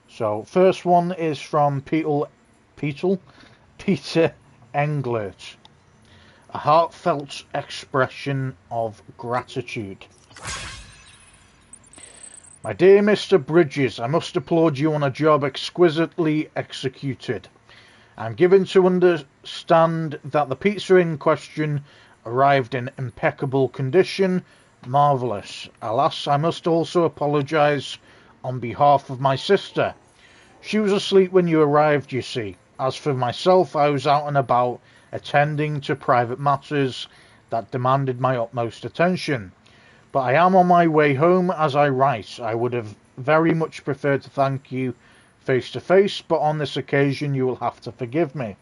So first one is from Peter Englert. A heartfelt expression of gratitude. My dear Mr. Bridges, I must applaud you on a job exquisitely executed. I'm given to understand that the pizza in question arrived in impeccable condition. Marvellous. Alas, I must also apologise on behalf of my sister. She was asleep when you arrived, you see. As for myself, I was out and about, attending to private matters that demanded my utmost attention. But I am on my way home as I write. I would have very much preferred to thank you face to face, but on this occasion you will have to forgive me.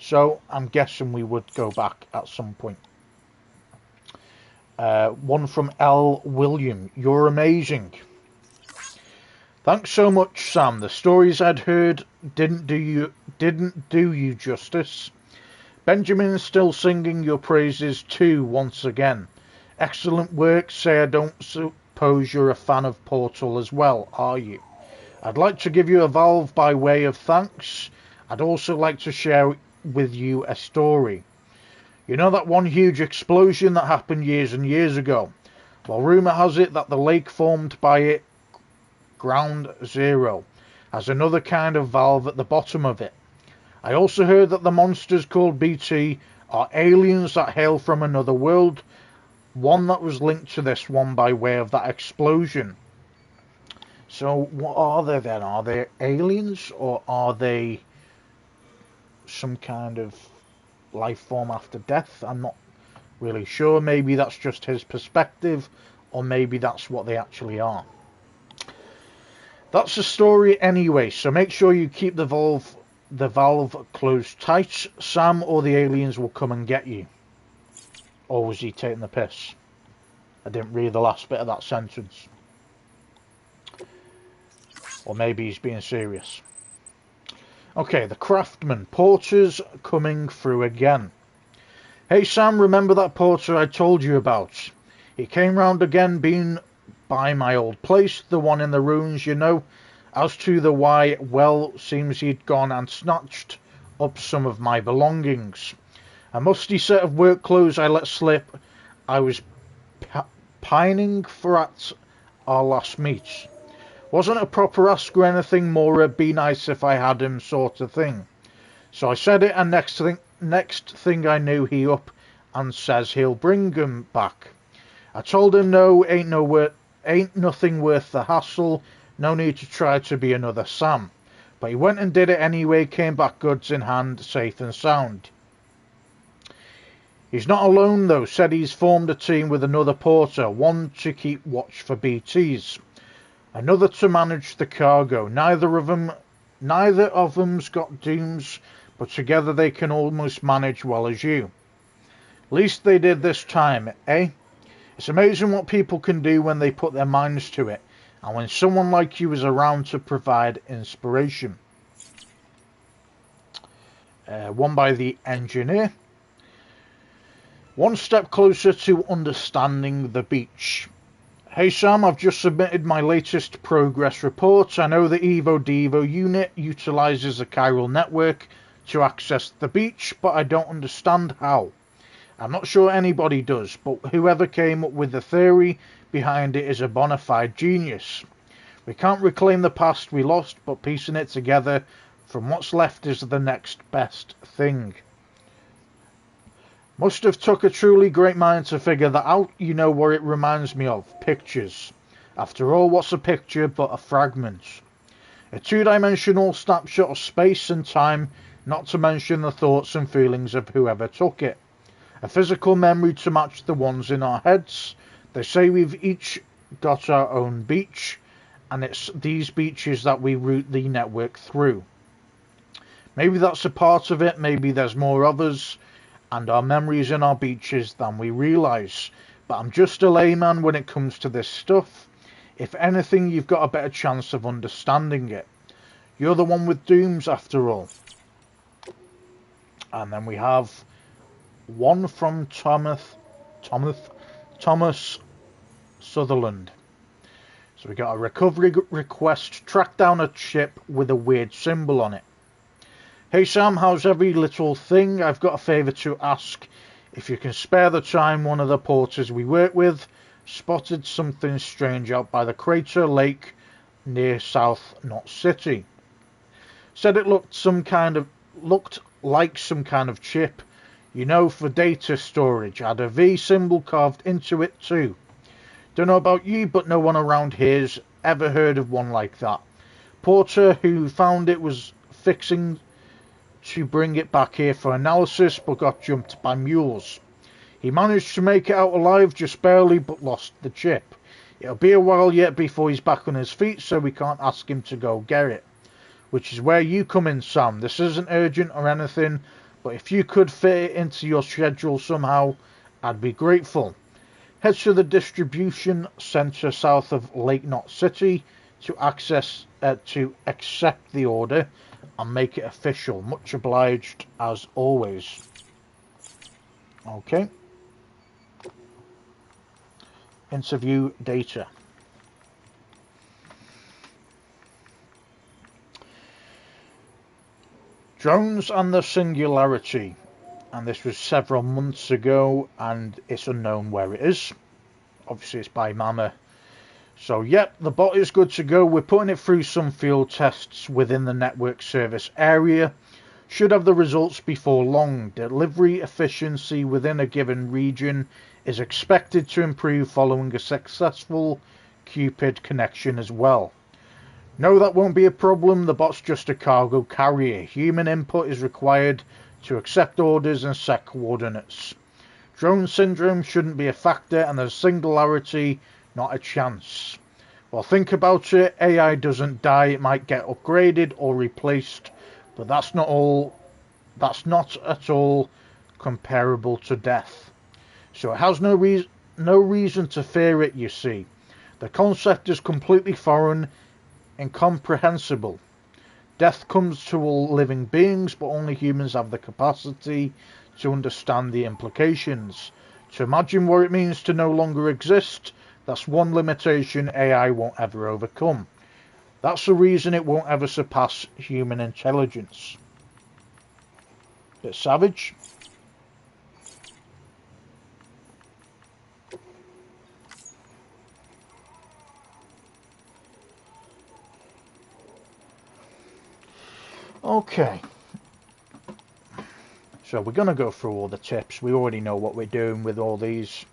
So I'm guessing we would go back at some point. One from L. William. You're amazing. Thanks so much, Sam. The stories I'd heard didn't do you justice. Benjamin's still singing your praises too once again. Excellent work. Say, I don't suppose you're a fan of Portal as well, are you? I'd like to give you a valve by way of thanks. I'd also like to share with you a story. You know that one huge explosion that happened years and years ago? Well, rumour has it that the lake formed by it, Ground Zero, has another kind of valve at the bottom of it. I also heard that the monsters called BT are aliens that hail from another world, one that was linked to this one by way of that explosion. So what are they then? Are they aliens, or are they some kind of life form after death? I'm not really sure. Maybe that's just his perspective, or maybe that's what they actually are. That's the story anyway, so make sure you keep the valve closed tight. Sam or the aliens will come and get you. Or was he taking the piss? I didn't read the last bit of that sentence. Or maybe he's being serious. Okay, the Craftsman. Porter's coming through again. Hey Sam, remember that porter I told you about? He came round again, being by my old place, the one in the ruins, you know. As to the why, well, seems he'd gone and snatched up some of my belongings. A musty set of work clothes I let slip. I was pining for at our last meet. Wasn't a proper ask or anything more, be nice if I had him sort of thing. So I said it, and next thing I knew, he up and says he'll bring 'em back. I told him no, ain't no Ain't nothing worth the hassle, no need to try to be another Sam. But he went and did it anyway, came back goods in hand, safe and sound. He's not alone though, said he's formed a team with another porter, one to keep watch for BTs, another to manage the cargo. Neither of them's got dooms, but together they can almost manage well as you. Least they did this time, eh? It's amazing what people can do when they put their minds to it, and when someone like you is around to provide inspiration. One by the engineer. One step closer to understanding the beach. Hey Sam, I've just submitted my latest progress report. I know the Evo Devo unit utilizes the chiral network to access the beach, but I don't understand how. I'm not sure anybody does, but whoever came up with the theory behind it is a bona fide genius. We can't reclaim the past we lost, but piecing it together from what's left is the next best thing. Must have took a truly great mind to figure that out. You know what it reminds me of? Pictures. After all, what's a picture but a fragment? A two-dimensional snapshot of space and time, not to mention the thoughts and feelings of whoever took it. A physical memory to match the ones in our heads. They say we've each got our own beach, and it's these beaches that we route the network through. Maybe that's a part of it, maybe there's more of us, and our memories in our beaches than we realise. But I'm just a layman when it comes to this stuff. If anything, you've got a better chance of understanding it. You're the one with dooms, after all. And then we have one from Thomas Sutherland. So we got a recovery request. Track down a ship with a weird symbol on it. Hey Sam, how's every little thing? I've got a favour to ask. If you can spare the time, one of the porters we work with spotted something strange out by the crater lake near South Knot City. Said it looked like some kind of chip, you know, for data storage. Had a V symbol carved into it too. Don't know about you, but no one around here's ever heard of one like that. Porter who found it was fixing to bring it back here for analysis, but got jumped by mules. He managed to make it out alive just barely, but lost the chip. It'll be a while yet before he's back on his feet, so we can't ask him to go get it. Which is where you come in, Sam. This isn't urgent or anything, but if you could fit it into your schedule somehow, I'd be grateful. Head to the distribution centre south of Lake Knot City to accept the order and make it official. Much obliged, as always. Okay. Interview data. Drones and the Singularity. And this was several months ago, and it's unknown where it is. Obviously, it's by Mama. So, yep, the bot is good to go. We're putting it through some field tests within the network service area. Should have the results before long. Delivery efficiency within a given region is expected to improve following a successful Cupid connection as well. No, that won't be a problem. The bot's just a cargo carrier. Human input is required to accept orders and set coordinates. Drone syndrome shouldn't be a factor, and the singularity not a chance. Well, think about it. AI doesn't die. It might get upgraded or replaced, but that's not at all comparable to death. So it has no reason to fear it, you see. The concept is completely foreign, incomprehensible. Death comes to all living beings, but only humans have the capacity to understand the implications. To imagine what it means to no longer exist, that's one limitation AI won't ever overcome. That's the reason it won't ever surpass human intelligence. Bit savage. Okay. So we're going to go through all the tips. We already know what we're doing with all these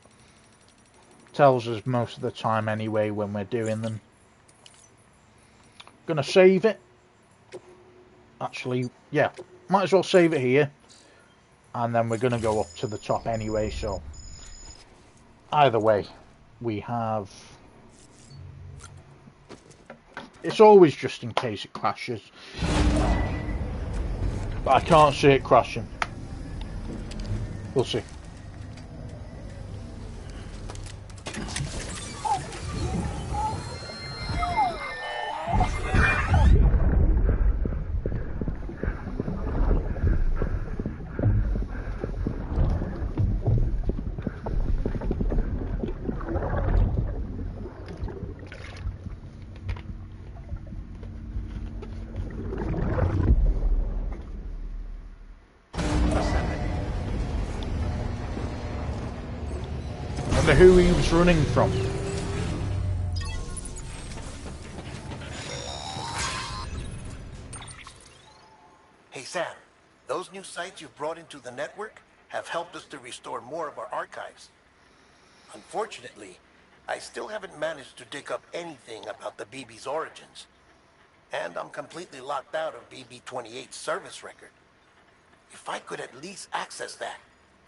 tells us most of the time anyway when we're doing them. Gonna save it. Actually, yeah, might as well save it here. And then we're gonna go up to the top anyway, so either way, we have... It's always just in case it crashes. But I can't see it crashing. We'll see. Who he was running from. Hey Sam, those new sites you've brought into the network have helped us to restore more of our archives. Unfortunately, I still haven't managed to dig up anything about the BB's origins. And I'm completely locked out of BB-28's service record. If I could at least access that,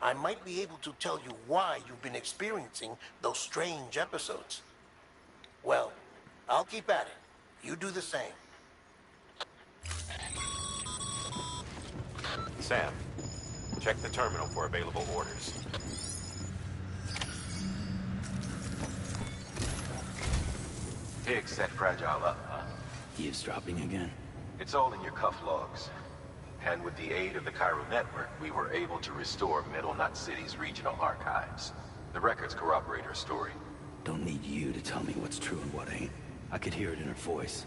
I might be able to tell you why you've been experiencing those strange episodes. Well, I'll keep at it. You do the same. Sam, check the terminal for available orders. Higgs set Fragile up, huh? Eavesdropping again? It's all in your cuff logs. And with the aid of the Cairo network, we were able to restore Middle Knot City's regional archives. The records corroborate her story. Don't need you to tell me what's true and what ain't. I could hear it in her voice.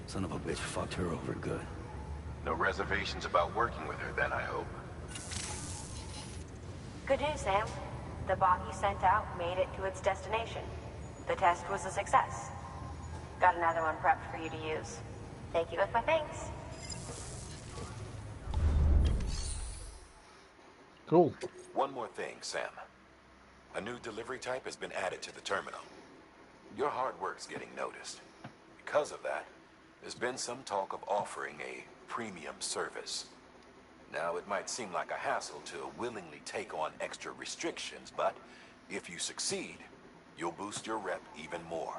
Son of a bitch fucked her over good. No reservations about working with her then, I hope. Good news, Sam. The bot you sent out made it to its destination. The test was a success. Got another one prepped for you to use. Thank you with my thanks. Cool. One more thing, Sam. A new delivery type has been added to the terminal. Your hard work's getting noticed. Because of that, there's been some talk of offering a premium service. Now, it might seem like a hassle to willingly take on extra restrictions, but if you succeed, you'll boost your rep even more.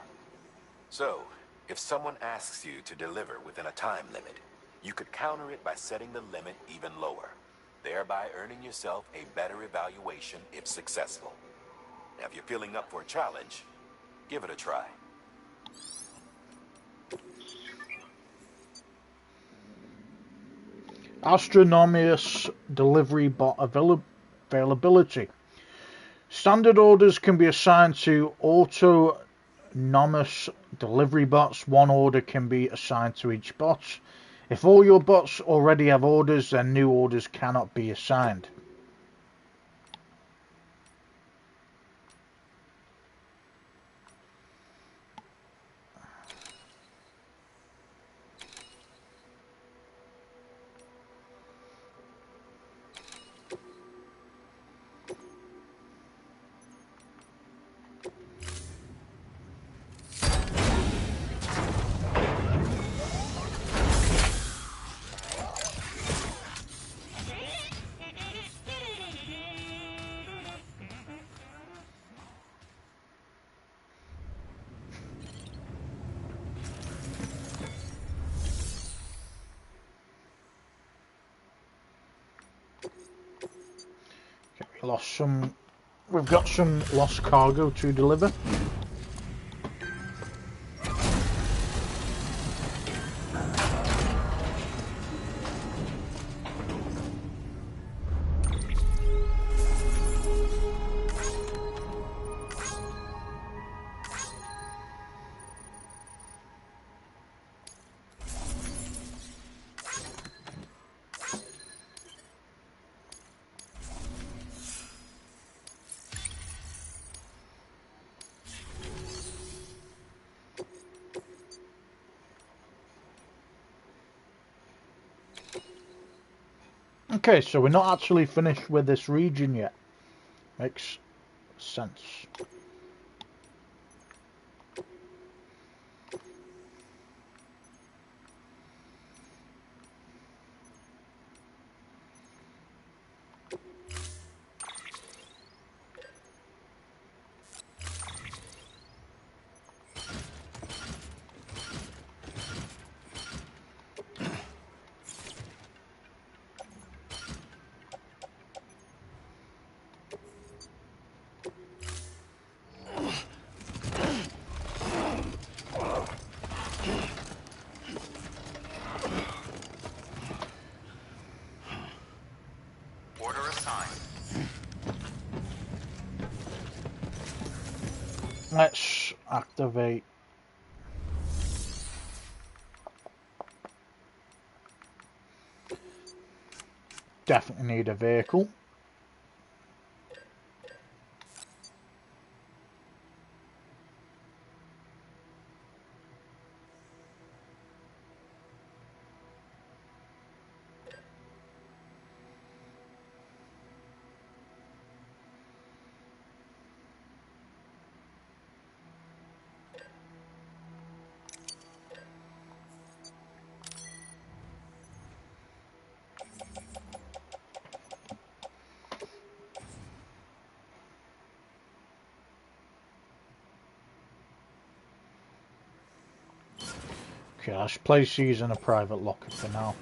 So, if someone asks you to deliver within a time limit, you could counter it by setting the limit even lower, thereby earning yourself a better evaluation if successful. Now, if you're feeling up for a challenge, give it a try. Astronomous delivery bot availability. Standard orders can be assigned to autonomous delivery bots. One order can be assigned to each bot. If all your bots already have orders, then new orders cannot be assigned. We've got some lost cargo to deliver. Okay, so we're not actually finished with this region yet. Makes sense. activate. Definitely need a vehicle. Okay, let's place these in a private locker for now.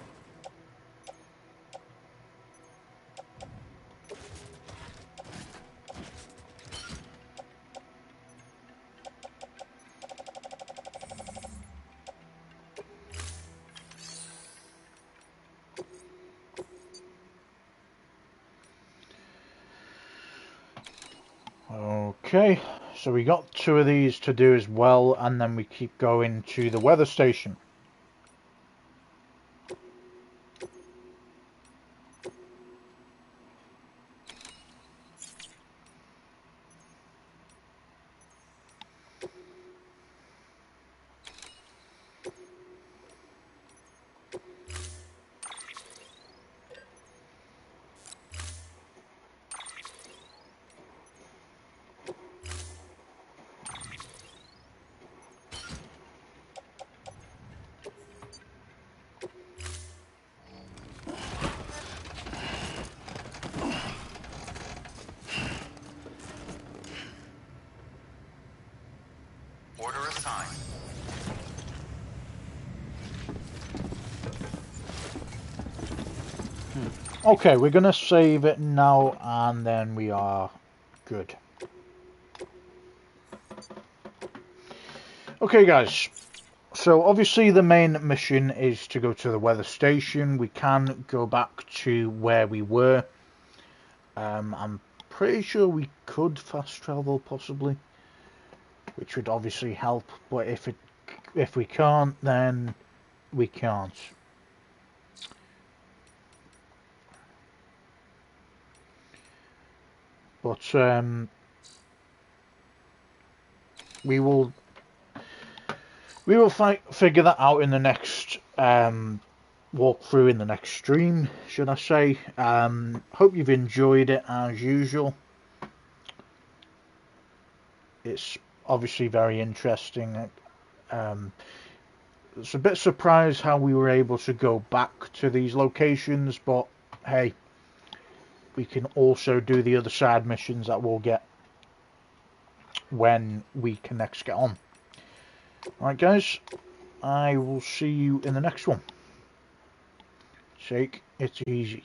Okay, so we got 2 of these to do as well, and then we keep going to the weather station. Order assigned. Okay, we're going to save it now, and then we are good. Okay, guys. So, obviously, the main mission is to go to the weather station. We can go back to where we were. I'm pretty sure we could fast travel, possibly, which would obviously help. But if we can't, then we can't. But we will figure that out in the next walkthrough, in the next stream, should I say. Hope you've enjoyed it as usual. It's obviously very interesting. It's a bit surprised how we were able to go back to these locations, but hey, we can also do the other side missions that we'll get when we can next get on. Alright guys, I will see you in the next one. Take it easy.